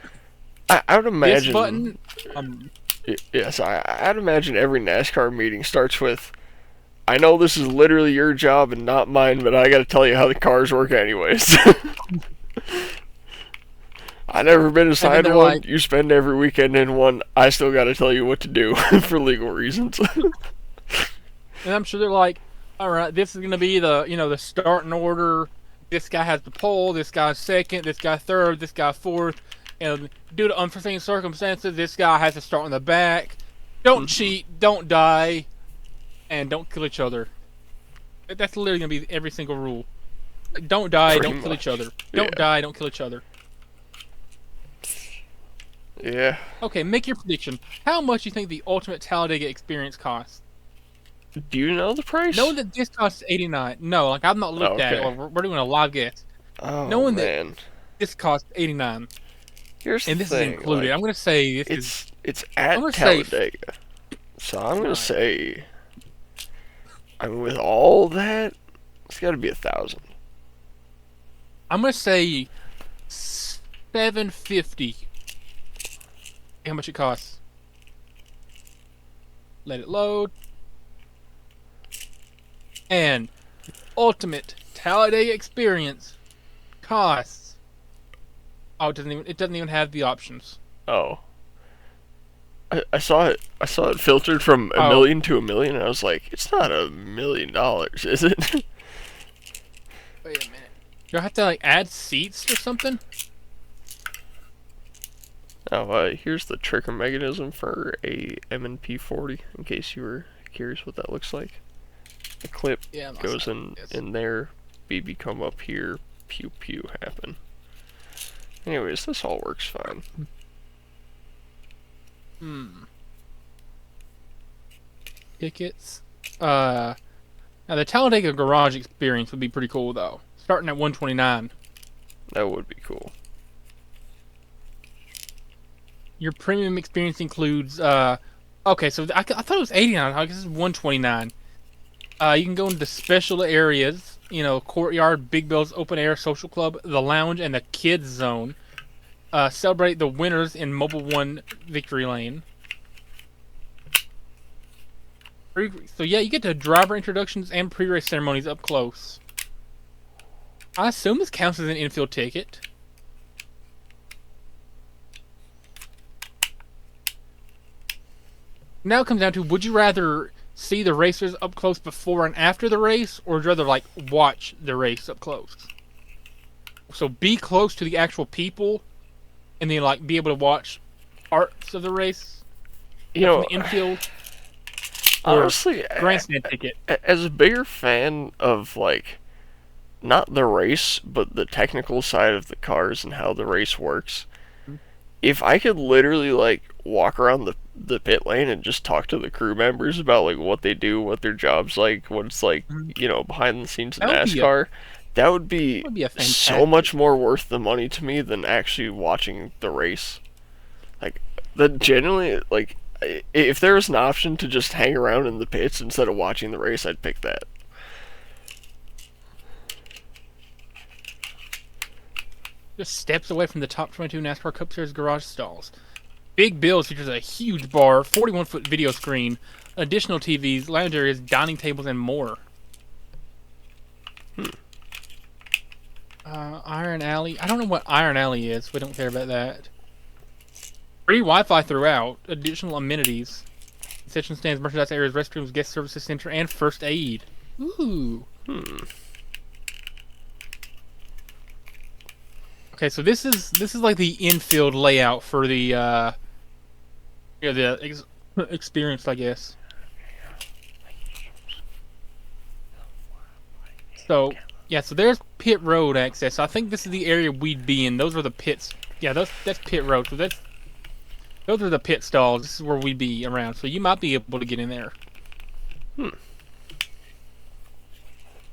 I would this imagine. button. Yes, I'd imagine every NASCAR meeting starts with, "I know this is literally your job and not mine, but I got to tell you how the cars work, anyways." I never been assigned one. Like, You spend every weekend in one. I still got to tell you what to do for legal reasons. and I'm sure they're like, all right, this is gonna be the starting order. This guy has the pole. This guy's second. This guy third. This guy fourth. And due to unforeseen circumstances, this guy has to start in the back. Don't cheat. Don't die. And don't kill each other. That's literally gonna be every single rule. Don't die. Pretty don't kill each much. other. Don't Yeah. die. Don't kill each other. Yeah. Okay, make your prediction. How much do you think the Ultimate Talladega experience costs? Do you know the price? Knowing that this costs $89. No, like I've not looked at it. Okay. We're doing a live guess. Oh, knowing that man. this costs $89, Here's and the this thing. is included. Like, I'm gonna say this is. it's at I'm gonna say- Talladega. So I'm gonna Right. say, I mean, with all that, it's got to be 1,000. I'm gonna say $750. How much it costs? Let it load. And Ultimate Talladega Experience costs. Oh, it doesn't even have the options. Oh. I saw it. I saw it filtered from a Oh. million to a million, and I was like, it's not $1 million, is it? Wait a minute. Do I have to like add seats or something? Oh, here's the trigger mechanism for a M&P 40, in case you were curious what that looks like. The clip Yeah, goes in there, BB come up here, pew pew happen. Anyways, this all works fine. Tickets. Now the Talladega Garage Experience would be pretty cool though. Starting at $129. That would be cool. Your premium experience includes okay, so I thought it was $89. I guess it's $129. You can go into special areas, courtyard, Big Bill's open air social club, the lounge, and the kids zone. Celebrate the winners in Mobile One Victory Lane. So yeah, you get to driver introductions and pre-race ceremonies up close. I assume this counts as an infield ticket. Now it comes down to, would you rather see the racers up close before and after the race, or would you rather like watch the race up close? So be close to the actual people, and then like be able to watch parts of the race You from know, the infield. Or honestly, grandstand ticket. as a bigger fan of, like, not the race, but the technical side of the cars and how the race works, if I could literally, like, walk around the pit lane and just talk to the crew members about, like, what they do, what their job's like, what it's like, behind the scenes in That would be a- NASCAR, that would be Would be a so fantastic. much more worth the money to me than actually watching the race. Like, that genuinely, like, if there was an option to just hang around in the pits instead of watching the race, I'd pick that. Just steps away from the top 22 NASCAR Cup Series garage stalls. Big Bill's features a huge bar, 41-foot video screen, additional TVs, lounge areas, dining tables, and more. Iron Alley. I don't know what Iron Alley is. We don't care about that. Free Wi-Fi throughout. Additional amenities. Concession stands, merchandise areas, restrooms, guest services center, and first aid. Ooh. Okay, so this is like the infield layout for the experience, I guess. So yeah, so there's pit road access. So I think this is the area we'd be in. Those are the pits. Yeah, that's pit road. So those are the pit stalls. This is where we'd be around. So you might be able to get in there. Hmm.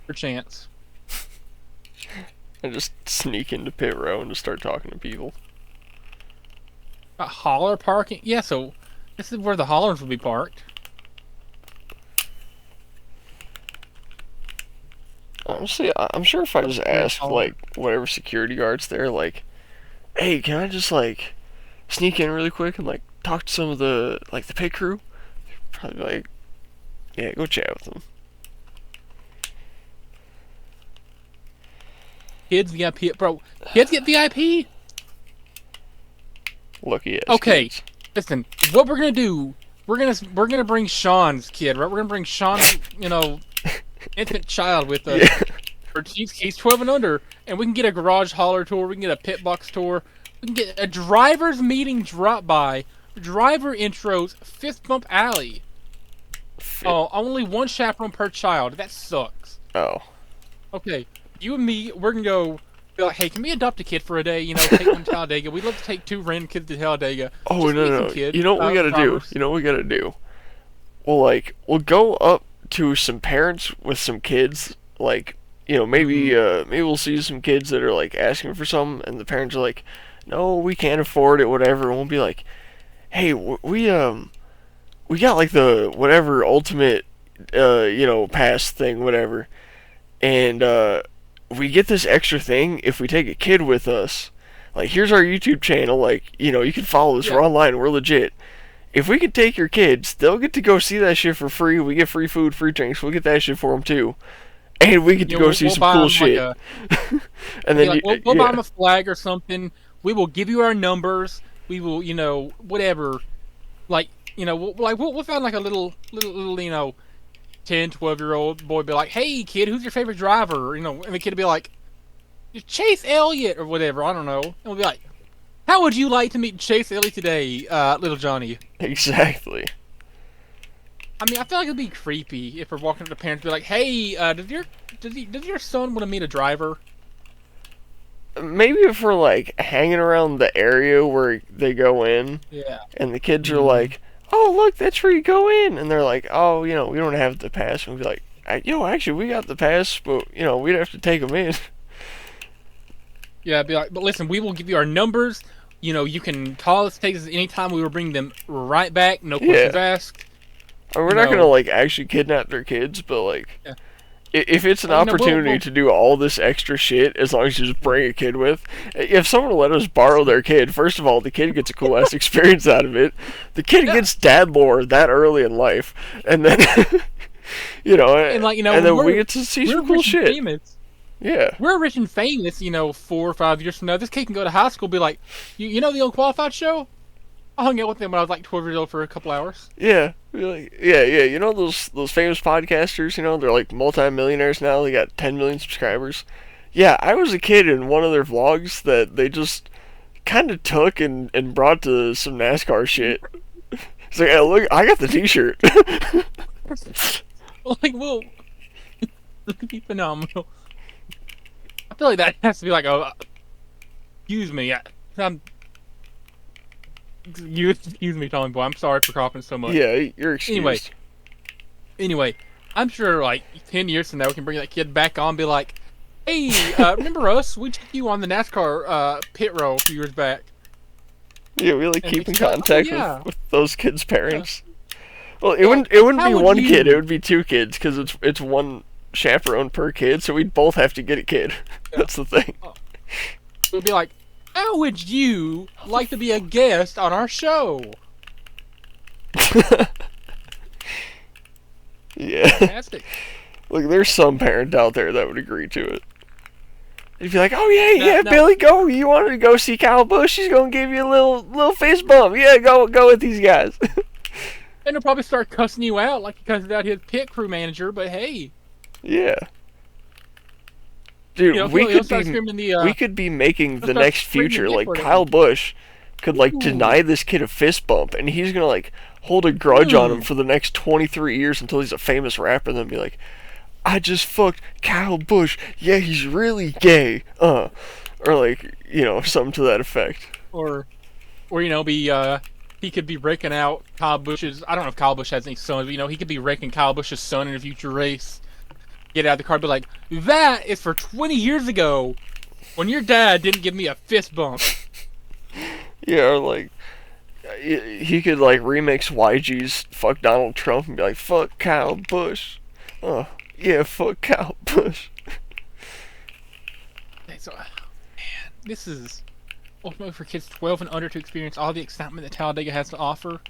Your chance. And just sneak into pit row and just start talking to people. Hauler parking. Yeah, so this is where the haulers would be parked. Honestly, I'm sure if I just asked, like, whatever security guards there, like, hey, can I just, like, sneak in really quick and, like, talk to some of the, like, the pit crew? Probably like, yeah, go chat with them. Kids VIP, bro. Kids get VIP. Lucky ass Okay, kids. listen. What we're gonna do? We're gonna bring Sean's kid, right? We're gonna bring Sean's, infant child with us. Yeah. Or he's 12 and under, and we can get a garage hauler tour. We can get a pit box tour. We can get a driver's meeting drop by, driver intros, fist bump alley. Oh, only one chaperone per child. That sucks. Oh. Okay, you and me, we're gonna go. Be like, hey, can we adopt a kid for a day? Take them to Talladega. We'd love to take 2 random kids to Talladega. Oh, Just meet no. some kids, You know what we gotta do? drivers. You know what we gotta do? We'll go up to some parents with some kids, like, maybe maybe we'll see some kids that are like asking for something, and the parents are like, no, we can't afford it, whatever. And we'll be like, hey, we got like the whatever ultimate pass thing, whatever, and we get this extra thing if we take a kid with us. Like, here's our YouTube channel, like, you can follow us, Yeah. we're online, we're legit. If we could take your kids, they'll get to go see that shit for free. We get free food, free drinks. We'll get that shit for them too, and we get to go see some buy cool 'em shit. And then we'll buy them a flag or something. We will give you our numbers. We will, whatever. Like, we'll find like a little, 10, 12-year-old boy be like, hey, kid, who's your favorite driver? And the kid will be like, Chase Elliott or whatever. I don't know. And we'll be like, how would you like to meet Chase Elliott today, little Johnny? Exactly. I mean, I feel like it'd be creepy if we're walking up to parents and be like, hey, does your son want to meet a driver? Maybe if we're like hanging around the area where they go in, Yeah. and the kids are like, oh, look, that's where you go in, and they're like, oh, we don't have the pass. And we'll be like, actually, we got the pass, but we'd have to take them in. Yeah, I'd be like, but listen, we will give you our numbers. You can call us, take us anytime. We will bring them right back. No questions asked. Or we're not gonna like actually kidnap their kids, but like, Yeah. If it's an opportunity to do all this extra shit, as long as you just bring a kid with, if someone will let us borrow their kid, first of all, the kid gets a cool ass experience out of it. The kid gets dad lore that early in life, and then and then we get to see some cool shit. Famous. Yeah. We're rich and famous, 4 or 5 years from now. This kid can go to high school and be like, you know the Unqualified show? I hung out with them when I was like 12 years old for a couple hours. Yeah. Like, yeah. You know those famous podcasters, they're like multi-millionaires now. They got 10 million subscribers. Yeah, I was a kid in one of their vlogs that they just kind of took and brought to some NASCAR shit. It's like, hey, look, I got the t-shirt. Well, it'd be phenomenal. I feel like that has to be like, excuse me, excuse me, Tommy Boy. I'm sorry for coughing so much. Yeah, you're excused. Anyway, I'm sure like 10 years from now we can bring that kid back on and be like, hey, remember us? We took you on the NASCAR pit row a few years back. Yeah, we like keep in contact with those kids' parents. Yeah. Well, it wouldn't be one kid. It would be 2 kids because it's one chaperone per kid, so we'd both have to get a kid. Yeah. That's the thing. It would be like, how would you like to be a guest on our show? Yeah. Fantastic. Look, there's some parent out there that would agree to it. They'd be like, oh yeah, Billy, go. You wanted to go see Kyle Busch? He's gonna give you a little fist bump. Yeah, go with these guys. And he'll probably start cussing you out like he cusses out his pit crew manager. But hey. Yeah. Dude, we could be making the next future. Like, Kyle Busch could, like, deny this kid a fist bump, and he's gonna, like, hold a grudge on him for the next 23 years until he's a famous rapper, and then be like, I just fucked Kyle Busch. Yeah, he's really gay. Or like, something to that effect. Or be he could be raking out Kyle Busch's. I don't know if Kyle Busch has any sons, but he could be raking Kyle Busch's son in a future race. Get out of the car, and be like, that is for 20 years ago, when your dad didn't give me a fist bump. Yeah, or like, he could like remix YG's "Fuck Donald Trump" and be like, "Fuck Kyle Busch." Oh, yeah, fuck Kyle Busch. So, man, this is ultimately for kids 12 and under to experience all the excitement that Talladega has to offer.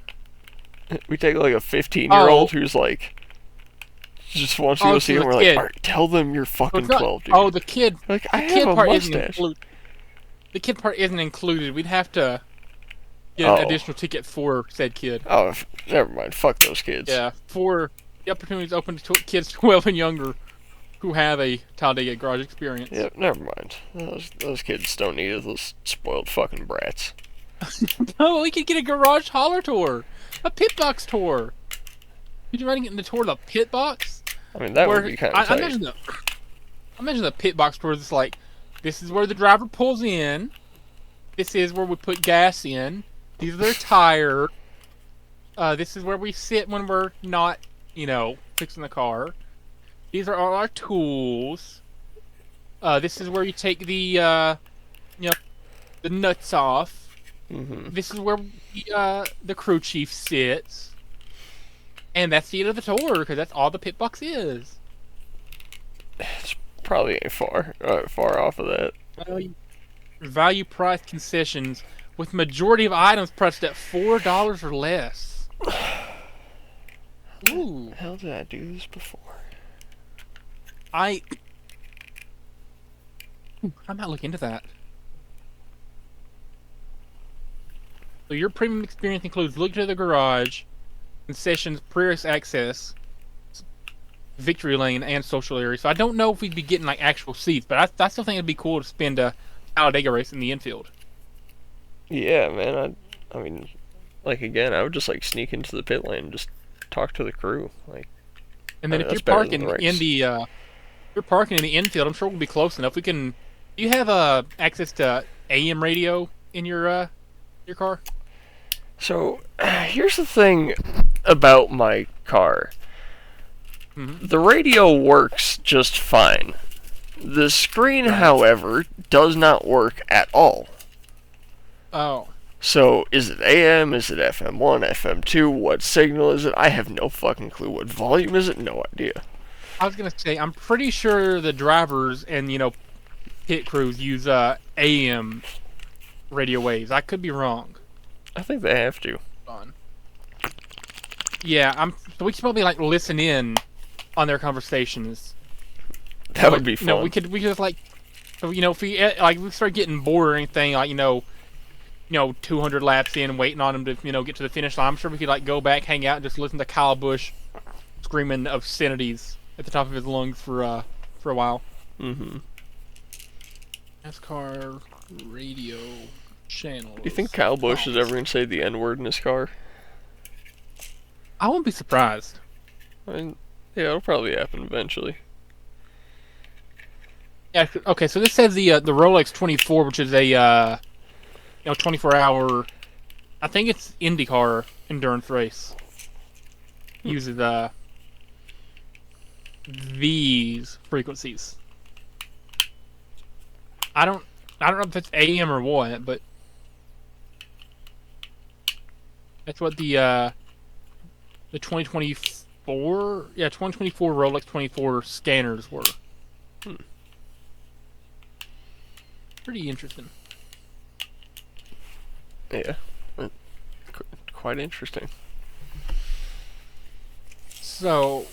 We take like a 15-year-old who's like, just wants to go see him. We're like, all right, tell them you're fucking 12, dude. Oh, the kid. Like, I the have kid a part mustache. The kid part isn't included. We'd have to get an additional ticket for said kid. Oh, never mind. Fuck those kids. Yeah, for the opportunities open to kids 12 and younger who have a Talladega garage experience. Yeah, never mind. Those kids don't need it. Those spoiled fucking brats. No, we could get a garage hauler tour, a pit box tour. Could you imagine getting the tour of the pit box? I mean, that would be kind of tight. I imagine the pit box tour is like, this is where the driver pulls in. This is where we put gas in. These are their tires. This is where we sit when we're not, fixing the car. These are all our tools. This is where you take the nuts off. Mm-hmm. This is where the crew chief sits. And that's the end of the tour, because that's all the pit box is. It's probably ain't far off of that. Value price concessions with majority of items priced at $4 or less. Ooh. How did I do this before? I might look into that. So your premium experience includes look to the garage, concessions, Prius access, victory lane, and social area. So I don't know if we'd be getting like actual seats, but I still think it'd be cool to spend a Talladega race in the infield. Yeah, man. I mean, like again, I would just like sneak into the pit lane and just talk to the crew, like. And then if you're parking in the infield, I'm sure we'll be close enough. Do you have access to AM radio in your car? So, here's the thing about my car. Mm-hmm. The radio works just fine. The screen, however, does not work at all. Oh. So, is it AM? Is it FM1, FM2? What signal is it? I have no fucking clue. What volume is it? No idea. I was gonna say, I'm pretty sure the drivers and pit crews use AM radio waves. I could be wrong. I think they have to. Yeah, so we should probably like listen in on their conversations. That would be fun. No, we could just like, so if we start getting bored or anything, like 200 laps in, waiting on them to get to the finish line. I'm sure we could like go back, hang out, and just listen to Kyle Busch screaming obscenities at the top of his lungs for a while. Mm-hmm. NASCAR radio channel. Do you think Kyle Busch is ever gonna say the N-word in his car? I wouldn't be surprised. I mean, yeah, it'll probably happen eventually. Yeah. Okay. So this says the Rolex 24, which is a 24-hour. I think it's IndyCar endurance race. Uses these frequencies. I don't know if it's AM or what, but that's what the 2024 Rolex 24 scanners were. Pretty interesting. Yeah, quite interesting. So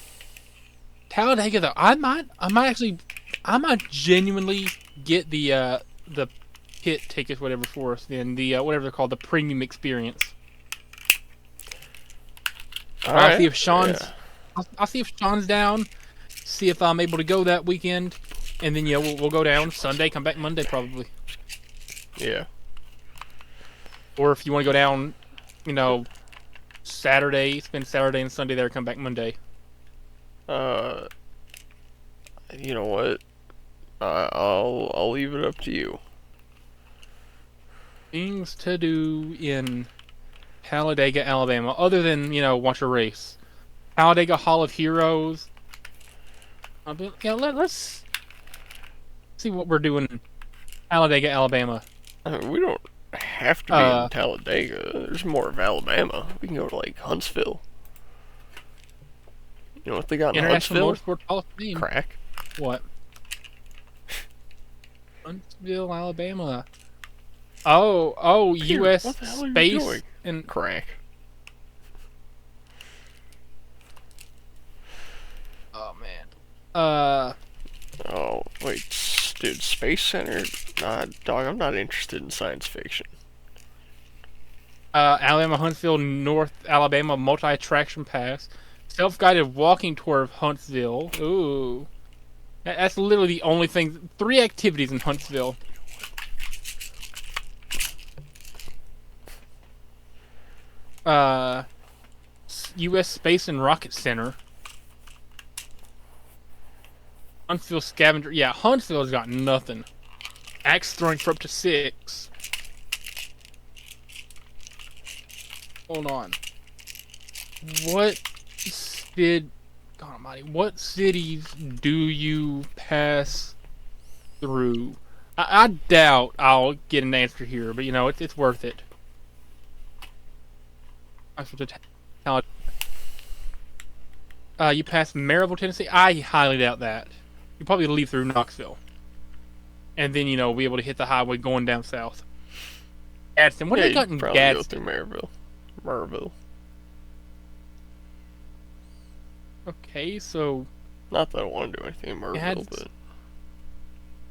Talladega, though, I might genuinely get the pit tickets, whatever, for us. Then the whatever they're called, the premium experience. I'll see if Sean's. Yeah. I'll see if Sean's down. See if I'm able to go that weekend, and then we'll go down Sunday, come back Monday probably. Yeah. Or if you want to go down, Saturday, spend Saturday and Sunday there, come back Monday. You know what? I'll leave it up to you. Things to do in Talladega, Alabama, other than, watch a race. Talladega Hall of Heroes. Let's see what we're doing in Talladega, Alabama. I mean, we don't have to be in Uh, Talladega. There's more of Alabama. We can go to like Huntsville. You know what they got in International Huntsville? Motorsport Hall of Fame. Crack. What? Huntsville, Alabama. Oh, Peter, U.S. what the hell are you Space doing? and Crack. oh man. Oh wait, dude, Space Center. Nah, dog, I'm not interested in science fiction. Alabama, Huntsville, North Alabama multi-attraction pass. Self-guided walking tour of Huntsville. Ooh. That's literally the only thing. 3 activities in Huntsville. U.S. Space and Rocket Center. Huntsville Scavenger. Yeah, Huntsville's got nothing. Axe throwing for up to 6. Hold on. What did... God almighty. What cities do you pass through? I doubt I'll get an answer here, but it's worth it. You pass Maryville, Tennessee? I highly doubt that. You probably leave through Knoxville. And then, be able to hit the highway going down south. Gadsden. What do they got in probably Gadsden? go through Maryville. Okay, so... Not that I want to do anything in Maryville, but...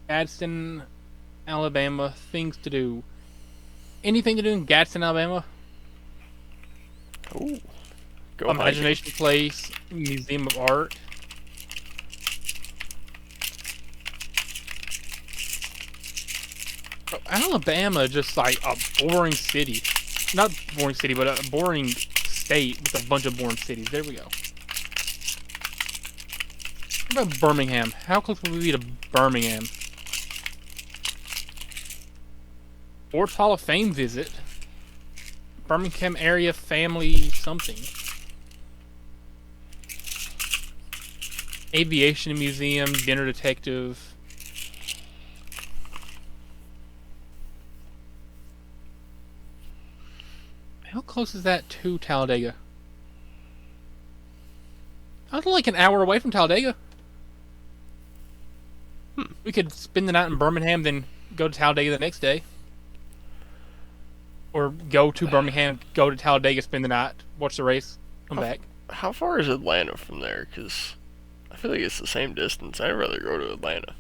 Gadsden, Alabama, things to do. Anything to do in Gadsden, Alabama? Ooh. Go Imagination hiking. Place, Museum of Art. Oh, Alabama, just like a boring city. Not boring city, but a boring state with a bunch of boring cities. There we go. What about Birmingham? How close would we be to Birmingham? Sports Hall of Fame visit. Birmingham area family something. Aviation museum, dinner detective. How close is that to Talladega? I was like an hour away from Talladega. We could spend the night in Birmingham, then go to Talladega the next day. Or go to Birmingham, go to Talladega, spend the night, watch the race, come back. How far is Atlanta from there? Because I feel like it's the same distance. I'd rather go to Atlanta.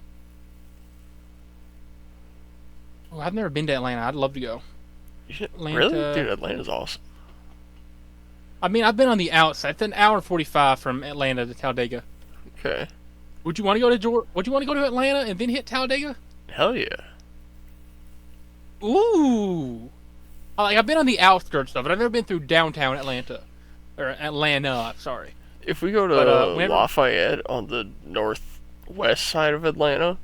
Oh, I've never been to Atlanta. I'd love to go. Atlanta. Really? Dude, Atlanta's awesome. I mean, I've been on the outside. It's an hour and 45 from Atlanta to Talladega. Okay. Would you want to go to Would you want to go to Atlanta and then hit Talladega? Hell yeah. Ooh. I've been on the outskirts of it. I've never been through downtown Atlanta. Or Atlanta, sorry. If we go to Lafayette on the northwest side of Atlanta,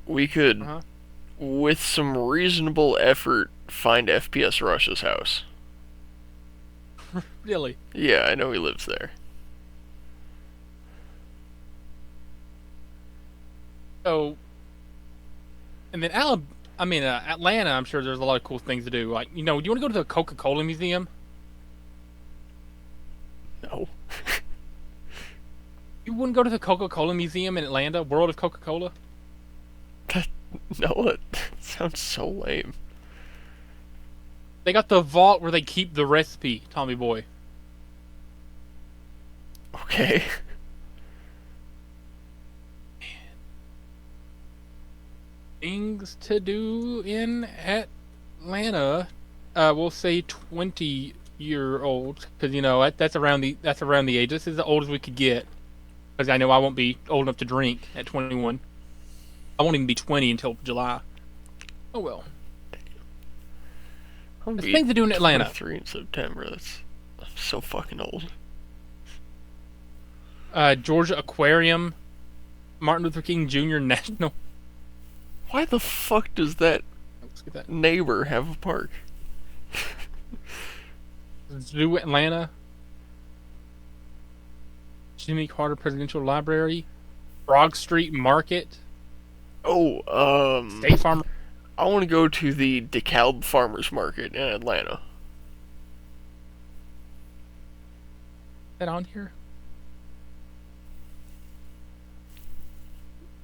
we could, with some reasonable effort, find FPS Rush's house. Really? Yeah, I know he lives there. So, and then Atlanta, I'm sure there's a lot of cool things to do. Like, do you want to go to the Coca-Cola Museum? No. You wouldn't go to the Coca-Cola Museum in Atlanta, World of Coca-Cola? No, it sounds so lame. They got the vault where they keep the recipe, Tommy Boy. Okay. Things to do in Atlanta. We'll say 20-year-olds, because that's around the age. This is the oldest we could get, because I know I won't be old enough to drink at 21. I won't even be 20 until July. Oh well. There's things to do in Atlanta. 23 in September. I'm so fucking old. Georgia Aquarium. Martin Luther King Jr. National. Why the fuck does that Let's get that. neighbor have a park? Zoo Atlanta. Jimmy Carter Presidential Library. Frog Street Market. Oh, State Farm. I want to go to the DeKalb Farmers Market in Atlanta. Is that on here?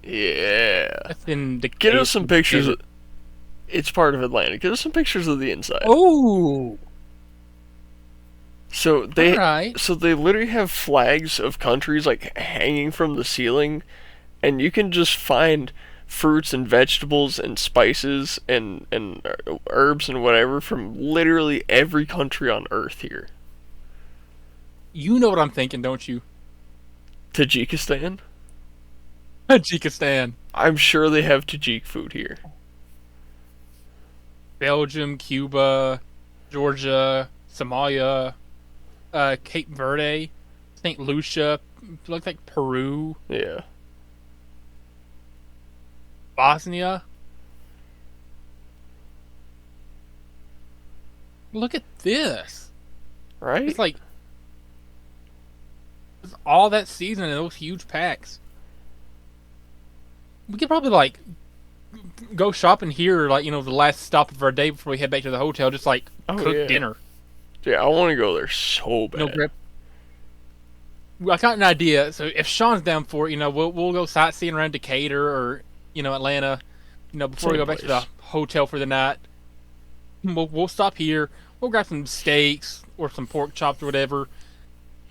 Yeah. That's in the. Get us some pictures. It's part of Atlanta. Get us some pictures of the inside. Oh. So they, Alright. so they literally have flags of countries like hanging from the ceiling, and you can just find fruits and vegetables and spices and herbs and whatever from literally every country on Earth here. You know what I'm thinking, don't you? Tajikistan. Tajikistan. I'm sure they have Tajik food here. Belgium, Cuba, Georgia, Somalia, Cape Verde, St. Lucia, looks like Peru, Yeah. Bosnia. Look at this. Right? It's like it's all that season in those huge packs. We could probably like go shopping here, like the last stop of our day before we head back to the hotel. Just like cook yeah. dinner. Yeah, I want to go there so bad. No grip. I got an idea. So if Sean's down for it, we'll go sightseeing around Decatur or Atlanta. Before we go back to the hotel for the night. We'll stop here. We'll grab some steaks or some pork chops or whatever.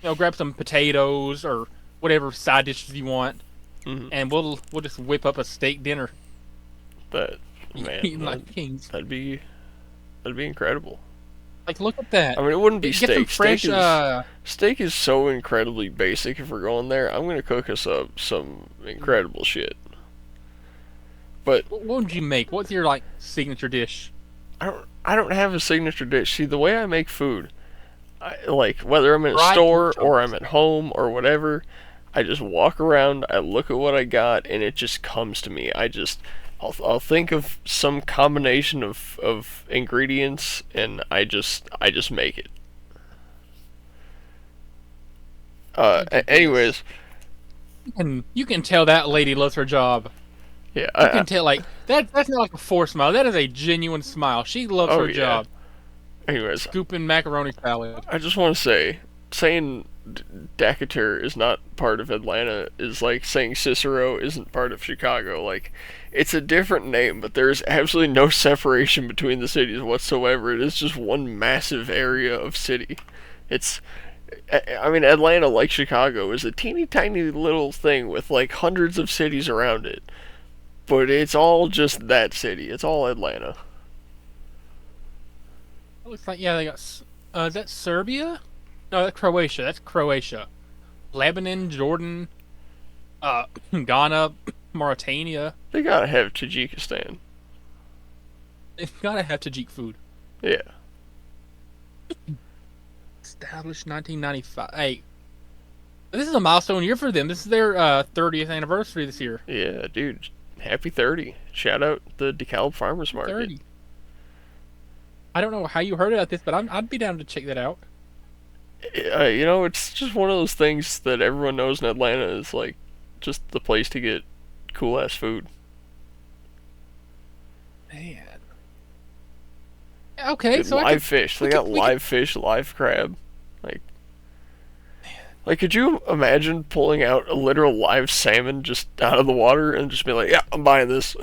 Grab some potatoes or whatever side dishes you want, and we'll just whip up a steak dinner. But man, Eating like kings. that'd be incredible. Like, look at that. I mean, it wouldn't be Get steak. some fresh, Steak is so incredibly basic. If we're going there, I'm gonna cook us up some incredible shit. But what would you make? What's your like signature dish? I don't have a signature dish. See, the way I make food, like whether I'm in a Fried store pork or I'm at home or whatever, I just walk around, I look at what I got, and it just comes to me. I'll think of some combination of ingredients, and I just make it. Anyways, And you can tell that lady loves her job. yeah, You can tell like that's not like a forced smile. That is a genuine smile. She loves her job. Anyways, Scooping macaroni salad. I just want to say, saying Decatur is not part of Atlanta is like saying Cicero isn't part of Chicago. Like, it's a different name, but there is absolutely no separation between the cities whatsoever. It is just one massive area of city. I mean, Atlanta, like Chicago, is a teeny tiny little thing with like hundreds of cities around it. But it's all just that city. It's all Atlanta. It looks like they got. Is that Serbia? No, that's Croatia. That's Croatia. Lebanon, Jordan, Ghana, Mauritania. They gotta have Tajikistan. They've gotta have Tajik food. Yeah. Established 1995. Hey, this is a milestone year for them. This is their 30th anniversary this year. Yeah, dude. Happy 30. Shout out the DeKalb Farmers Market. 30. I don't know how you heard about this, but I'd be down to check that out. It's just one of those things that everyone knows in Atlanta is like just the place to get cool ass food. Man. Okay, Good so live fish. They got live fish, live crab. Like, could you imagine pulling out a literal live salmon just out of the water and just be like, yeah, I'm buying this.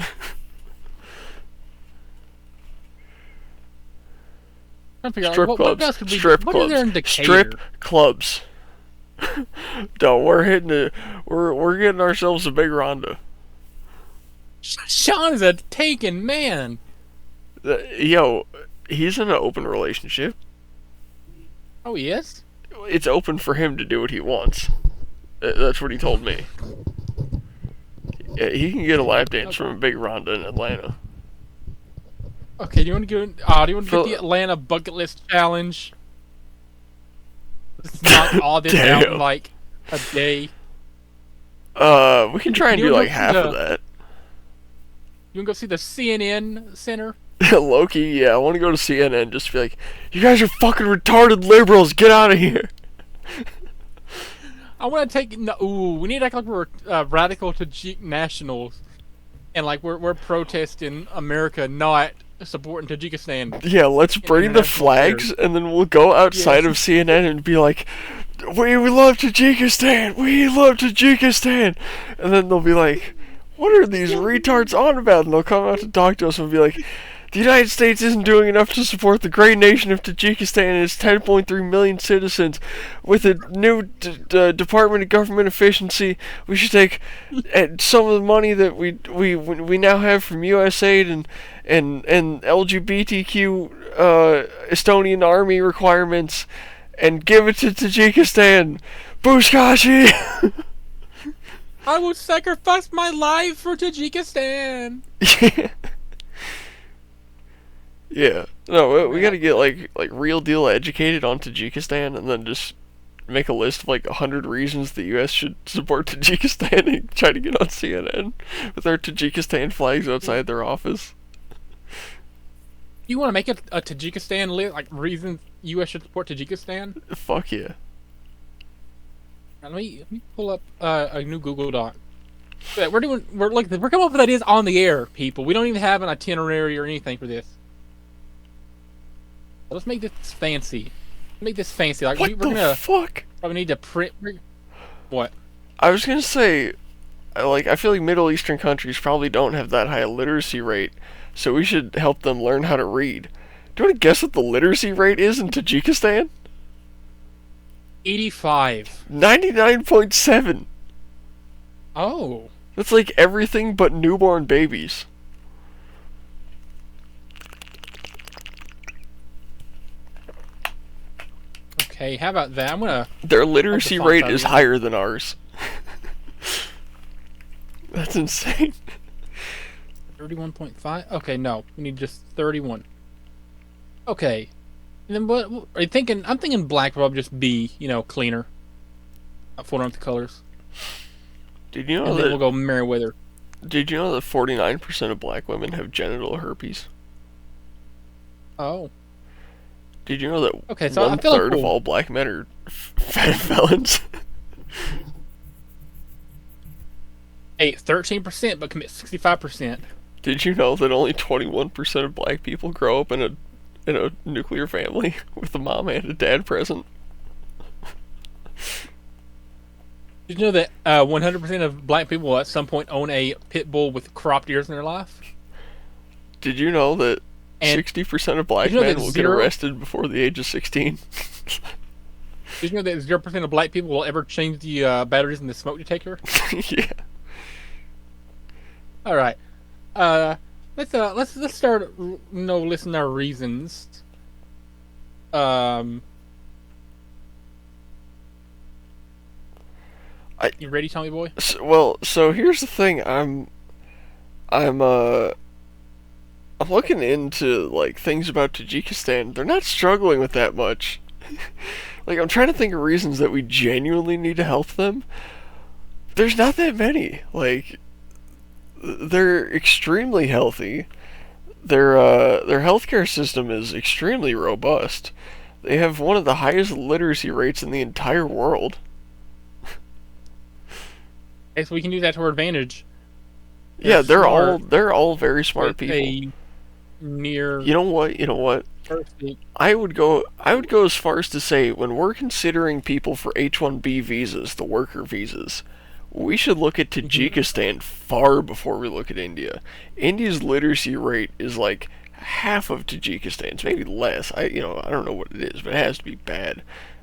Strip clubs. Strip clubs. Strip clubs. No, we're getting ourselves a big Rhonda. Sean is a taken man. Yo, he's in an open relationship. Oh, he is? It's open for him to do what he wants. That's what he told me. Yeah, he can get a lap dance from a big Rhonda in Atlanta. Okay, do you want to get the Atlanta bucket list challenge? Let's knock all this out in like a day. We can try and You do wanna like go see half of the that. you wanna go see the CNN Center? Loki, yeah, I want to go to CNN just to be like, you guys are fucking retarded liberals, get out of here. I want to take. No, ooh, we need to act like we're radical Tajik nationals, and like we're protesting America not supporting Tajikistan Yeah, let's in bring the international affairs. flags and then we'll go outside Yes. of CNN and be like, we love Tajikistan, we love Tajikistan. And then they'll be like, what are these retards on about? And they'll come out to talk to us and be like, the United States isn't doing enough to support the great nation of Tajikistan and its 10.3 million citizens. With a new Department of Government Efficiency, we should take some of the money that we now have from USAID and LGBTQ Estonian army requirements and give it to Tajikistan. Booshkashi! I will sacrifice my life for Tajikistan. Yeah. No, we gotta get like real deal educated on Tajikistan, and then just make a list of like 100 reasons the U.S. should support Tajikistan and try to get on CNN with our Tajikistan flags outside their office. You want to make it a Tajikistan list, like reasons U.S. should support Tajikistan? Fuck yeah. Let me pull up a new Google Doc. Yeah, we're coming up with ideas on the air, people. We don't even have an itinerary or anything for this. Let's make this fancy. Make this fancy. Like What we're the gonna fuck? probably need to print. What? I was gonna say, I feel like Middle Eastern countries probably don't have that high a literacy rate, so we should help them learn how to read. Do you want to guess what the literacy rate is in Tajikistan? 85. 99.7. Oh. That's like everything but newborn babies. Okay. How about that? I'm gonna. Their literacy rate is that. higher than ours. That's insane. 31.5. Okay. No, we need just 31. Okay. And then what are you thinking? I'm thinking black will just be, cleaner. Fold on the colors. Did you know And then that? we'll go Merriweather. Did you know that 49% of black women have genital herpes? Oh. Did you know that Okay, so I one feel like third of all black men are fat felons? Hey, 13%, but commit 65%. Did you know that only 21% of black people grow up in a nuclear family with a mom and a dad present? Did you know that 100% of black people will at some point own a pit bull with cropped ears in their life? Did you know that And 60% of black did you know men that will zero- get arrested before the age of 16? Did you know that 0% of black people will ever change the batteries in the smoke detector? Yeah. All right. Let's start listing our reasons. You ready, Tommy boy? So here's the thing. I'm looking into like things about Tajikistan. They're not struggling with that much. Like I'm trying to think of reasons that we genuinely need to help them. There's not that many. Like they're extremely healthy. Their healthcare system is extremely robust. They have one of the highest literacy rates in the entire world. Okay, so we can use that to our advantage. Yeah, Smart they're all very smart with people. a near You know what? perfect. I would go as far as to say when we're considering people for H-1B visas, the worker visas, we should look at Tajikistan far before we look at India. India's literacy rate is like half of Tajikistan's, maybe less. I don't know what it is, but it has to be bad.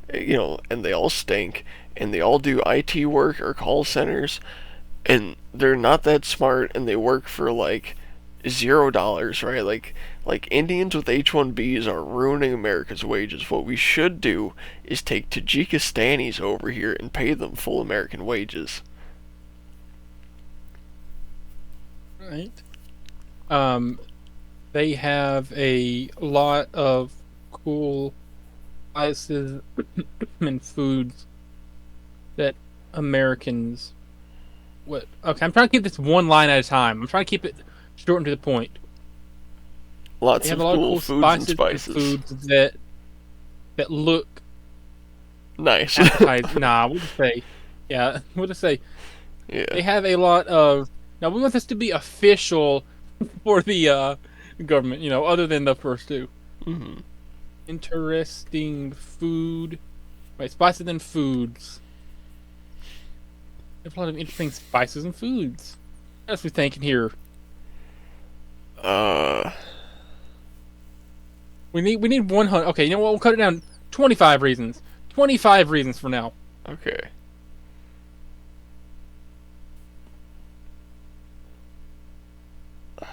And they all stink, and they all do IT work or call centers, and they're not that smart, and they work for like $0, right? Like Indians with H-1Bs are ruining America's wages. What we should do is take Tajikistanis over here and pay them full American wages. Right. They have a lot of cool spices and foods that Americans what? Okay, I'm trying to keep this one line at a time. I'm trying to keep it short and to the point. They Lots have a of lot of cool cool foods and spices and spices. foods that look Nice. appetizing. Nah, we'll just say, yeah, we'll just say Yeah. they have a lot of. Now we want this to be official for the government. You know, other than the first two. Hmm. Interesting food. Right, spices and foods. There's a lot of interesting spices and foods. What else we thinking here? Uh. We need 100. Okay, you know what? We'll cut it down. 25 reasons. 25 reasons for now. Okay.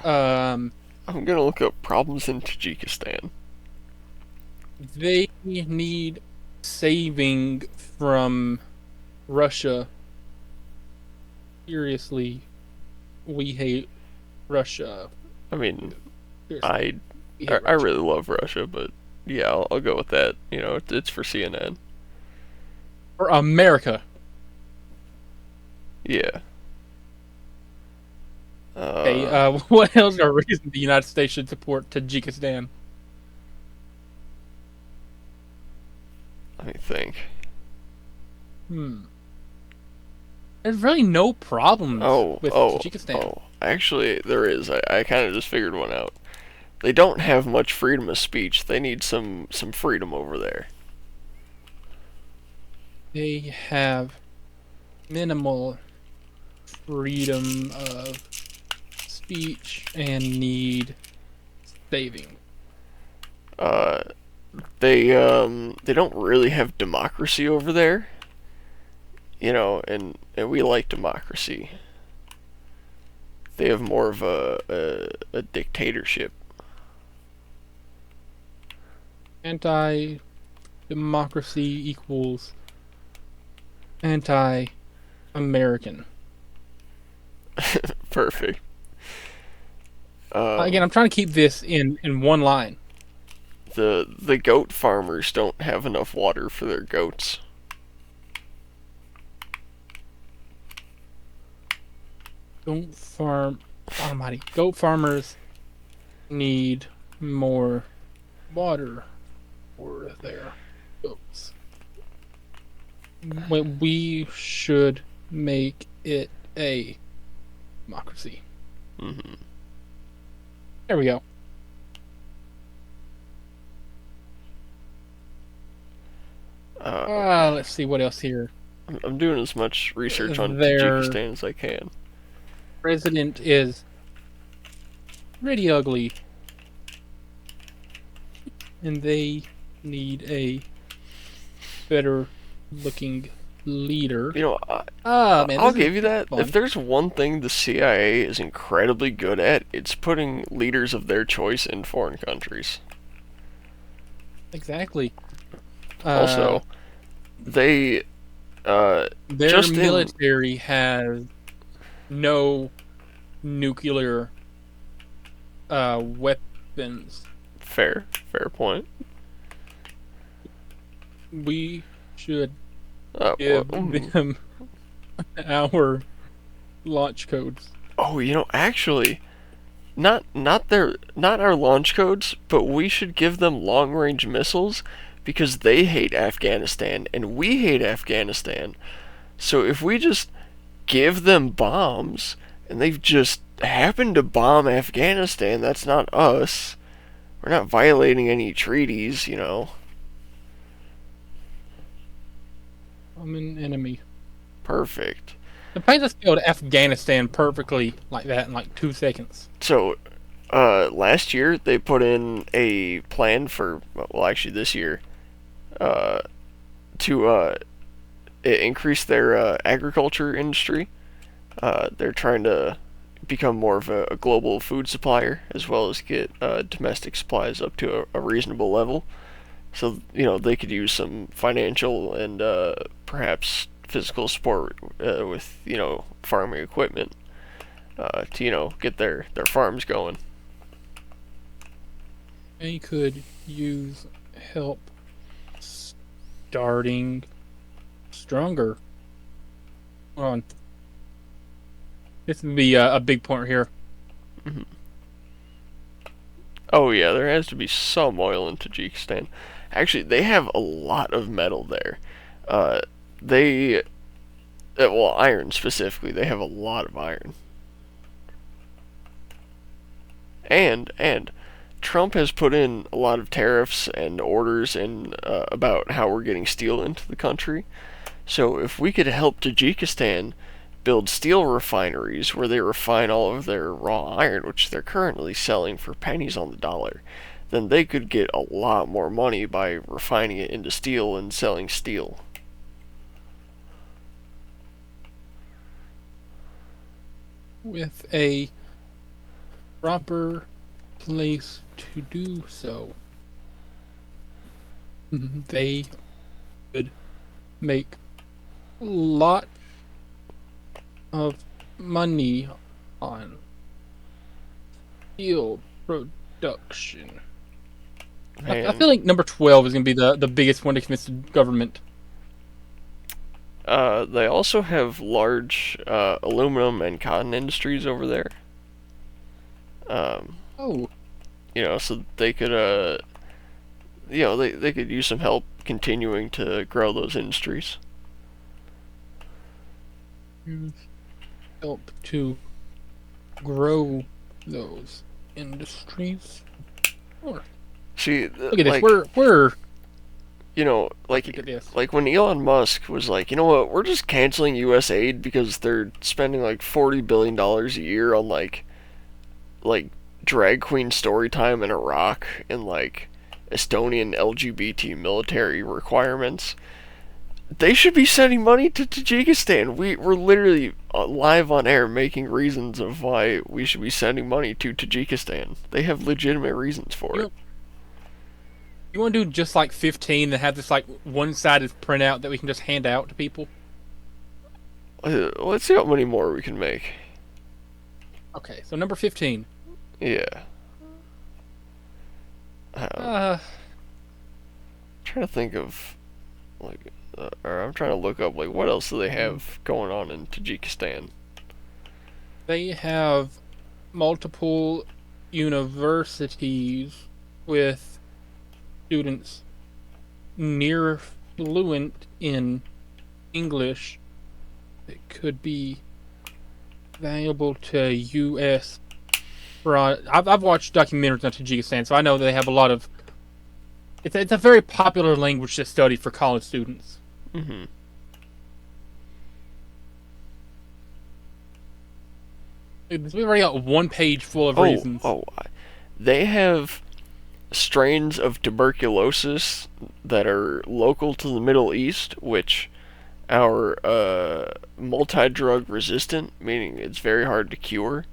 Um, I'm gonna look up problems in Tajikistan. they need saving from Russia. Seriously, we hate Russia. I mean, Seriously, I we I, hate I Russia. really love Russia, but yeah, I'll go with that. You know, it's for CNN. For America. Yeah. Hey, Uh, what else are reasons the United States should support Tajikistan? Let me think. Hmm. There's really no problems Oh, with oh, Tajikistan. oh. Actually, there is. I kind of just figured one out. They don't have much freedom of speech. They need some freedom over there. They have minimal freedom of speech and need saving. Uh, they don't really have democracy over there. You know, and we like democracy. They have more of a dictatorship. Anti democracy equals anti American. Perfect. Again, I'm trying to keep this in one line. The goat farmers don't have enough water for their goats. Goat farm almighty. Goat farmers need more water for their goats. We should make it a democracy. Hmm. There we go. Let's see what else here. I'm doing as much research on Their Tajikistan as I can. president is pretty ugly, and they need a better looking leader. You know, Man, I'll this is give you that. fun. If there's one thing the CIA is incredibly good at, it's putting leaders of their choice in foreign countries. Exactly. Also, they Their just in military has no nuclear weapons. fair point. We should Uh, give well, them our launch codes. oh, you know, actually, not our launch codes, but we should give them long range missiles because they hate Afghanistan and we hate Afghanistan. So if we just give them bombs and they've just happened to bomb Afghanistan, that's not us. We're not violating any treaties, you know. I'm an enemy. Perfect. The planes just go to Afghanistan perfectly like that in like 2 seconds. So, last year they put in a plan for, well, actually this year, uh, to increase their agriculture industry. They're trying to become more of a global food supplier as well as get domestic supplies up to a reasonable level. So you know they could use some financial and perhaps physical support with farming equipment to get their farms going. They could use help starting stronger. Hold on. This would be a big point here. Mm-hmm. Oh yeah, there has to be some oil in Tajikistan. Actually, they have a lot of metal there. Uh, they, well, iron specifically. They have a lot of iron. And Trump has put in a lot of tariffs and orders and about how we're getting steel into the country. So if we could help Tajikistan build steel refineries where they refine all of their raw iron, which they're currently selling for pennies on the dollar, then they could get a lot more money by refining it into steel and selling steel. With a proper place to do so, they could make a lot of money on steel production. I Man, feel like number 12 is going to be the biggest one to convince the government. they also have large aluminum and cotton industries over there. Um, Oh, so they could, they could use some help continuing to grow those industries. help to grow those industries. Sure. See, Look at this. like, We're look at like this. like when Elon Musk was like, you know what, we're just canceling U.S. aid because they're spending like $40 billion a year on like drag queen story time in Iraq and like Estonian LGBT military requirements. They should be sending money to Tajikistan. We're literally live on air making reasons of why we should be sending money to Tajikistan. They have legitimate reasons for it. You want to do just like 15 and have this like one-sided printout that we can just hand out to people? Let's see how many more we can make. Okay, so number 15. Yeah. Uh, Trying to think of like, or I'm trying to look up like what else do they have going on in Tajikistan? they have multiple universities with students near fluent in English that could be valuable to U.S. I've watched documentaries on Tajikistan, so I know they have a lot of. It's a very popular language to study for college students. Mm-hmm. We've already got one page full of reasons. They have strains of tuberculosis that are local to the Middle East, which are multi-drug resistant, meaning it's very hard to cure.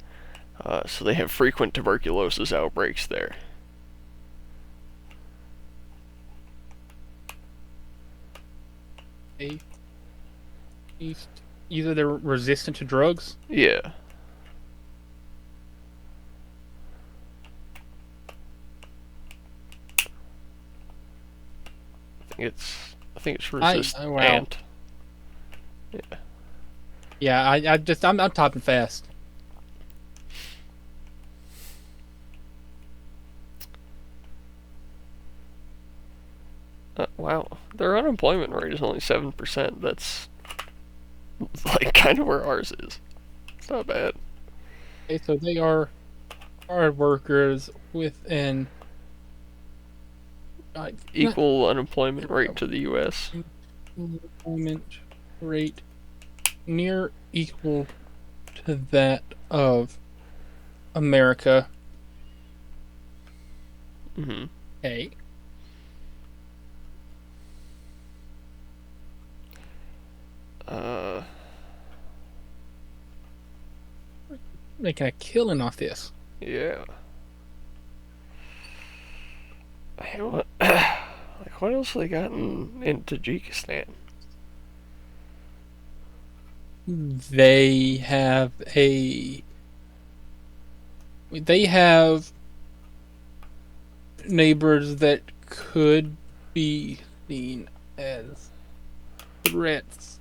So they have frequent tuberculosis outbreaks there. Either they're resistant to drugs. Yeah. I think it's resistant. Wow. Yeah. Yeah, I'm typing fast. Wow. Their unemployment rate is only 7%. That's like kind of where ours is. It's not bad. Okay, so they are hard workers with an Equal unemployment rate to the U.S. employment rate near equal to that of America. Mm-hmm. Okay. Making a killing off this. Yeah. Like, what else have they got in Tajikistan? They have a. They have neighbors that could be seen as threats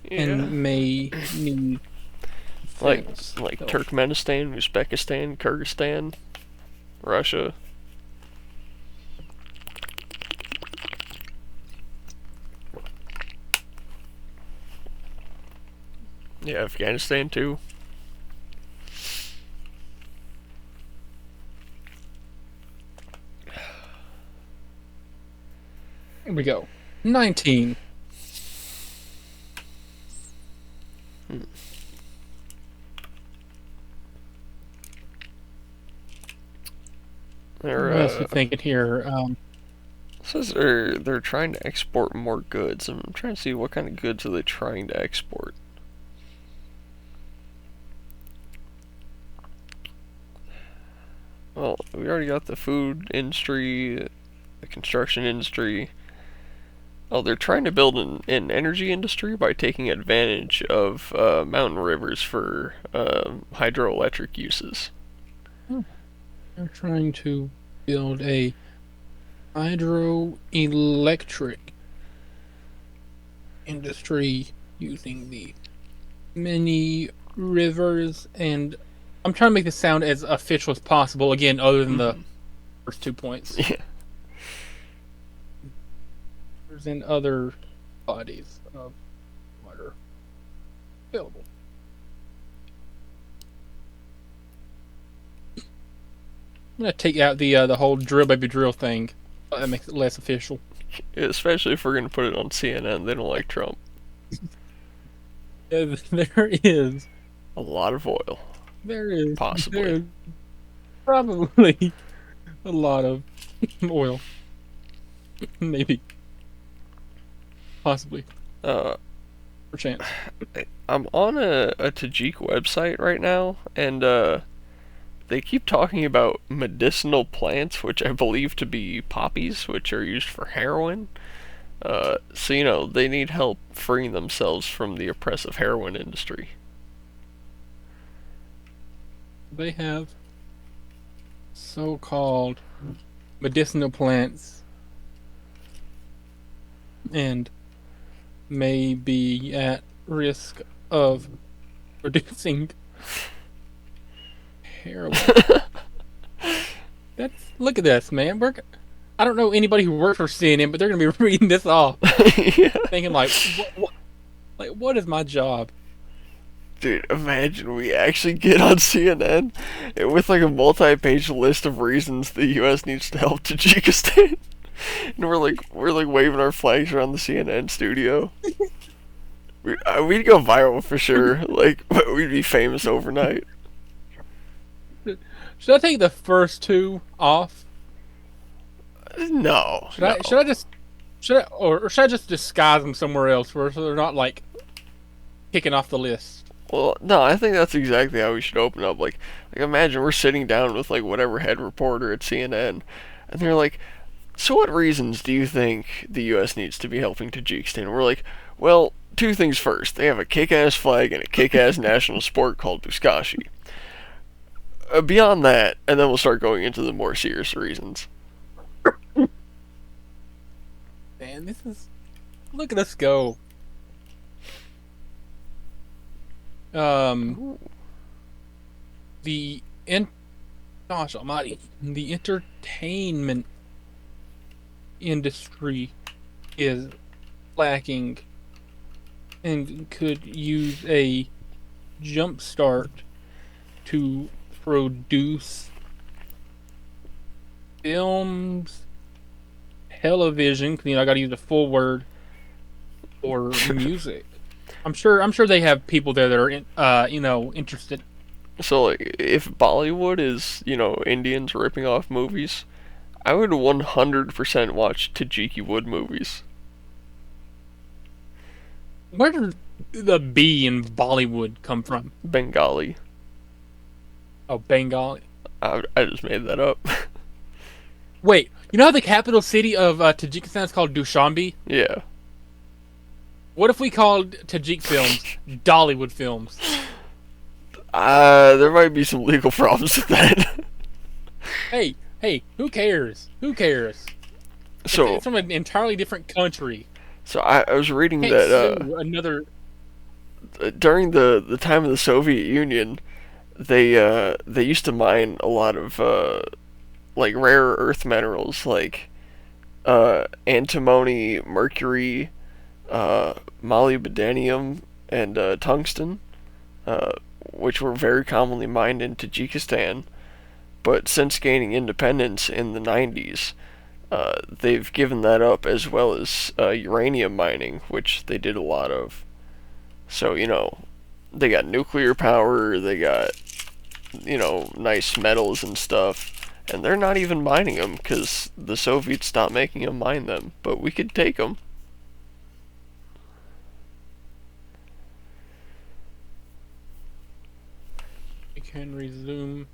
Yeah. and may need Like defense. like So, Turkmenistan, Uzbekistan, Kyrgyzstan, Russia. Yeah, Afghanistan too. here we go. 19. They're What else we thinking here? says they're trying to export more goods. I'm trying to see what kind of goods are they trying to export. Well, we already got the food industry, the construction industry. Oh, they're trying to build an energy industry by taking advantage of mountain rivers for hydroelectric uses. They're trying to build a hydroelectric industry using the many rivers, and I'm trying to make this sound as official as possible. Again, other than the first 2 points. Yeah. There's in other bodies of water available. I'm gonna take out the whole drill baby drill thing. That makes it less official. Especially if we're going to put it on CNN. They don't like Trump. Yeah, there is. A lot of oil. There is. Possibly. There is probably a lot of oil. Maybe. Possibly. Perchance. I'm on a Tajik website right now, and they keep talking about medicinal plants, which I believe to be poppies, which are used for heroin. So, they need help freeing themselves from the oppressive heroin industry. They have so-called medicinal plants and may be at risk of producing heroin. Look at this, man. I don't know anybody who works for CNN, but they're gonna be reading this off, Yeah. thinking like, what is my job? Dude, imagine we actually get on CNN with like a multi-page list of reasons the U.S. needs to help Tajikistan, and we're like waving our flags around the CNN studio. We'd go viral for sure. Like, we'd be famous overnight. Should I take the first two off? No. Should I just disguise them somewhere else so they're not like kicking off the list? Well, no, I think that's exactly how we should open up. Like imagine we're sitting down with like whatever head reporter at CNN, and they're like, "So what reasons do you think the U.S. needs to be helping Tajikistan?" We're like, "Well, two things first. They have a kick-ass flag and a kick-ass national sport called Buzkashi. Beyond that, and then we'll start going into the more serious reasons." Man, look at us go. Gosh almighty, the entertainment industry is lacking and could use a jump start to produce films, television. I got to use a full word, or music. I'm sure they have people there that are interested. So, like, if Bollywood is, Indians ripping off movies, I would 100% watch Tajiki Wood movies. Where did the B in Bollywood come from? Bengali. Oh, Bengali. I just made that up. Wait, you know how the capital city of Tajikistan is called Dushanbe? Yeah. What if we called Tajik films Dollywood films? There might be some legal problems with that. Hey, who cares? Who cares? So it's from an entirely different country. So I was reading Can't that sue another. during the time of the Soviet Union, they used to mine a lot of like rare earth minerals like antimony, mercury, molybdenum, and tungsten, uh, which were very commonly mined in Tajikistan. But since gaining independence in the 90s, they've given that up as well as uranium mining, which they did a lot of. So, they got nuclear power, they got, nice metals and stuff, and they're not even mining them because the Soviets stopped making them mine them. But we could take them. We can resume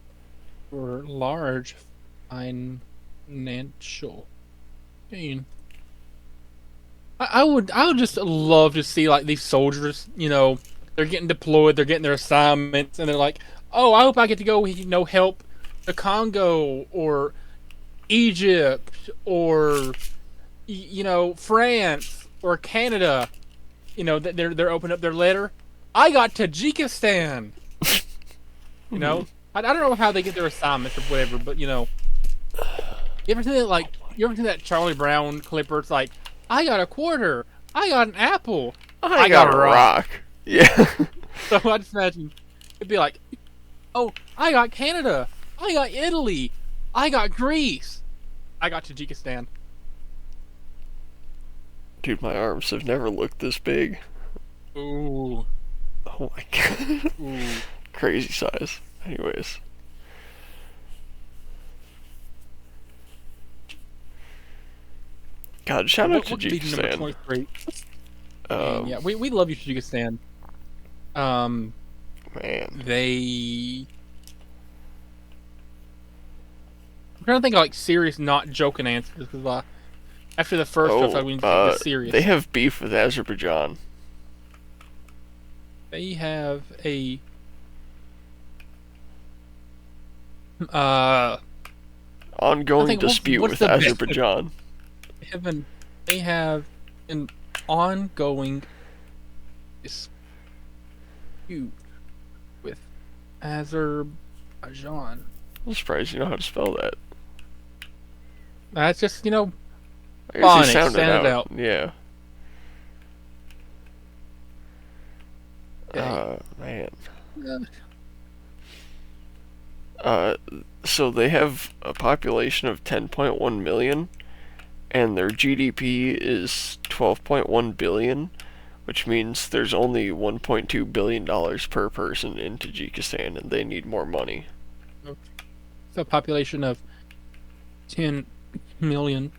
for large financial gain. I would just love to see like these soldiers, they're getting deployed, they're getting their assignments, and they're like, "Oh, I hope I get to go, help the Congo or Egypt or France or Canada." They're opening up their letter. I got Tajikistan. I don't know how they get their assignments or whatever, but you ever see that Charlie Brown clip where it's like, I got a quarter, I got an apple, I got a rock. Yeah. So I just imagine it'd be like, oh, I got Canada, I got Italy, I got Greece, I got Tajikistan. Dude, my arms have never looked this big. Ooh. Oh my god. Ooh. Crazy size. Anyways. God, shout out to Tajikistan. Yeah, we love you, Tajikistan. Man. I'm trying to think of like serious, not joking answers because after the first stuff, we need to take this serious. They have beef with Azerbaijan. They have a ongoing dispute with Azerbaijan. They have an ongoing dispute with Azerbaijan. I'm surprised you know how to spell that. That's just, I guess phonics, sound it out. Yeah. Okay. Man. So they have a population of 10.1 million, and their GDP is 12.1 billion, which means there's only 1.2 billion dollars per person in Tajikistan, and they need more money. It's a population of 10 million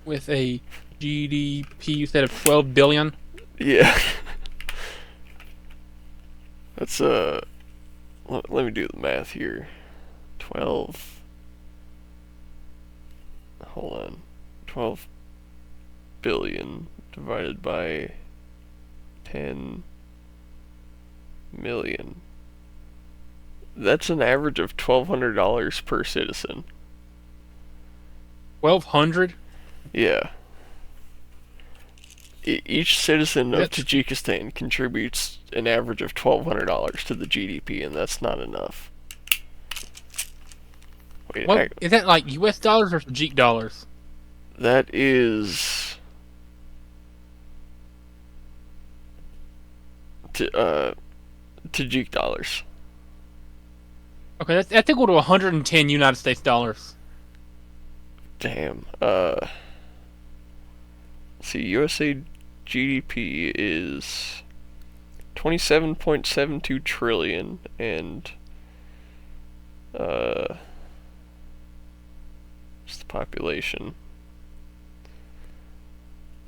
with a GDP, you said, of 12 billion. Yeah. That's let me do the math here. 12 hold on. 12 billion divided by 10 million. That's an average of $1,200 per citizen. 1,200? Yeah. Each citizen of Tajikistan contributes an average of $1,200 to the GDP, and that's not enough. Wait, is that like US dollars or Tajik dollars? That is Tajik dollars. Okay, that's equal to 110 United States dollars. Damn. See, USA GDP is 27.72 trillion, and what's the population?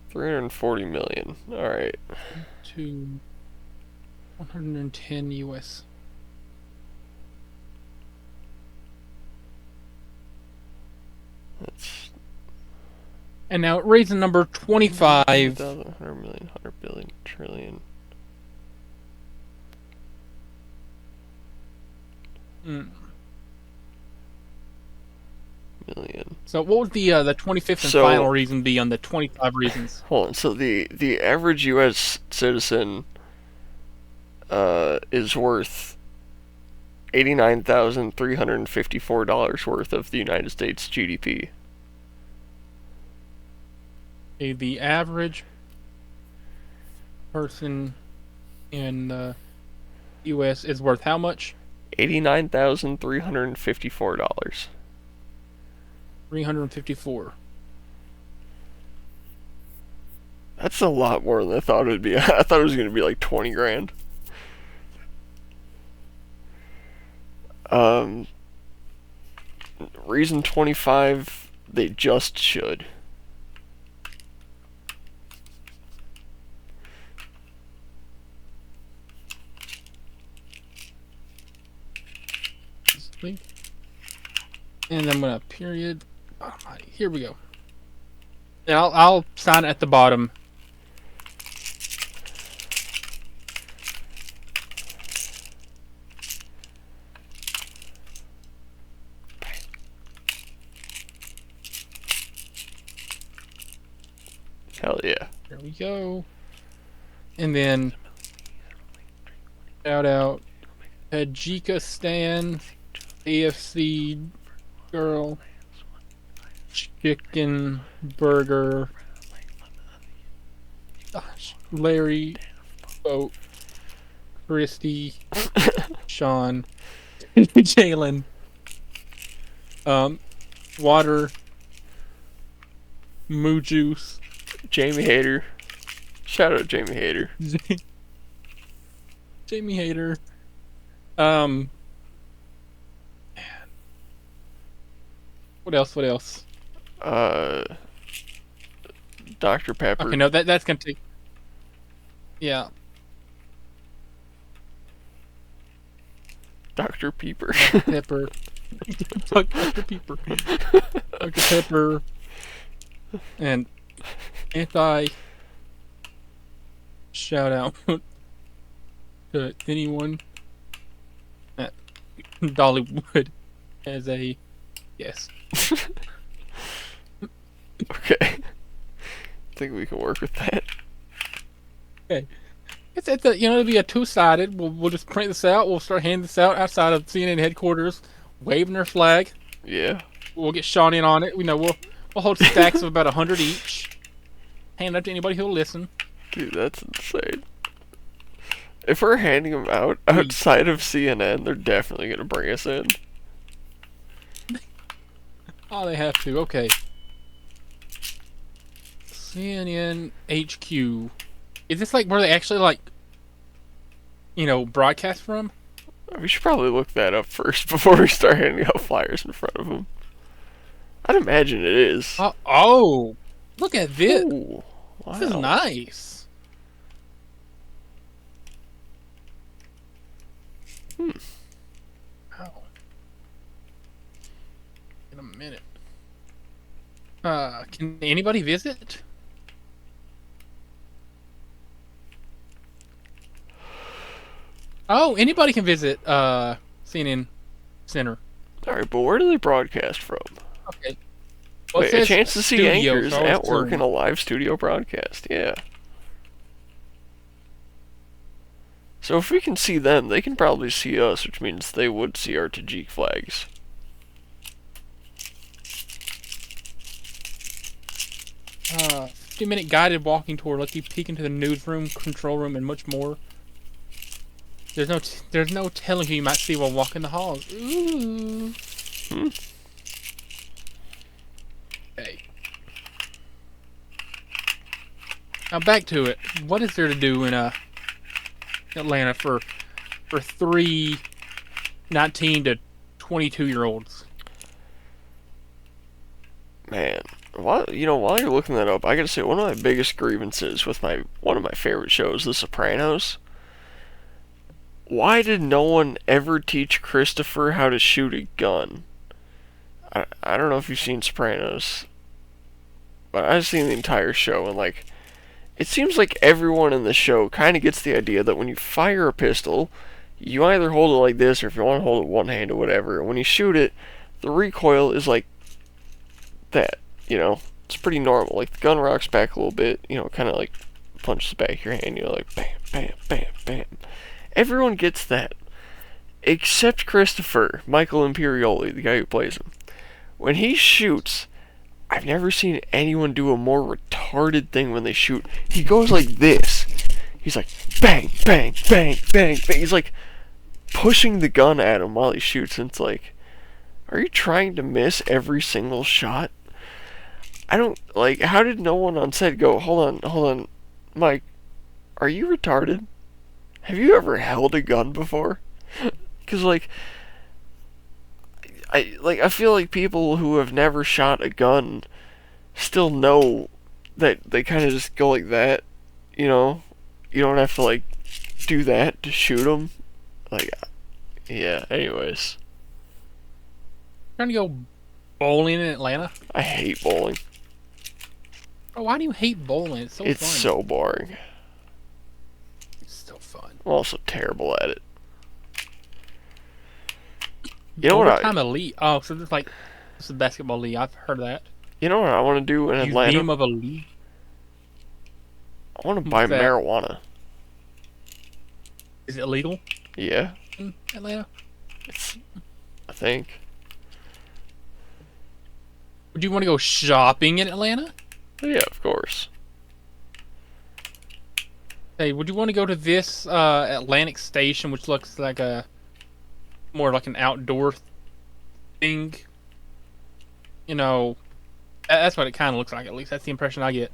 340 million. All right. To 110 US. And now reason number 25. 100 million, 100 billion, trillion. Million. So what would the 25th and So final reason be on the 25 reasons? hold on. So the average U.S. citizen is worth $89,354 worth of the United States GDP. Okay, the average person in the U.S. is worth how much? $89,354. 354. That's a lot more than I thought it'd be. I thought it was gonna be like 20 grand. Um, reason 25, they just should. And I'm gonna period. Oh my, here we go. And I'll sign it at the bottom. Hell yeah. There we go. And then shout out Tajikistan, AFC girl, chicken burger, Larry, Boat, Christy, Sean, Jalen, water, moo juice, Jamie Hayter. Shout out Jamie Hayter. Jamie Hayter, what else? What else? Dr. Pepper. Okay, no, that's gonna take. Yeah, Dr. Peeper. Pepper, Dr. Pepper, Dr. Pepper, and anti. Shout out to anyone at Dollywood as a yes. Okay. I think we can work with that. Okay. It's a, it'll be a two-sided. We'll just print this out. We'll start handing this out outside of CNN headquarters, waving their flag. Yeah. We'll get Sean in on it. We'll hold stacks of about 100 each. Hand it up to anybody who'll listen. Dude, that's insane. If we're handing them out outside of CNN, they're definitely gonna bring us in. Oh, they have to. Okay. CNN HQ. Is this like where they actually broadcast from? We should probably look that up first before we start handing out flyers in front of them. I'd imagine it is. Oh, look at this. Ooh, wow. This is nice. Wow. In a minute. Can anybody visit? Oh, anybody can visit CNN Center. Alright, but where do they broadcast from? Okay. Well, Wait, a chance to see studio, anchors so at work in a live studio broadcast. Yeah. So if we can see them, they can probably see us, which means they would see our Tajik flags. Uh, 50-minute guided walking tour lets you peek into the newsroom, control room, and much more. There's no telling who you might see while walking the halls. Ooh. Okay. Now back to it. What is there to do in Atlanta for 3 19 to 22-year-olds? Man, while you're looking that up, I gotta say one of my biggest grievances with one of my favorite shows, The Sopranos. Why did no one ever teach Christopher how to shoot a gun? I don't know if you've seen Sopranos, but I've seen the entire show, and it seems like everyone in the show kind of gets the idea that when you fire a pistol, you either hold it like this, or if you want to hold it one hand or whatever, and when you shoot it, the recoil is like that, you know, it's pretty normal. Like the gun rocks back a little bit, you know, kind of like punches the back of your hand, you know, like bam, bam, bam, bam. Everyone gets that, except Christopher, Michael Imperioli, the guy who plays him. When he shoots, I've never seen anyone do a more retarded thing when they shoot. He goes like this. He's like, bang, bang, bang, bang, bang. He's like pushing the gun at him while he shoots, and it's like, are you trying to miss every single shot? I don't, like, how did no one on set go, hold on, Mike, are you retarded? Have you ever held a gun before? Because, like, I feel like people who have never shot a gun still know that they kind of just go like that, you know? You don't have to, like, do that to shoot them. Like, yeah, anyways. Trying to go bowling in Atlanta? I hate bowling. Oh, why do you hate bowling? It's so fun. It's so boring. It's so fun. I'm also terrible at it. You know what Overtime elite. Oh, so it's like it's a basketball league. I've heard of that. You know what I want to do in Atlanta? Museum of a league. I want to buy marijuana. Is it illegal Yeah, in Atlanta? it's. I think. Would you want to go shopping in Atlanta? Yeah, of course. Hey, would you want to go to this Atlantic Station, which looks like a more like an outdoor thing? You know, that's what it kind of looks like. At least that's the impression I get.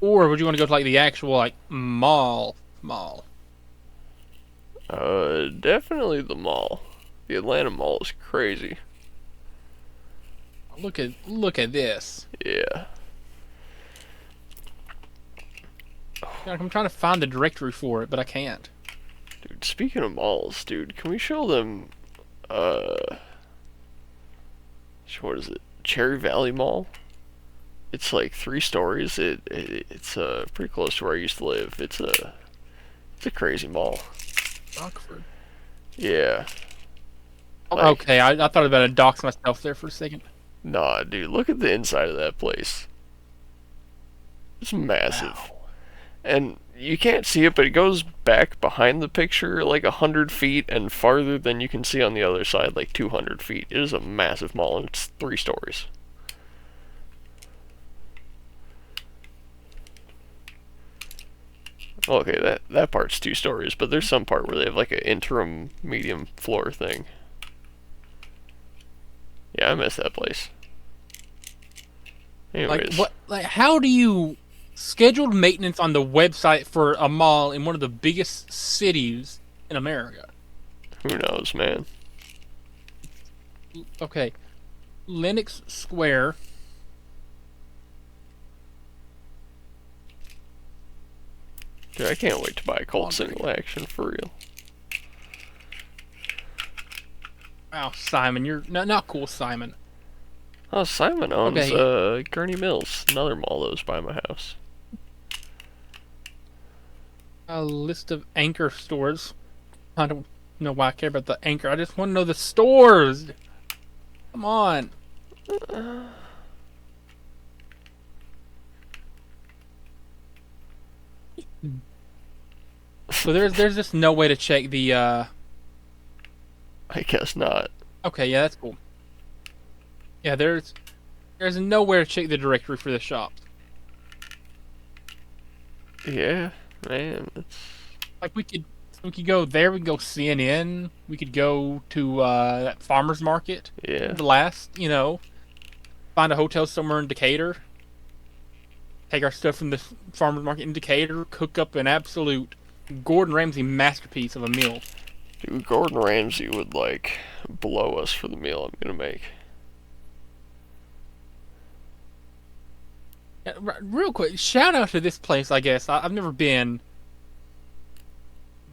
Or would you want to go to like the actual like mall? Definitely the mall. The Atlanta Mall is crazy. Look at this. Yeah. I'm trying to find the directory for it, but I can't. Dude, speaking of malls, dude, can we show them, what is it? Cherry Valley Mall? It's like 3 stories. It's pretty close to where I used to live. It's a crazy mall. Rockford. Yeah. Like, Okay, I thought about to dox myself there for a second. nah, dude, look at the inside of that place. It's massive. Wow. And you can't see it, but it goes back behind the picture like 100 feet and farther than you can see on the other side, like 200 feet. It is a massive mall, and it's 3 stories. Okay, that part's 2 stories, but there's some part where they have like an interim medium floor thing. Yeah, I miss that place. Anyways. Like what? Like how do you scheduled maintenance on the website for a mall in one of the biggest cities in America? Who knows, man? Okay, Lenox Square. Dude, I can't wait to buy a Colt Laundry. single action for real. Wow, Simon, you're not cool, Simon. Oh, Simon owns Okay. Gurney Mills, another mall that was by my house. A list of Anchor stores. I don't know why I care about the Anchor. I just want to know the stores. Come on. So there's just no way to check the. I guess not. Okay, yeah, that's cool. Yeah, there's nowhere to check the directory for the shop. Yeah, man. It's... Like we could go there. We could go CNN. We could go to that farmers market. Yeah. The last, find a hotel somewhere in Decatur. Take our stuff from the farmers market in Decatur. Cook up an absolute Gordon Ramsay masterpiece of a meal. Dude, Gordon Ramsay would, like, blow us for the meal I'm gonna make. Yeah, real quick, shout out to this place. I guess I've never been.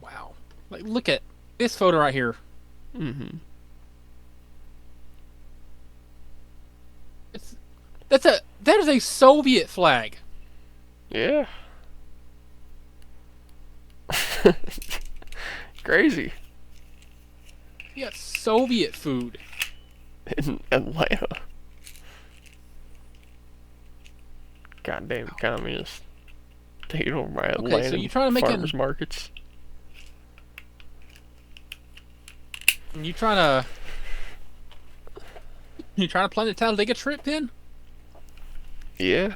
Wow, like look at this photo right here. Mm-hmm. That is a Soviet flag. Yeah. Crazy. You got Soviet food In Atlanta. Goddamn communists. Taking over my Okay, so land you and trying to make farmers markets. you trying to plan the Talladega trip then? Yeah.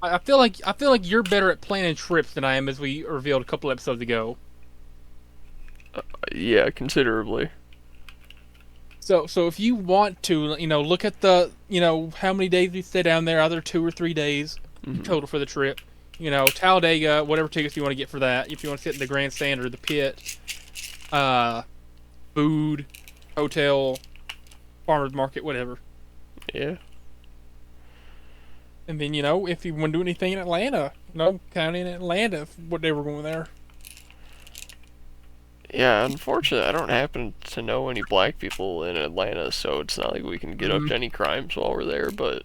I feel like you're better at planning trips than I am, as we revealed a couple episodes ago. Yeah, considerably. So if you want to, look at the, how many days we stay down there, either 2 or 3 days Hmm. total for the trip. Talladega, whatever tickets you want to get for that. If you want to sit in the grandstand or the pit, uh, food, hotel, farmers market, whatever. Yeah. And then, if you want to do anything in Atlanta, county in Atlanta, whatever going there. Yeah, unfortunately, I don't happen to know any black people in Atlanta, so it's not like we can get up Mm. to any crimes while we're there, but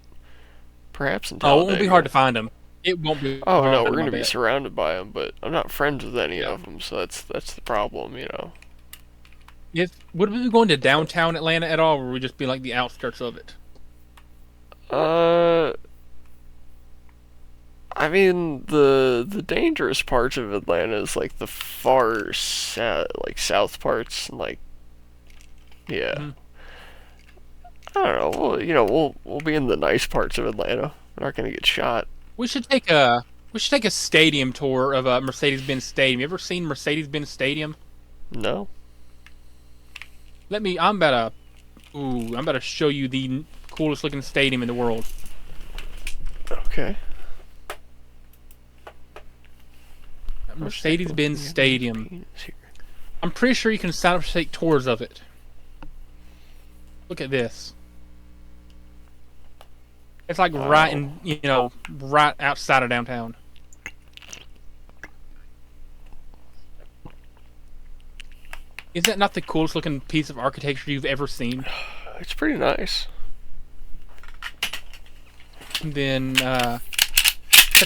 perhaps in Oh, it won't be hard Talladega. to find them. It won't be Oh hard no, to we're find them, I gonna be bet. surrounded by them, but I'm not friends with any Yeah. of them, so that's the problem. Would we be going to downtown Atlanta at all, or would we just be like the outskirts of it? Uh, I mean the dangerous parts of Atlanta is like the far south, like south parts, and like yeah. Mhm. I don't know. We'll be in the nice parts of Atlanta. We're not gonna get shot. We should take a stadium tour of a Mercedes-Benz Stadium. You ever seen Mercedes-Benz Stadium? No. Let me. I'm about to show you the coolest looking stadium in the world. Okay. Mercedes-Benz Stadium. I'm pretty sure you can sign up to take tours of it. Look at this. It's like right Wow. right outside of downtown. Is that not the coolest looking piece of architecture you've ever seen? It's pretty nice. And then at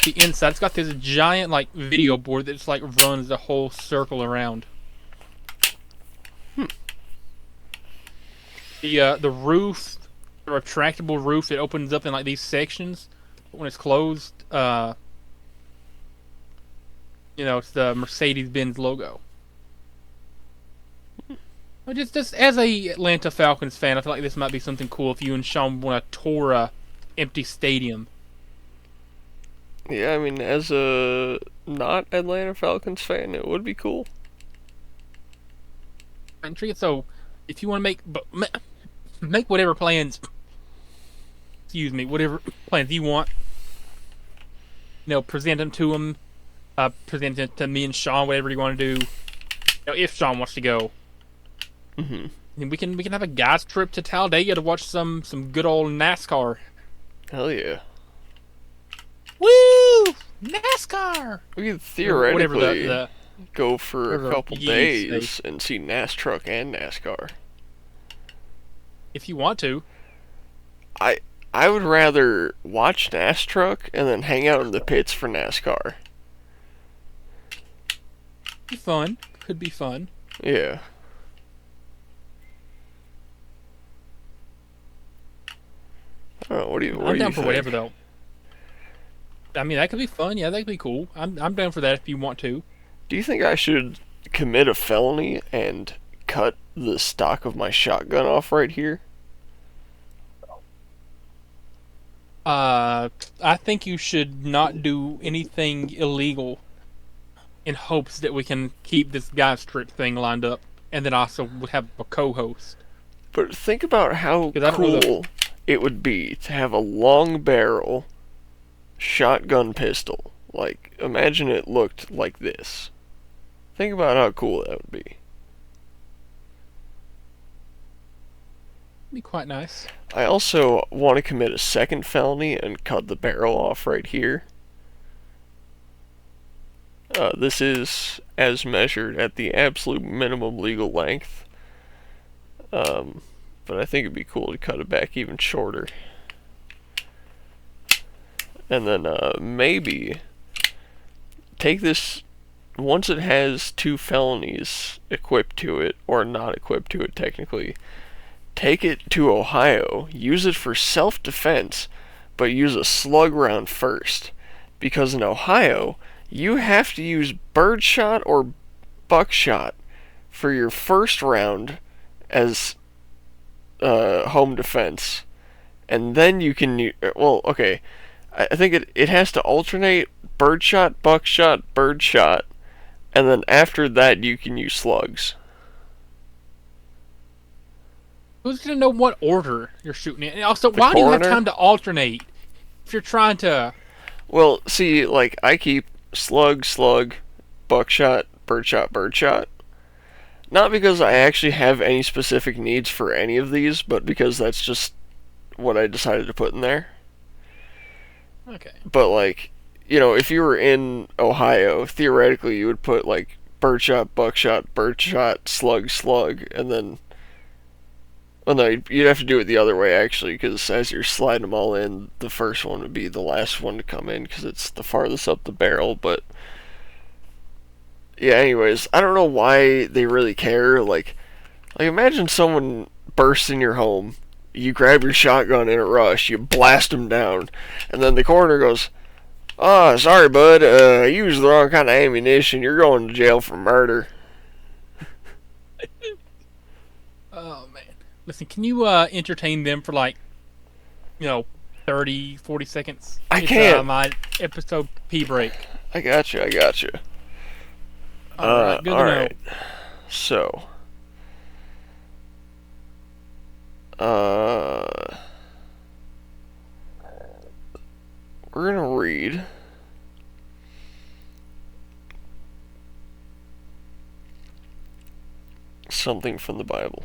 the inside, it's got this giant like video board that just like runs the whole circle around. The roof, the retractable roof, it opens up in like these sections. But when it's closed, it's the Mercedes-Benz logo. But just as a Atlanta Falcons fan, I feel like this might be something cool if you and Sean want to tour a empty stadium. Yeah, I mean, as a not Atlanta Falcons fan, it would be cool. So, if you want to make whatever plans, excuse me, whatever plans you want, present them to them, present it to me and Sean, whatever you want to do. If Sean wants to go, Hmm. and we can have a guys trip to Talladega to watch some good old NASCAR. Hell yeah. Woo! NASCAR. We could Or whatever theoretically the go for a whatever couple you days say. and see NAS truck and NASCAR. If you want to, I I would rather watch NAS truck and then hang out in the pits for NASCAR. be fun. Could be fun. Yeah. I don't know. What I'm do you down for think? whatever though. I mean, that could be fun. Yeah, that could be cool. I'm down for that if you want to. Do you think I should commit a felony and cut the stock of my shotgun off right here? I think you should not do anything illegal in hopes that we can keep this guys trip thing lined up, and then also would have a co-host. But think about how 'Cause I don't know cool it would be to have a long barrel shotgun pistol. Like, imagine it looked like this. Think about how cool that would be. Be quite nice. I also want to commit a second felony and cut the barrel off right here. This is as measured at the absolute minimum legal length. But I think it'd be cool to cut it back even shorter. And then maybe take this, once it has two felonies equipped to it, or not equipped to it technically, take it to Ohio, use it for self-defense, but use a slug round first. Because in Ohio, you have to use birdshot or buckshot for your first round as home defense. And then you can. Well, okay. I think it has to alternate birdshot, buckshot, birdshot. And then after that, you can use slugs. Who's gonna know what order you're shooting in? And also, The why do you have coroner? time to alternate if you're trying to? Well, see, like, I keep slug, slug, buckshot, birdshot, birdshot. Not because I actually have any specific needs for any of these, but because that's just what I decided to put in there. Okay. But, like, if you were in Ohio, theoretically you would put, like, birdshot, buckshot, birdshot, slug, slug, and then. Well, no, you'd have to do it the other way, actually, because as you're sliding them all in, the first one would be the last one to come in, because it's the farthest up the barrel, but. Yeah, anyways, I don't know why they really care. Like imagine someone bursts in your home, you grab your shotgun in a rush, you blast them down, and then the coroner goes, "Oh, sorry, bud, you used the wrong kind of ammunition. You're going to jail for murder." Oh man. Listen, can you entertain them for like, 30, 40 seconds? I It's can't. my episode P break. I got you. I got you. All right, good to all know. right. So, uh, we're gonna read something from the Bible.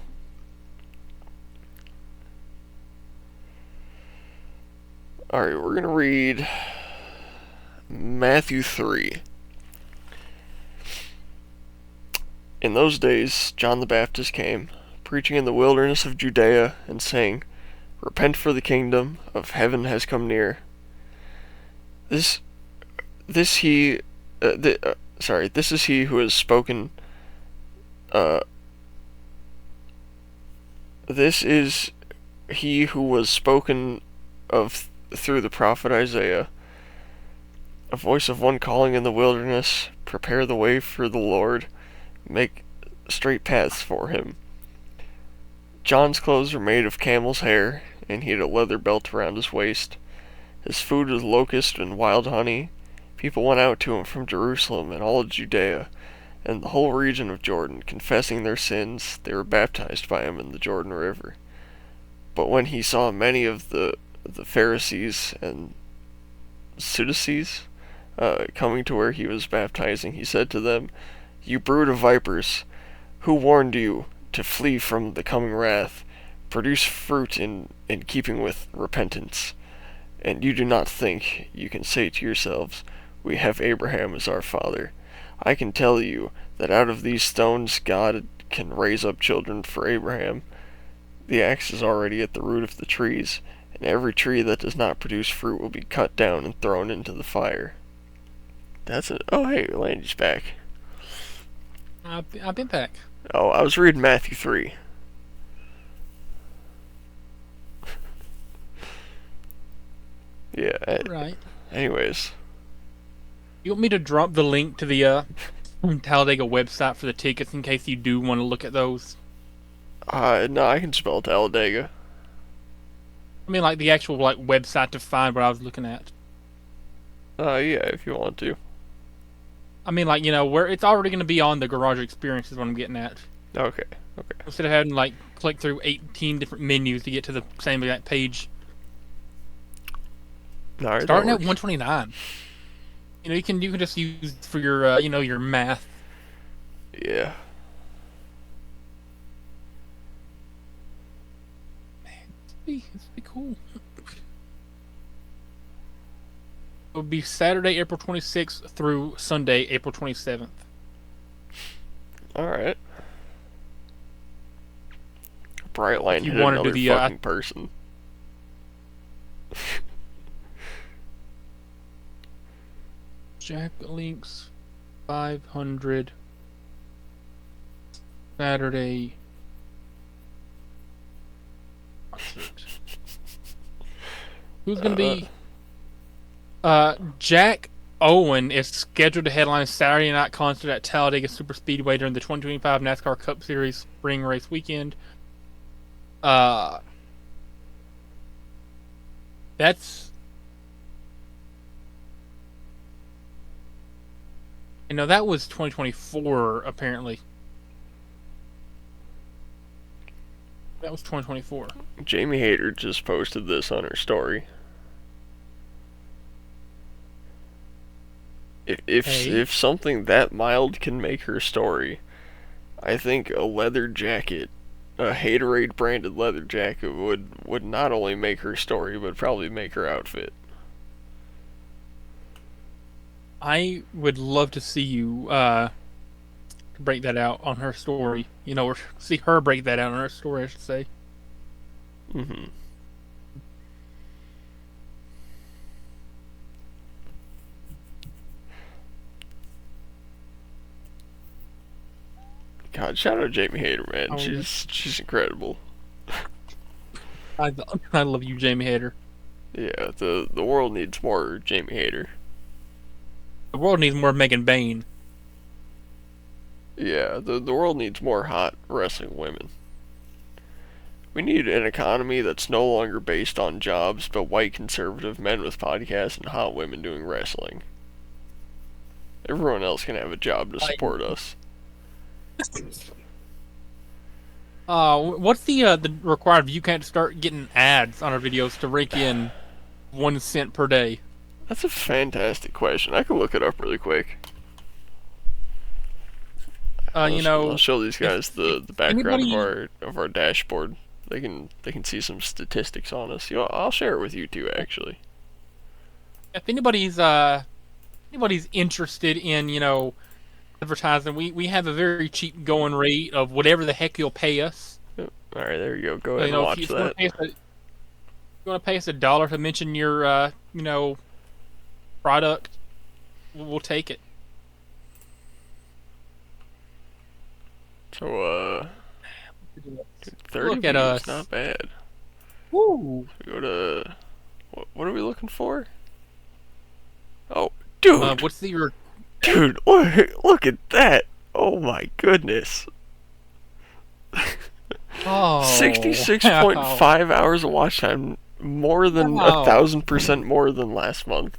Alright, we're gonna read Matthew 3. In those days, John the Baptist came, preaching in the wilderness of Judea, and saying, "Repent, for the kingdom of heaven has come near." This, this he, this is he who has spoken. This is he who was spoken of through the prophet Isaiah. A voice of one calling in the wilderness, "Prepare the way for the Lord, make straight paths for him." John's clothes were made of camel's hair, and he had a leather belt around his waist. His food was locust and wild honey. People went out to him from Jerusalem and all of Judea, and the whole region of Jordan, confessing their sins. They were baptized by him in the Jordan River. But when he saw many of the Pharisees and Sadducees coming to where he was baptizing, he said to them, "You brood of vipers, who warned you to flee from the coming wrath? Produce fruit in keeping with repentance. And you do not think you can say to yourselves, 'We have Abraham as our father.' I can tell you that out of these stones God can raise up children for Abraham. The axe is already at the root of the trees, and every tree that does not produce fruit will be cut down and thrown into the fire." That's it. Oh, hey, Landy's back. I've been back. Oh, I was reading Matthew 3. Yeah. Right. Anyways. You want me to drop the link to the Talladega website for the tickets in case you do want to look at those? No, I can spell Talladega. I mean, like the actual website to find what I was looking at. Yeah, if you want to. I mean, where it's already going to be on the Garage Experience is what I'm getting at. Okay. Instead of having click through 18 different menus to get to the same exact page. Alright, Starting at 129. You can just use for your your math. Yeah. It's be cool. It would be Saturday, April 26th through Sunday, April 27th. Alright. Brightline You hit wanna do another the, fucking person. Jack Links 500 Saturday. Who's going to be? Jack Owen is scheduled to headline a Saturday night concert at Talladega Superspeedway during the 2025 NASCAR Cup Series Spring Race Weekend. That's that was 2024 apparently. That was 2024. Jamie Hayter just posted this on her story. If something that mild can make her story, I think a leather jacket, a Haterade branded leather jacket would not only make her story, but probably make her outfit. I would love to see you break that out on her story. Or see her break that out on her story, I should say. Mm-hmm. God, shout out Jamie Hayter, man. She's incredible. I love you, Jamie Hayter. Yeah, the world needs more Jamie Hayter. The world needs more Megan Bain. Yeah, the world needs more hot wrestling women. We need an economy that's no longer based on jobs, but white conservative men with podcasts and hot women doing wrestling. Everyone else can have a job to support us. What's the required view count to start getting ads on our videos to rake in 1 cent per day? That's a fantastic question. I could look it up really quick. I'll show these guys the background of our dashboard. They can see some statistics on us. I'll share it with you too, actually. If anybody's interested in advertising, we have a very cheap going rate of whatever the heck you'll pay us. All right, there you go. Go ahead and watch that. If you want to pay us $1 to mention your product, we'll take it. So 30 Look at views, us. not bad. Woo! We go to what are we looking for? Oh, dude! What's the Dude, look at that! Oh my goodness! Oh, 66.5 hours of watch time, more than 1,000% more than last month.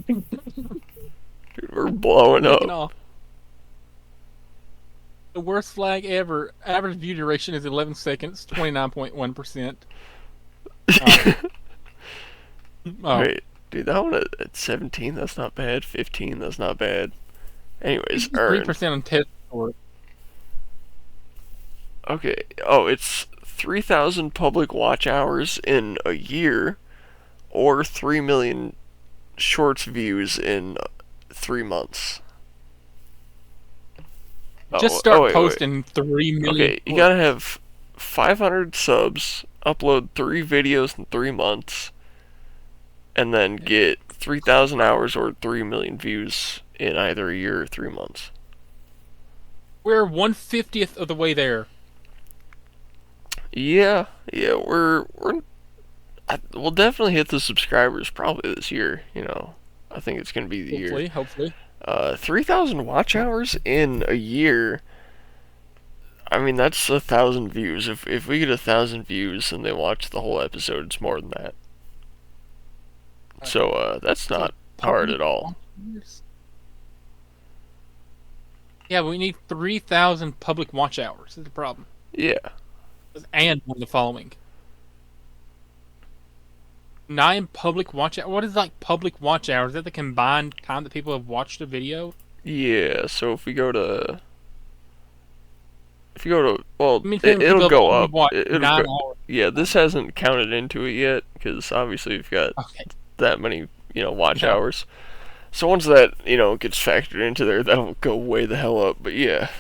Dude, we're blowing up. The worst flag ever. Average view duration is 11 seconds, 29.1%. Wait, dude, that one at 17, that's not bad. 15, that's not bad. Anyways, 3% on test score. Okay, it's 3,000 public watch hours in a year, or 3 million shorts views in 3 months. Just start posting 3 million. Okay, you gotta have 500 subs, upload 3 videos in 3 months, and then get 3,000 hours or 3 million views in either a year or 3 months. We're 1/50th of the way there. Yeah, we'll definitely hit the subscribers probably this year. I think it's gonna be the year. Hopefully. 3,000 watch hours in a year. I mean, that's 1,000 views. If we get 1,000 views and they watch the whole episode, it's more than that. So that's not hard at all. Yeah, we need 3,000 public watch hours. Is the problem? Yeah. And the following. 9 public watch hours. What is public watch hours? Is that the combined time that people have watched a video? Yeah. So if you go to, it'll go up. Yeah, this hasn't counted into it yet because obviously we've got that many watch hours. So once that gets factored into there, that'll go way the hell up. But yeah,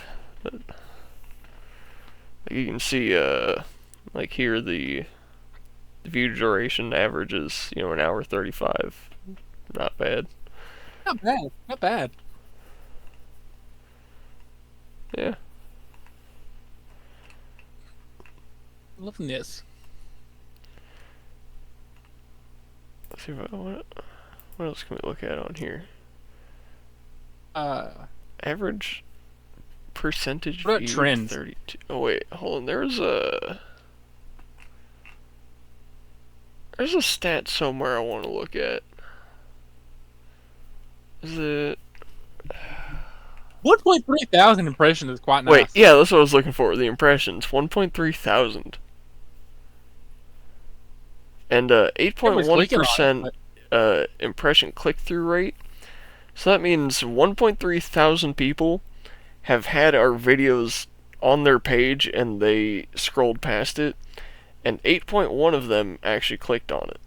you can see here the view duration averages, an hour 35. Not bad. Not bad. Yeah. Loving this. see what else can we look at on here? Average percentage What about viewed trends? 32. Oh wait, hold on. There's a stat somewhere I want to look at. Is it? 1.3 thousand impressions is quite nice. Wait, yeah, that's what I was looking for. The impressions, 1.3 thousand, and Everybody's clicking on 8.1% impression click-through rate. So that means 1.3 thousand people have had our videos on their page and they scrolled past it, and 8.1 of them actually clicked on it.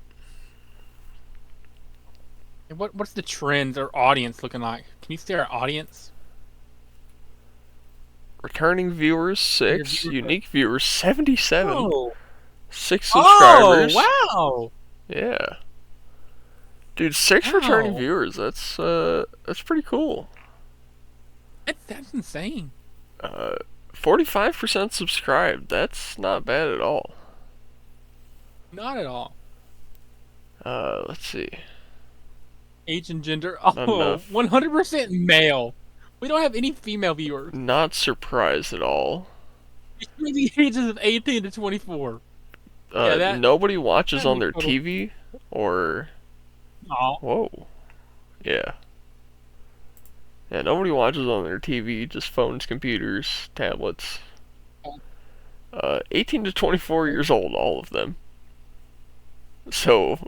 What's the trends or audience looking like? Can you see our audience? Returning viewers 6, unique viewers 77, Oh. 6 subscribers. Oh, wow. Yeah. Dude, 6 returning viewers. That's pretty cool. That's insane. 45% subscribed. That's not bad at all. Not at all. Let's see. Age and gender. Not Oh, enough. 100% male. We don't have any female viewers. Not surprised at all. Between the ages of 18 to 24. Nobody watches on their TV or. Oh. Whoa. Yeah. Yeah, nobody watches on their TV, just phones, computers, tablets. 18 to 24 years old, all of them. So,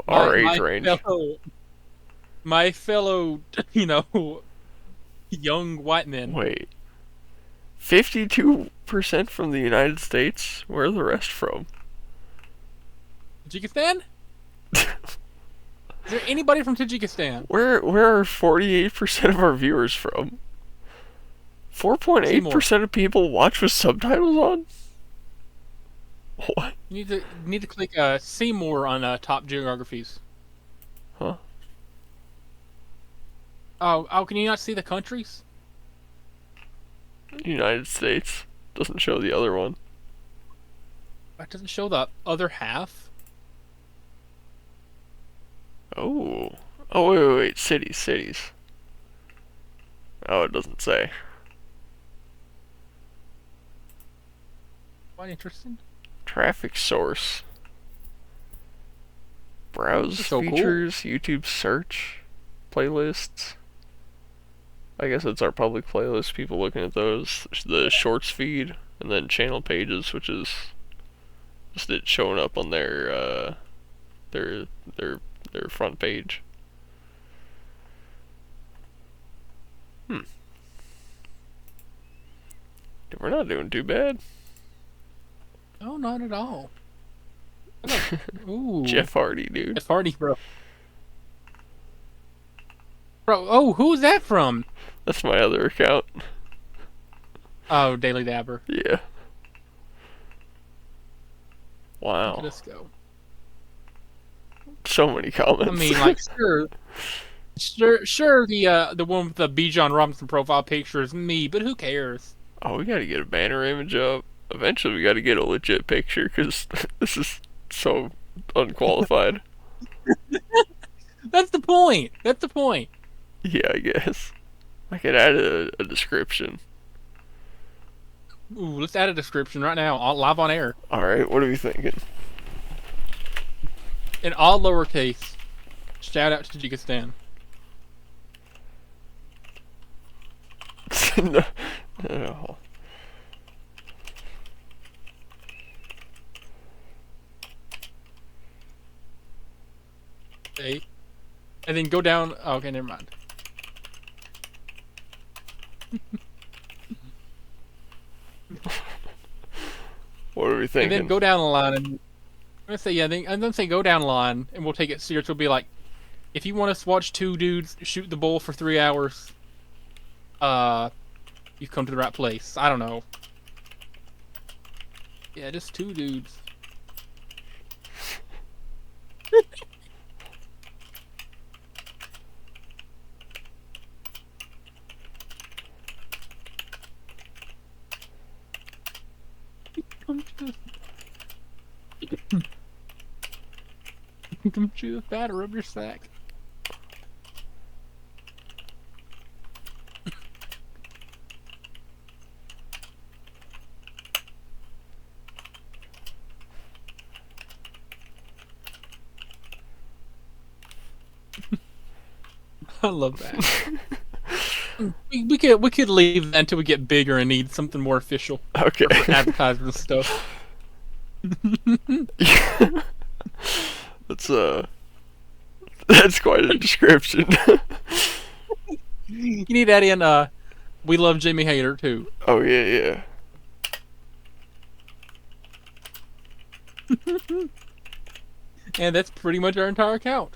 our age range. My fellow, young white men. Wait. 52% from the United States? Where are the rest from? Tajikistan? Is there anybody from Tajikistan? Where are 48% of our viewers from? 4.8% of people watch with subtitles on? What? You need to click see more on top geographies. Huh? Oh, can you not see the countries? United States. Doesn't show the other one. That doesn't show the other half. Oh. Oh, wait. Cities. Oh, it doesn't say. Quite interesting. Traffic source. Browse features, cool. YouTube search, playlists. I guess it's our public playlist. People looking at those. The shorts feed, and then channel pages, which is just it showing up on their front page. Dude, we're not doing too bad. Oh, not at all. Ooh. Jeff Hardy, dude. Jeff Hardy, bro. Bro, oh, who's that from? That's my other account. Oh, Daily Dabber. Yeah. Wow. Let's go. So many comments. I mean, like, sure. The one with the B. John Robinson profile picture is me, but who cares? Oh, we gotta get a banner image up. Eventually, we gotta get a legit picture because this is so unqualified. That's the point. Yeah, I guess. I could add a description. Ooh, let's add a description right now, live on air. Alright, what are we thinking? In all lowercase. Shout out to Tajikistan. No. Okay. And then go down. Oh, okay, never mind. What are we thinking? And then go down the line and I'm gonna say go down the line and we'll take it serious. We'll be like, if you want us to watch two dudes shoot the bull for 3 hours, you've come to the right place. I don't know. Yeah, just two dudes. Come chew the fat or rub your sack. I love that. We could leave that until we get bigger and need something more official Okay. for advertisement stuff. That's that's quite a description. You need that in. We love Jamie Hayter too. Oh yeah. And that's pretty much our entire account.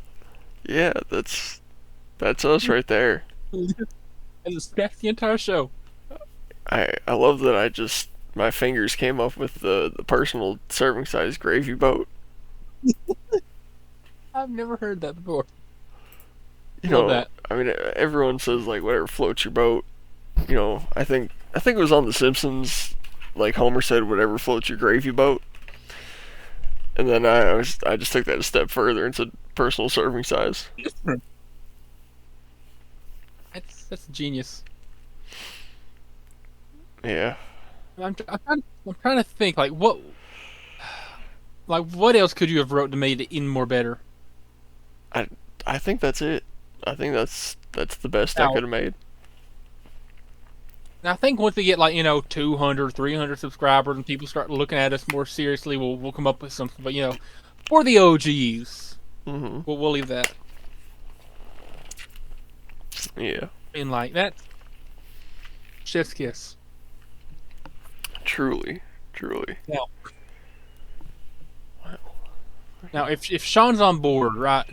Yeah, that's us right there. And that's the entire show. I love that my fingers came up with the personal serving size gravy boat. I've never heard that before. You Love know, that. I mean, everyone says like whatever floats your boat. You know, I think it was on The Simpsons. Like Homer said, whatever floats your gravy boat. And then I just took that a step further and said personal serving size. That's genius. Yeah. I'm trying to think like what else could you have wrote to made it even more better? I think that's it. I think that's the best I Now, could have made. I think once we get like 200, 300 subscribers and people start looking at us more seriously, we'll come up with something. But for the OGs, we'll leave that. Yeah. And like that, chef's kiss. Truly. Now, now if Sean's on board, right?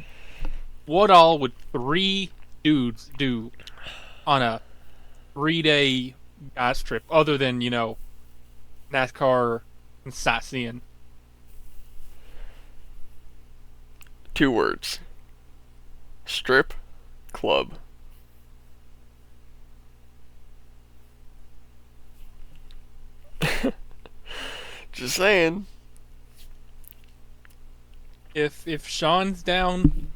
What all would 3 dudes do on a 3-day guys trip other than NASCAR and sightseeing? 2 words. Strip club. Just saying. If Sean's down,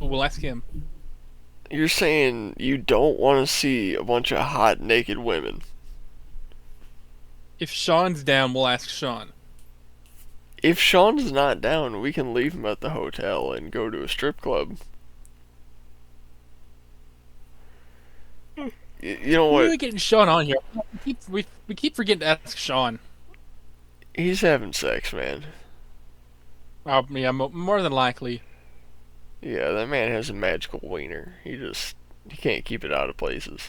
we'll ask him. You're saying you don't want to see a bunch of hot naked women. If Sean's down, we'll ask Sean. If Sean's not down, we can leave him at the hotel and go to a strip club. You know what? We're getting Sean on here. We keep forgetting to ask Sean. He's having sex, man. Yeah, more than likely. Yeah, that man has a magical wiener. He can't keep it out of places.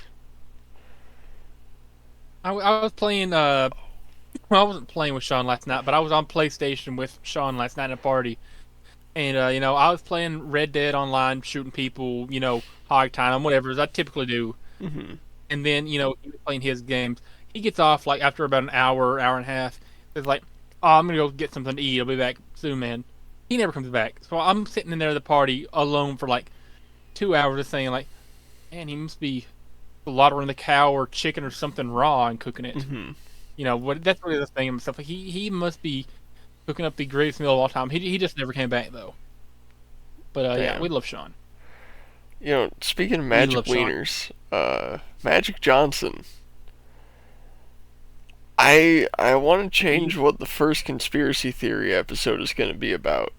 I was playing. Well, I wasn't playing with Sean last night, but I was on PlayStation with Sean last night at a party, and I was playing Red Dead Online, shooting people, hog tying them, whatever as I typically do. Mm-hmm. And then he was playing his games. He gets off like after about an hour and a half. It's like, oh, I'm gonna go get something to eat. I'll be back soon, man. He never comes back. So I'm sitting in there at the party alone for like 2 hours, just saying like, man, he must be slaughtering the cow or chicken or something raw and cooking it. Mm-hmm. That's what he was thinking himself. Like he must be cooking up the greatest meal of all time. He just never came back though. But yeah, we love Sean. Speaking of magic wieners, Magic Johnson. I want to change what the first conspiracy theory episode is going to be about.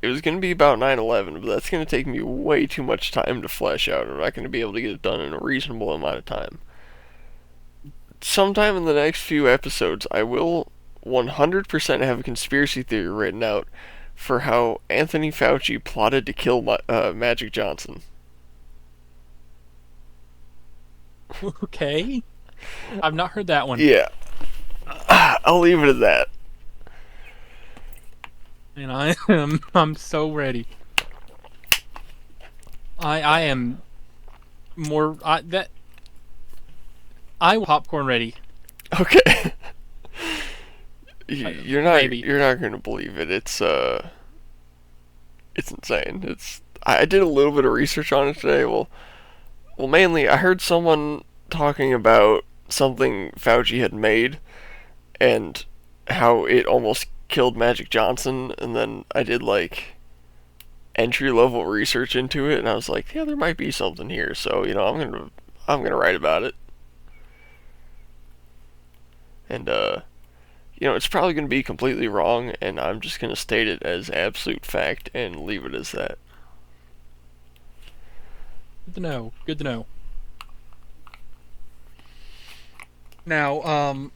It was going to be about 9/11, but that's going to take me way too much time to flesh out. I'm not going to be able to get it done in a reasonable amount of time. Sometime in the next few episodes, I will 100% have a conspiracy theory written out for how Anthony Fauci plotted to kill Magic Johnson. Okay. I've not heard that one. Yeah. I'll leave it at that. And I'm so ready. I am more I popcorn ready. Okay. You're not Maybe. you're not going to believe it. It's insane. I did a little bit of research on it today. Well, mainly I heard someone talking about something Fauci had made and how it almost killed Magic Johnson, and then I did like entry level research into it, and I was like, yeah, there might be something here. So I'm gonna write about it, and it's probably gonna be completely wrong, and I'm just gonna state it as absolute fact and leave it as that. Good to know. Good to know. Now,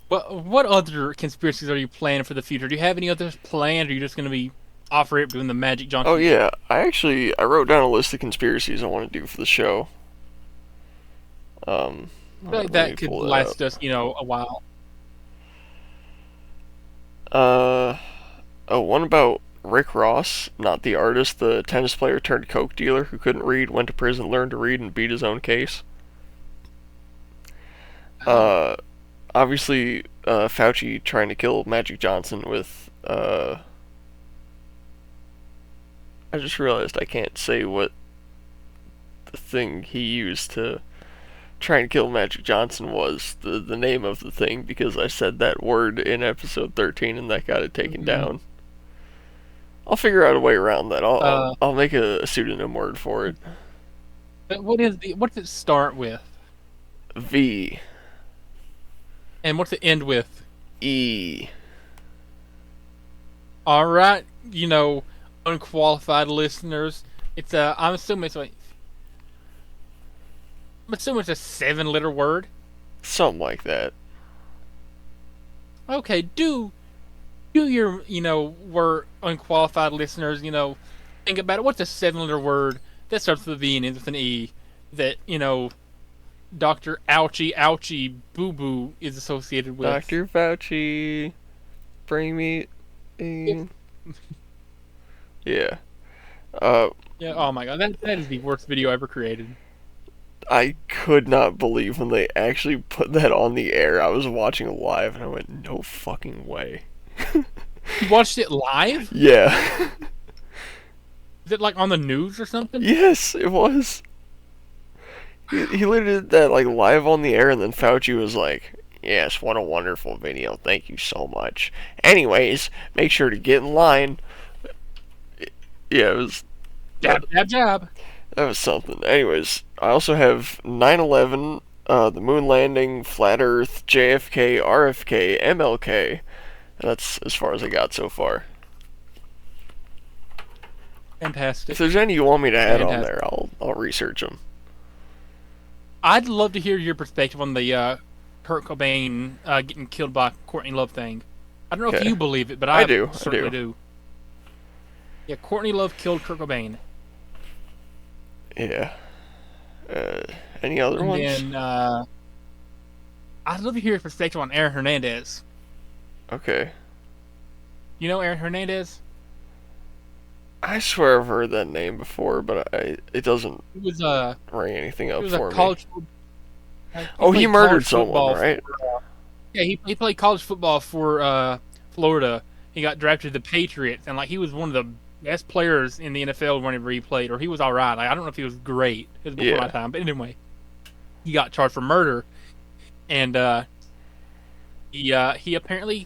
what other conspiracies are you planning for the future? Do you have any others planned, or are you just going to be off rip doing the Magic Johnson? Oh yeah, I wrote down a list of conspiracies I want to do for the show. I feel like that could last us, a while. One about Rick Ross, not the artist, the tennis player turned coke dealer who couldn't read, went to prison, learned to read, and beat his own case. Obviously, Fauci trying to kill Magic Johnson with, I just realized I can't say what the thing he used to try and kill Magic Johnson was, the name of the thing, because I said that word in episode 13 and that got it taken down. I'll figure out a way around that. I'll make a pseudonym word for it. What does it start with? V. And what's it end with? E. All right, unqualified listeners. It's I'm assuming it's a 7-letter word. Something like that. Okay, do your we're unqualified listeners, think about it. What's a 7-letter word that starts with a V and ends with an E that Dr. Ouchie Boo Boo is associated with? Dr. Fauci, bring me in. Yeah. Yeah. Oh my god, that is the worst video ever created. I could not believe when they actually put that on the air. I was watching it live and I went, no fucking way. You watched it live? Yeah. Is it like on the news or something? Yes, it was. He literally did that like live on the air, and then Fauci was like, yes, what a wonderful video. Thank you so much. Anyways, make sure to get in line. Yeah, it was... Jab. That was something. Anyways, I also have 9/11, the moon landing, flat Earth, JFK, RFK, MLK. And that's as far as I got so far. Fantastic. If there's any you want me to add on there, I'll research them. I'd love to hear your perspective on the Kurt Cobain getting killed by Courtney Love thing. I don't know if you believe it, but I certainly do. Yeah, Courtney Love killed Kurt Cobain. Yeah. Any other ones? And then, I'd love to hear your perspective on Aaron Hernandez. Okay. You know Aaron Hernandez? I swear I've heard that name before, but it doesn't ring anything up for me. He murdered someone, right? Yeah, he played college football for Florida. He got drafted to the Patriots, and he was one of the best players in the NFL whenever he played, or he was all right. I don't know if he was great. It was before my time, but anyway, he got charged for murder, and he apparently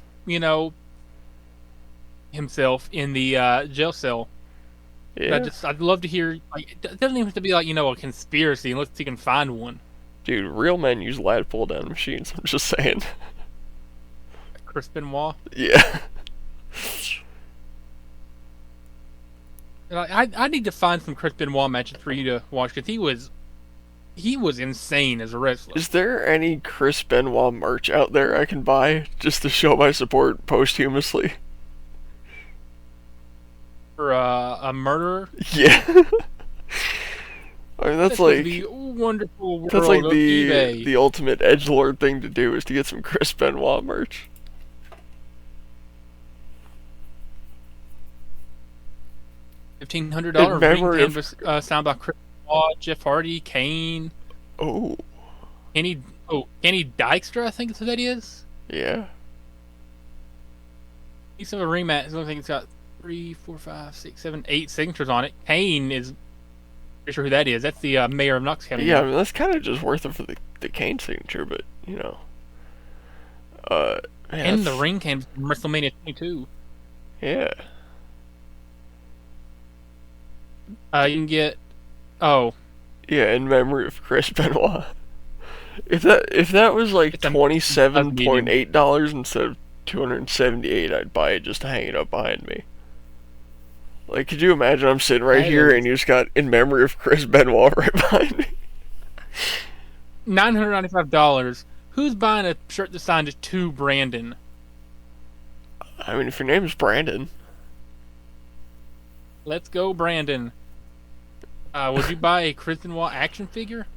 himself in the jail cell. Yeah. I'd love to hear. It doesn't even have to be a conspiracy unless he can find one. Dude, real men use lat pull down machines. I'm just saying. Chris Benoit. Yeah. I need to find some Chris Benoit matches for you to watch because he was insane as a wrestler. Is there any Chris Benoit merch out there I can buy just to show my support posthumously? For a murderer? Yeah. I mean, that's like the wonderful world that's like of eBay. The ultimate edgelord thing to do is to get some Chris Benoit merch. $1,500 ring canvas signed by Chris Benoit, Jeff Hardy, Kane. Oh. Kenny Dykstra, I think that's who that is. Yeah. He's have a ring mat. I think it's got 3, 4, 5, 6, 7, 8 signatures on it. Kane is pretty sure who that is. That's the mayor of Knox County. Yeah, I mean, that's kind of just worth it for the Kane signature, but Man, And the ring came from WrestleMania 22. yeah. You can get. Oh, Yeah, in memory of Chris Benoit. If that was like it's a medium. $27.8 instead of 278, I'd buy it just to hang it up behind me. Like, could you imagine I'm sitting right That here is and you just got in memory of Chris Benoit right behind me? $995. Who's buying a shirt that's signed to Brandon? I mean, if your name's Brandon, Let's go, Brandon. Would you buy a Chris Benoit action figure?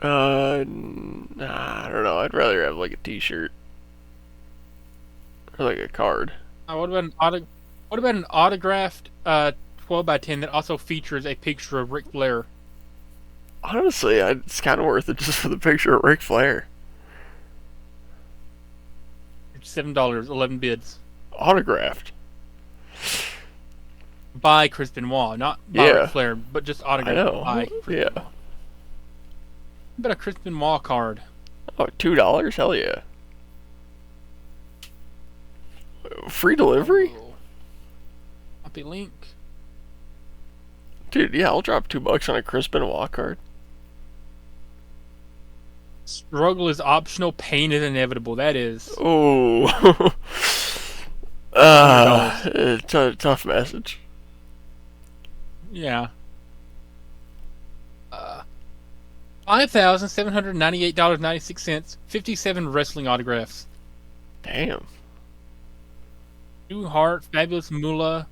nah, I don't know. I'd rather have like a T-shirt or like a card. What about an autographed 12 by 10 that also features a picture of Ric Flair? Honestly, it's kind of worth it just for the picture of Ric Flair. It's $7, 11 bids. Autographed. By Chris Benoit, not by Yeah, Ric Flair, but just I autographed know. by Chris Yeah. Benoit. What about a Chris Benoit card? Oh, $2? Hell yeah. Free delivery? Oh, copy link. Dude, yeah, I'll drop $2 on a Chris Benoit card. Struggle is optional, pain is inevitable. That is Oh. $100. Tough message. Yeah. $5,798.96. 57 wrestling autographs. Damn. Stu Hart, Fabulous Moolah,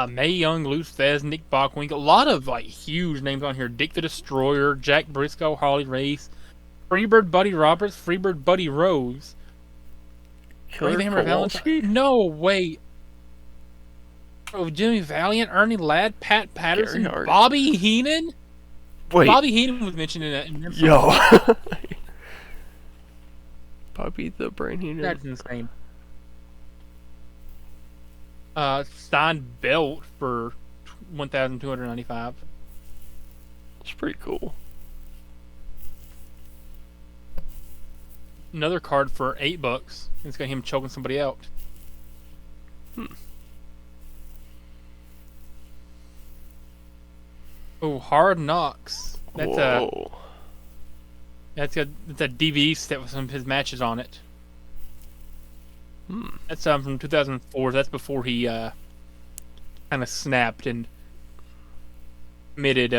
Mae Young, Luz Fez, Nick Bockwink. A lot of like huge names on here. Dick the Destroyer, Jack Briscoe, Harley Race, Freebird Buddy Roberts, Freebird Buddy Rose. Killer Ray the Hammer Kowalski? Valentine. No, wait. Oh, Jimmy Valiant, Ernie Ladd, Pat Patterson, Gary Hart. Bobby Heenan. Wait. Bobby Heenan was mentioned in that. Yo. Bobby the Brain Heenan. That's insane. Signed belt for $1,295. It's pretty cool. Another card for $8. It's got him choking somebody out. Oh, Hard Knocks. That's Whoa. that's a DVD set with some of his matches on it. That's from 2004. That's before he kind of snapped and committed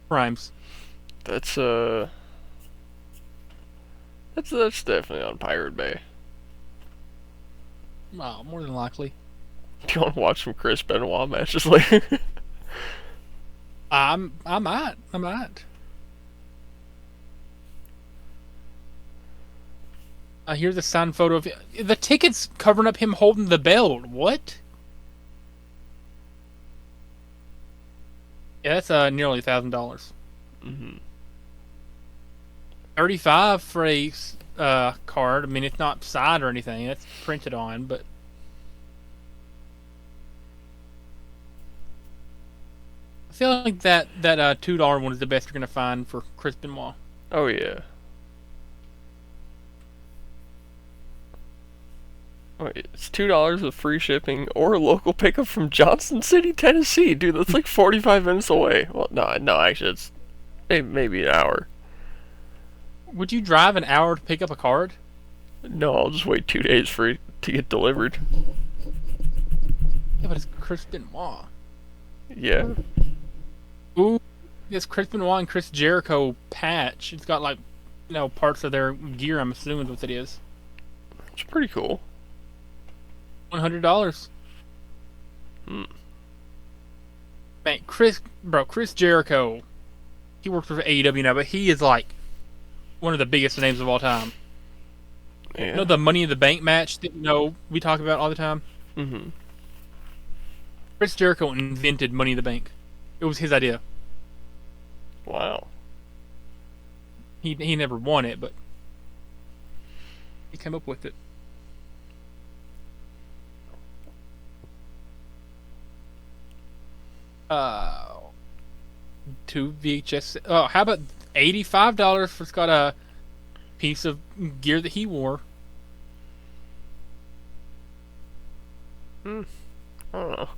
crimes. That's definitely on Pirate Bay. Wow, more than likely. Do you want to watch some Chris Benoit matches later? I might. Here's a signed photo of the tickets covering up him holding the belt. What? Yeah, that's nearly $1,000. Mm-hmm. 35 for a card. I mean, it's not signed or anything. It's printed on, but I feel like that $2 one is the best you're gonna find for Chris Benoit. Oh yeah. Wait, it's $2 with free shipping or a local pickup from Johnson City, Tennessee. Dude, that's like 45 minutes away. Well, no, actually, it's maybe an hour. Would you drive an hour to pick up a card? No, I'll just wait 2 days for it to get delivered. Yeah, but it's Chris Benoit. Yeah. Ooh, this Chris Benoit and Chris Jericho patch. It's got like, parts of their gear. I'm assuming is what it is. It's pretty cool. $100. Man, Chris Jericho. He works for AEW now, but he is like one of the biggest names of all time. Yeah. You know the Money in the Bank match that we talk about all the time? Mm-hmm. Chris Jericho invented Money in the Bank. It was his idea. Wow. He never won it, but he came up with it. Two VHS. Oh, how about $85 for it's got a piece of gear that he wore. I don't know.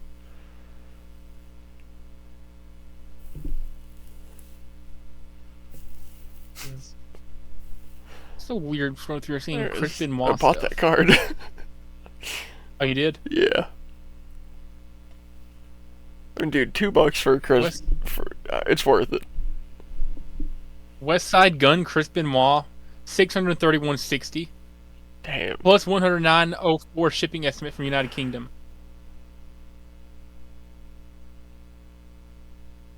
It's so weird going through seeing Chris I Benoit bought stuff. that card. Oh, you did? Yeah. I mean, dude, $2 for a Chris. It's worth it. West Side Gun Chris Benoit, $631.60 Damn. plus $109.04 shipping estimate from United Kingdom.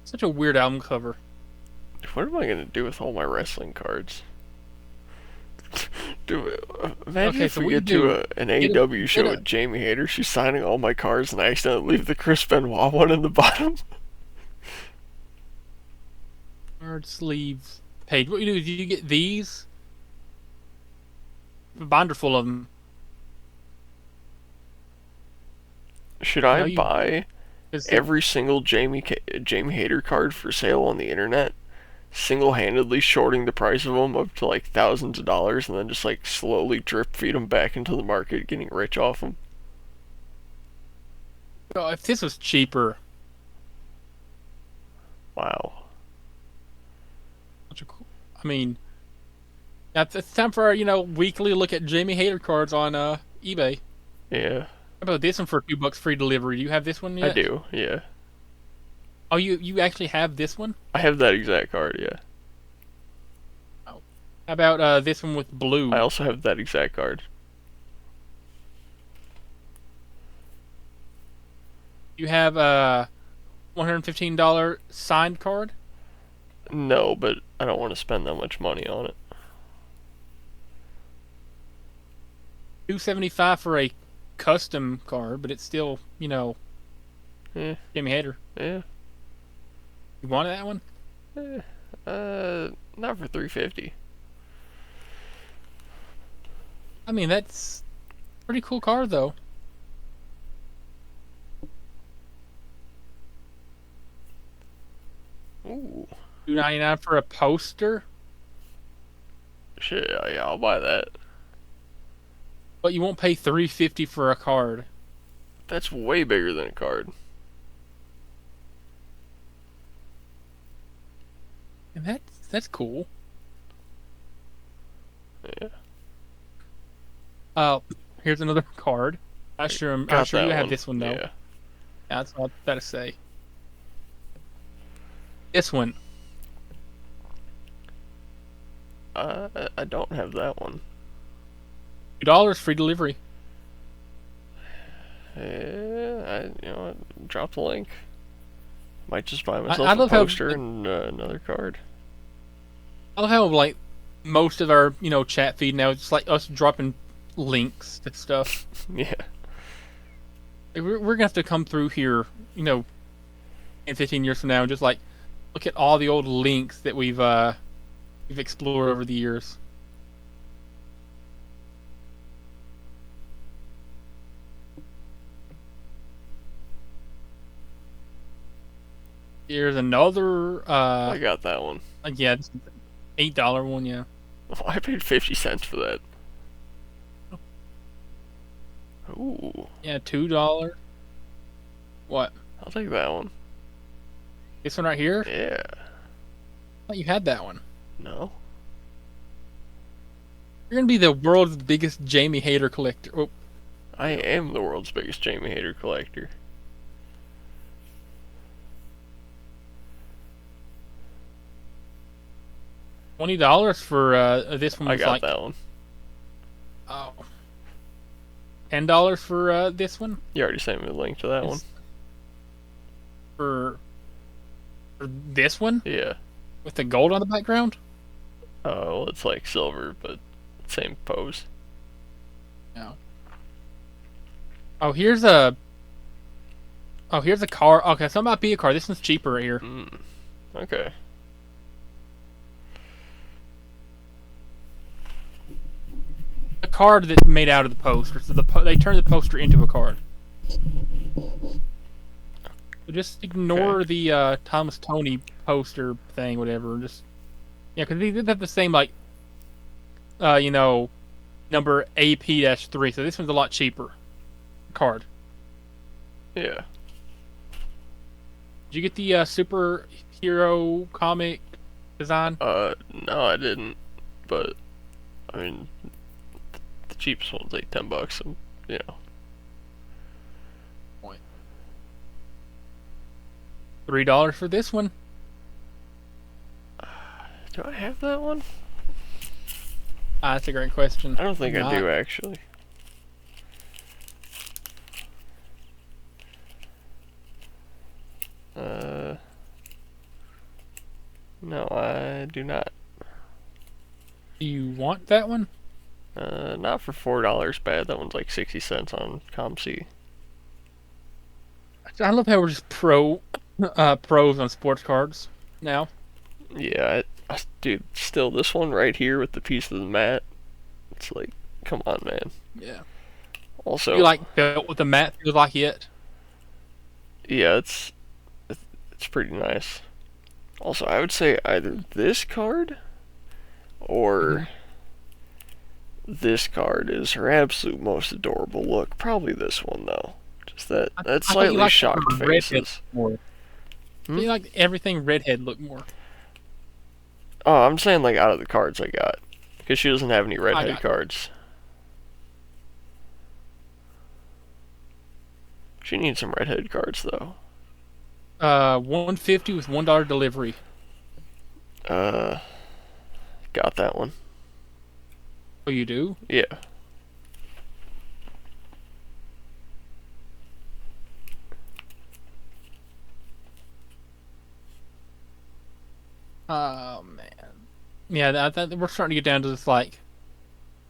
Such a weird album cover. What am I gonna do with all my wrestling cards? Dude, imagine if we get to an AEW show with Jamie Hayter. She's signing all my cards, and I accidentally leave the Chris Benoit one in the bottom. Card sleeves page. What you do is you get these. A binder full of them. Should I buy every single Jamie Hayter card for sale on the internet, single-handedly shorting the price of them up to like thousands of dollars, and then just like slowly drip feed them back into the market, getting rich off them? Oh, if this was cheaper. Wow. I mean, it's time for our, weekly look at Jamie Hayter cards on eBay. Yeah. How about this one for $2 free delivery? Do you have this one yet? I do, yeah. Oh, you actually have this one? I have that exact card, yeah. Oh. How about this one with blue? I also have that exact card. You have a $115 signed card? No, but I don't want to spend that much money on it. $275 for a custom card, but it's still, Jamie Hayter. Yeah. You wanted that one? Not for $350. I mean, that's a pretty cool card, though. Ooh. $299 for a poster? Shit, yeah, I'll buy that. But you won't pay $350 for a card. That's way bigger than a card. And that's cool. Yeah. Here's another card. I'm sure you have this one though. Yeah. That's what I was about to say. This one. I don't have that one. $2 free delivery. Yeah, drop the link. Might just buy myself a poster and another card. I love how most of our chat feed now is just like us dropping links to stuff. Yeah. We're gonna have to come through here, in 15 years from now, and just look at all the old links that we've explored over the years. Here's another. I got that one. Yeah, $8 one. Yeah. I paid 50 cents for that. Ooh. Yeah, $2. What? I'll take that one. This one right here? Yeah. I thought you had that one. No. You're gonna be the world's biggest Jamie Hayter collector. Oh. I am the world's biggest Jamie Hayter collector. $20 for this one. I got that one. Oh. $10 for this one. You already sent me the link to that one. For this one? Yeah. With the gold on the background? Oh, well, it's like silver, but same pose. No. Oh, here's a car. Okay, so it might be a car. This one's cheaper right here. Okay. A card that's made out of the poster. So they turn the poster into a card. So just ignore the Thomas Tony poster thing, whatever. Just because they did have the same number AP-3. So this one's a lot cheaper card. Yeah. Did you get the superhero comic design? No, I didn't. But I mean, the cheapest one's like $10, and you know. Point. $3 for this one. Do I have that one? That's a great question. I don't think I do actually. No, I do not. Do you want that one? Not for $4 bad. That one's like 60 cents on ComC. I love how we're just pros on sports cards now. Yeah, dude, still this one right here with the piece of the mat. It's like, come on, man. Yeah. Also, You like felt with the mat feels like it. yeah, it's pretty nice. Also, I would say either this card or this card is her absolute most adorable look. Probably this one though. Just that I think you slightly like shocked the redhead faces. more. Hmm? You like everything redhead look more. Oh, I'm saying like out of the cards I got, because she doesn't have any redhead cards. She needs some redhead cards though. 150 with $1 delivery. Got that one. Oh, you do? Yeah. Oh man. Yeah, we're starting to get down to this like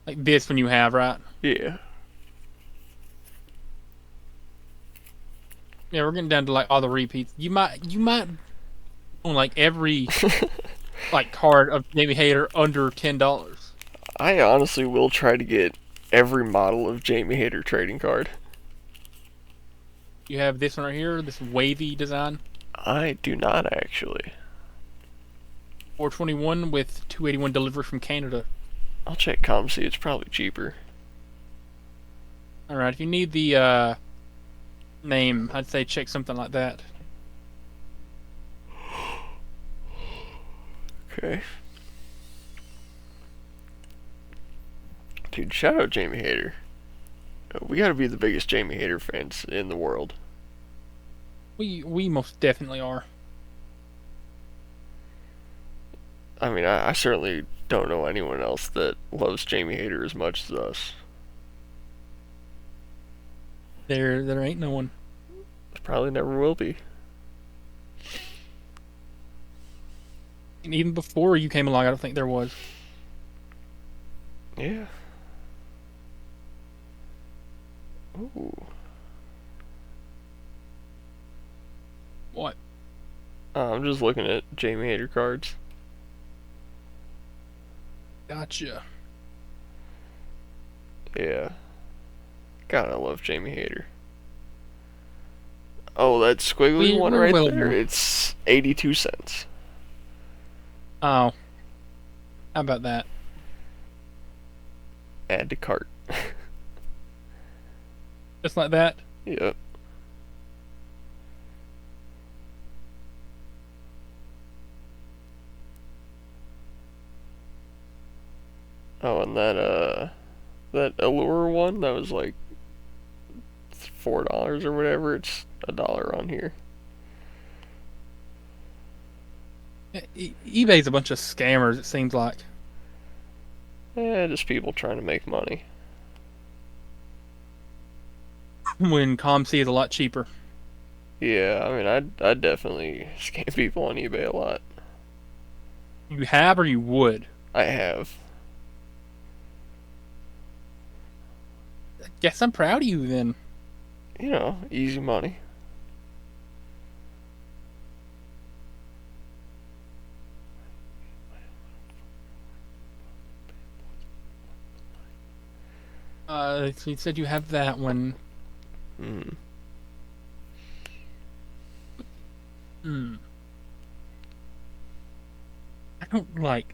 this one you have, right? Yeah. Yeah, we're getting down to like all the repeats. You might own like every like card of Jamie Hayter under $10. I honestly will try to get every model of Jamie Hayter trading card. You have this one right here, this wavy design. I do not actually. 421 with 281 delivery from Canada. I'll check ComC. It's probably cheaper. All right, if you need the name, I'd say check something like that. Okay. Dude, shout out Jamie Hayter. We gotta be the biggest Jamie Hayter fans in the world. We most definitely are. I mean, I certainly don't know anyone else that loves Jamie Hayter as much as us. There ain't no one. Probably never will be. And even before you came along, I don't think there was. Yeah. Ooh. What? I'm just looking at Jamie Hayter cards. Gotcha. Yeah. God, I love Jamie Hayter. Oh, that squiggly one right there, it's 82 cents. Oh. How about that? Add to cart. Just like that? Yep. Oh, and that Allure one, that was like $4 or whatever. It's $1 on here. eBay's a bunch of scammers, it seems like. Just people trying to make money. When ComC is a lot cheaper. Yeah, I mean, I'd definitely scam people on eBay a lot. You have or you would? I have. Guess I'm proud of you then. You know, easy money. So you said you have that one. Hmm. I don't like.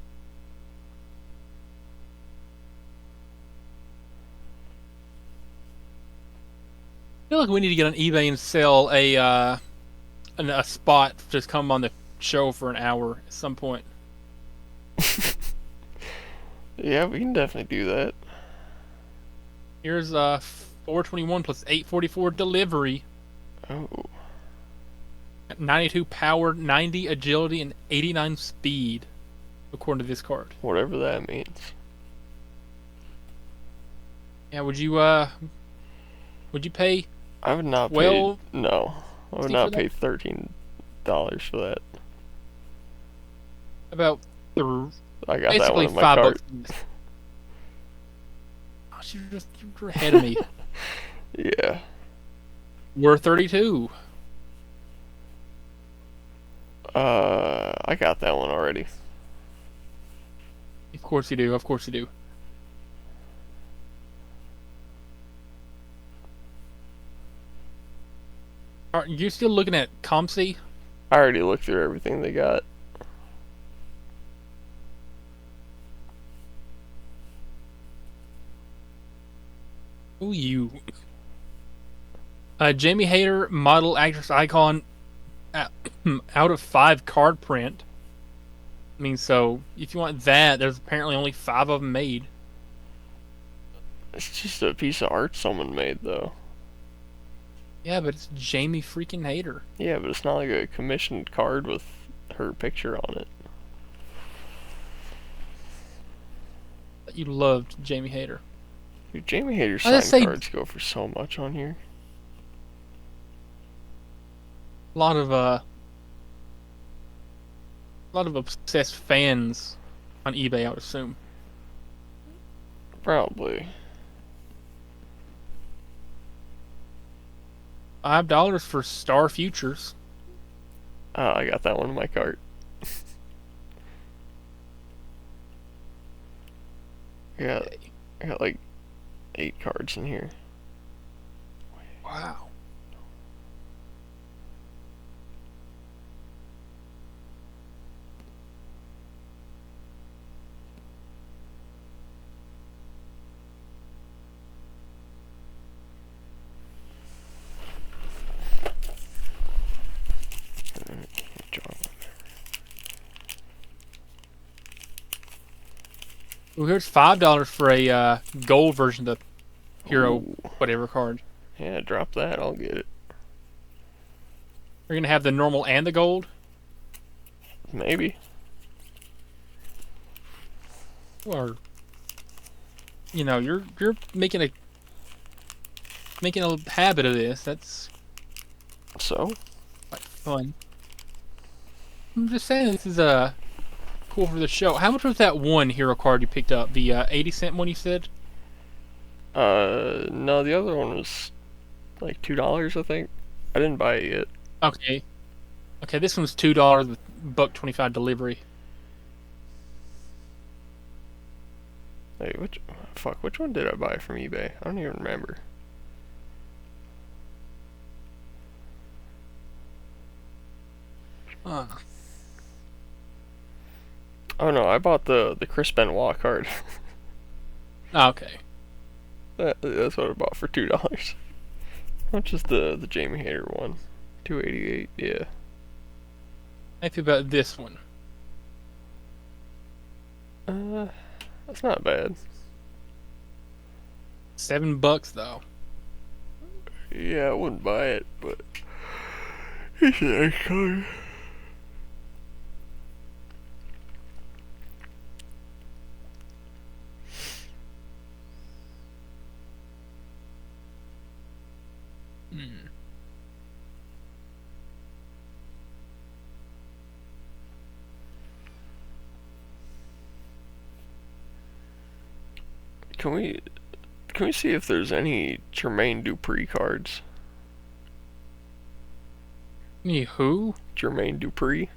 feel like we need to get on eBay and sell a spot just come on the show for an hour at some point. Yeah, we can definitely do that. Here's 421 plus 844 delivery. Oh, 92 power, 90 agility, and 89 speed, according to this card. whatever that means. Yeah, would you pay I would not pay. No, I would not pay $13 for that. about the I got that basically one in my $5? cart. Oh, you're ahead of me. Yeah. We're 32. I got that one already. Of course you do. Of course you do. Are you still looking at Comsey? I already looked through everything they got. Ooh, you. Jamie Hayter, model, actress, icon, out of 5 card print. I mean, so if you want that, there's apparently only 5 of them made. It's just a piece of art someone made, though. Yeah, but it's Jamie freaking Hayter. Yeah, but it's not like a commissioned card with her picture on it. You loved Jamie Hayter. Dude, Jamie Hayter's I'll just signed say- cards go for so much on here. A lot of obsessed fans on eBay, I would assume. Probably. $5 for Star Futures. Oh, I got that one in my cart. I got like 8 cards in here. Wow. Well, here's $5 for a gold version of the Hero Ooh. whatever card. Yeah, drop that. I'll get it. You're gonna have the normal and the gold. Maybe. Or you're making a habit of this. That's So? quite fun. I'm just saying this is cool for the show. How much was that one hero card you picked up? The 80-cent one you said? No, the other one was like $2, I think. I didn't buy it yet. Okay. Okay, this one's $2 with $1.25 delivery. Hey, which one did I buy from eBay? I don't even remember. Oh no, I bought the Chris Benoit card. Okay. That's what I bought for $2. How much is the Jamie Hayter one? $2.88. Yeah. How do you feel about this one? That's not bad. $7 though. Yeah, I wouldn't buy it, but it's a nice card. Can we see if there's any Jermaine Dupri cards? Me who? Jermaine Dupri?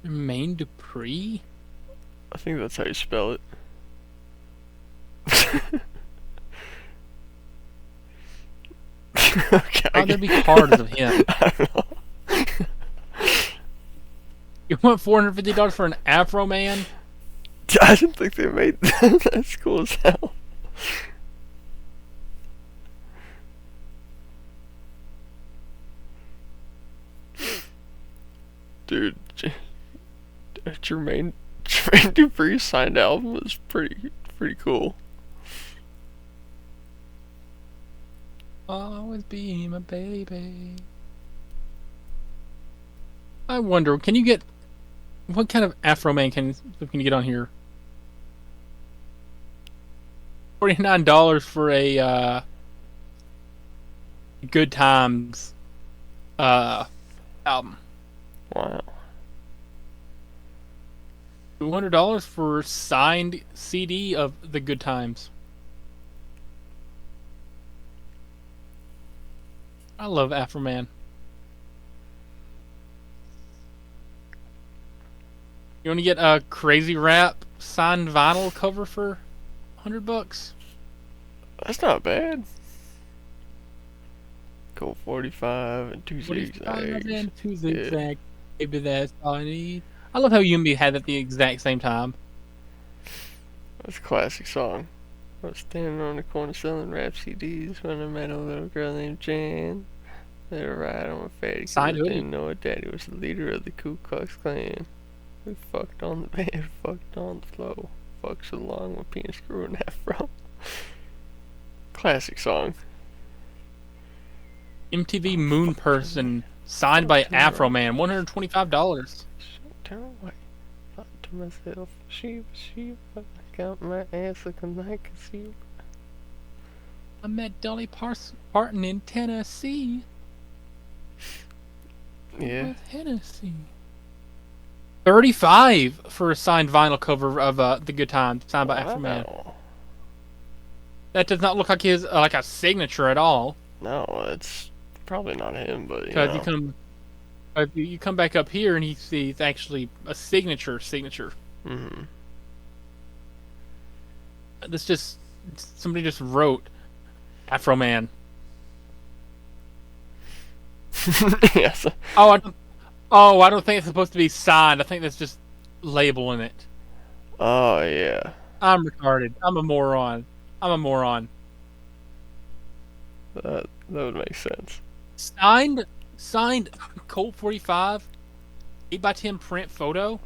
Jermaine Dupri? I think that's how you spell it. Okay, How there be cards of him? I don't know. You want $450 for an Afro Man? I didn't think they made that. That's cool as hell. Dude, Jermaine Dupri's signed album is pretty cool. Always be my baby. I wonder, can you get what kind of Afro Man can you get on here? $49 for a Good Times album. Wow. $200 for signed CD of the Good Times. I love Afro Man. You want to get a Crazy Rap signed vinyl cover for $100? That's not bad. Cool 45 and 2 45 zigzags. and 2 zigzags. Maybe that's all I need. I love how you and me had it at the exact same time. That's a classic song. I was standing on the corner selling rap CDs when I met a little girl named Jan. Let her ride on my fatty cause I Signed hoodie. didn't know her daddy was the leader of the Ku Klux Klan. We fucked on the bed, fucked on the floor. Fucked so long my penis grew an afro. Classic song. MTV Moon Person signed by Afro Man. $125. Turn away. Thought to myself, she, I got my ass looking like a sheep. I met Dolly Parton in Tennessee. Yeah. With Hennessy. $35 for a signed vinyl cover of The Good Times, signed by Afro Man. That does not look like his like a signature at all. No, it's probably not him, but Because you come back up here and it's actually a signature. Mm-hmm. This just somebody just wrote Afro Man. Yes. I don't think it's supposed to be signed. I think that's just labeling it. Oh yeah. I'm retarded. I'm a moron. That would make sense. Signed Colt 45 8x10 print photo.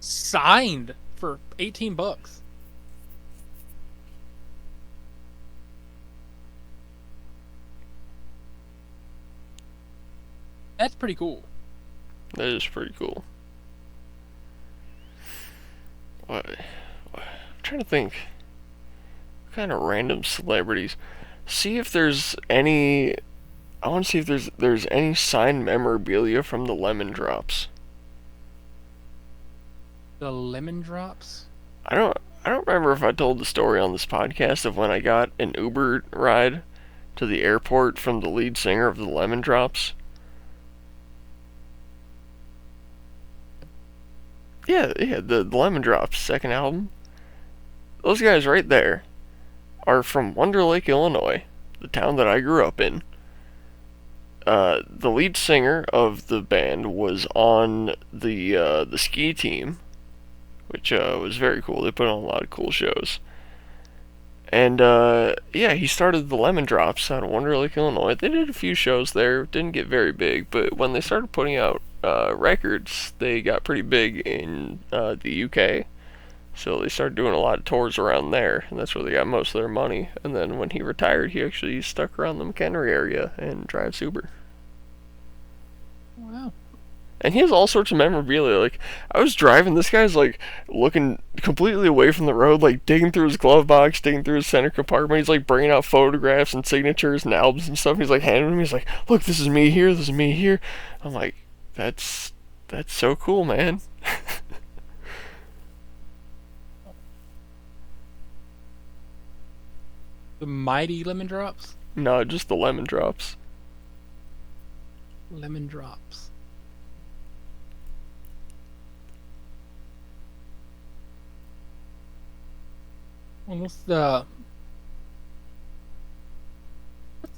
Signed for $18. That's pretty cool. That is pretty cool. I'm trying to think. What kind of random celebrities? See if there's any. I want to see if there's any signed memorabilia from the Lemon Drops. The Lemon Drops? I don't remember if I told the story on this podcast of when I got an Uber ride to the airport from the lead singer of the Lemon Drops. Yeah, the Lemon Drops second album. Those guys right there are from Wonder Lake, Illinois, the town that I grew up in. The lead singer of the band was on the ski team, which was very cool. They put on a lot of cool shows. And yeah, he started the Lemon Drops out of Wonder Lake, Illinois. They did a few shows there, didn't get very big, but when they started putting out records, they got pretty big in the UK. So they started doing a lot of tours around there, and that's where they got most of their money. And then when he retired, he actually stuck around the McHenry area and drives Uber. Wow. And he has all sorts of memorabilia. Like, I was driving, this guy's like looking completely away from the road, like digging through his glove box, digging through his center compartment. He's like bringing out photographs and signatures and albums and stuff. He's like handing them. He's like, "Look, this is me here. This is me here." I'm like, that's so cool, man. The Mighty Lemon Drops? No, just the Lemon Drops. Lemon Drops. Almost I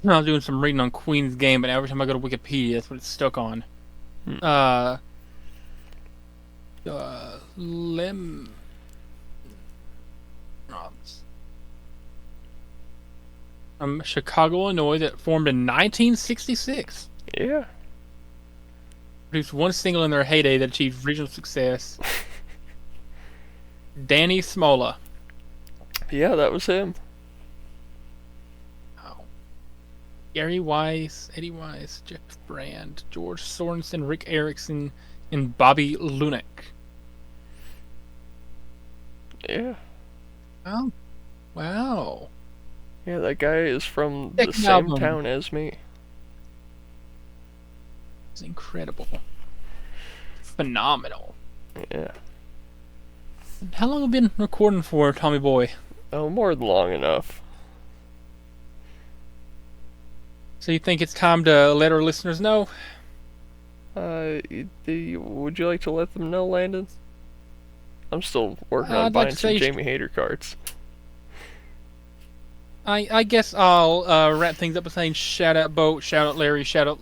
was doing some reading on Queen's Game, but every time I go to Wikipedia, that's what it's stuck on. Lemon Drops. from Chicago, Illinois, that formed in 1966. Yeah. Produced one single in their heyday that achieved regional success. Danny Smola. Yeah, that was him. Oh. Gary Weiss, Eddie Weiss, Jeff Brand, George Sorensen, Rick Erickson, and Bobby Lunek. Yeah. Oh, wow. Yeah, that guy is from the Second same album. town as me. It's incredible. Phenomenal. Yeah. How long have you been recording for, Tommy Boy? Oh, more than long enough. So you think it's time to let our listeners know? Would you like to let them know, Landon? I'm still working on I'd like buying to some say Jamie Hayter cards. I guess I'll wrap things up by saying shout out Boat, shout out Larry, shout out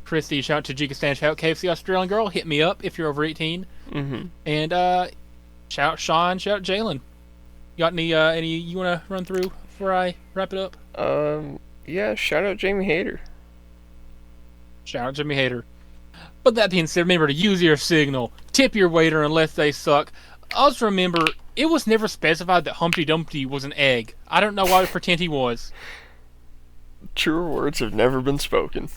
Christy, shout out Tajikistan, shout out KFC Australian Girl. Hit me up if you're over 18. Mm-hmm. And shout out Sean, shout out Jalen. You got any you want to run through before I wrap it up? Yeah, shout out Jamie Hayter. Shout out Jimmy Hater. But that being said, remember to use your signal. Tip your waiter unless they suck. Also remember, it was never specified that Humpty Dumpty was an egg. I don't know why we pretend he was. Truer words have never been spoken.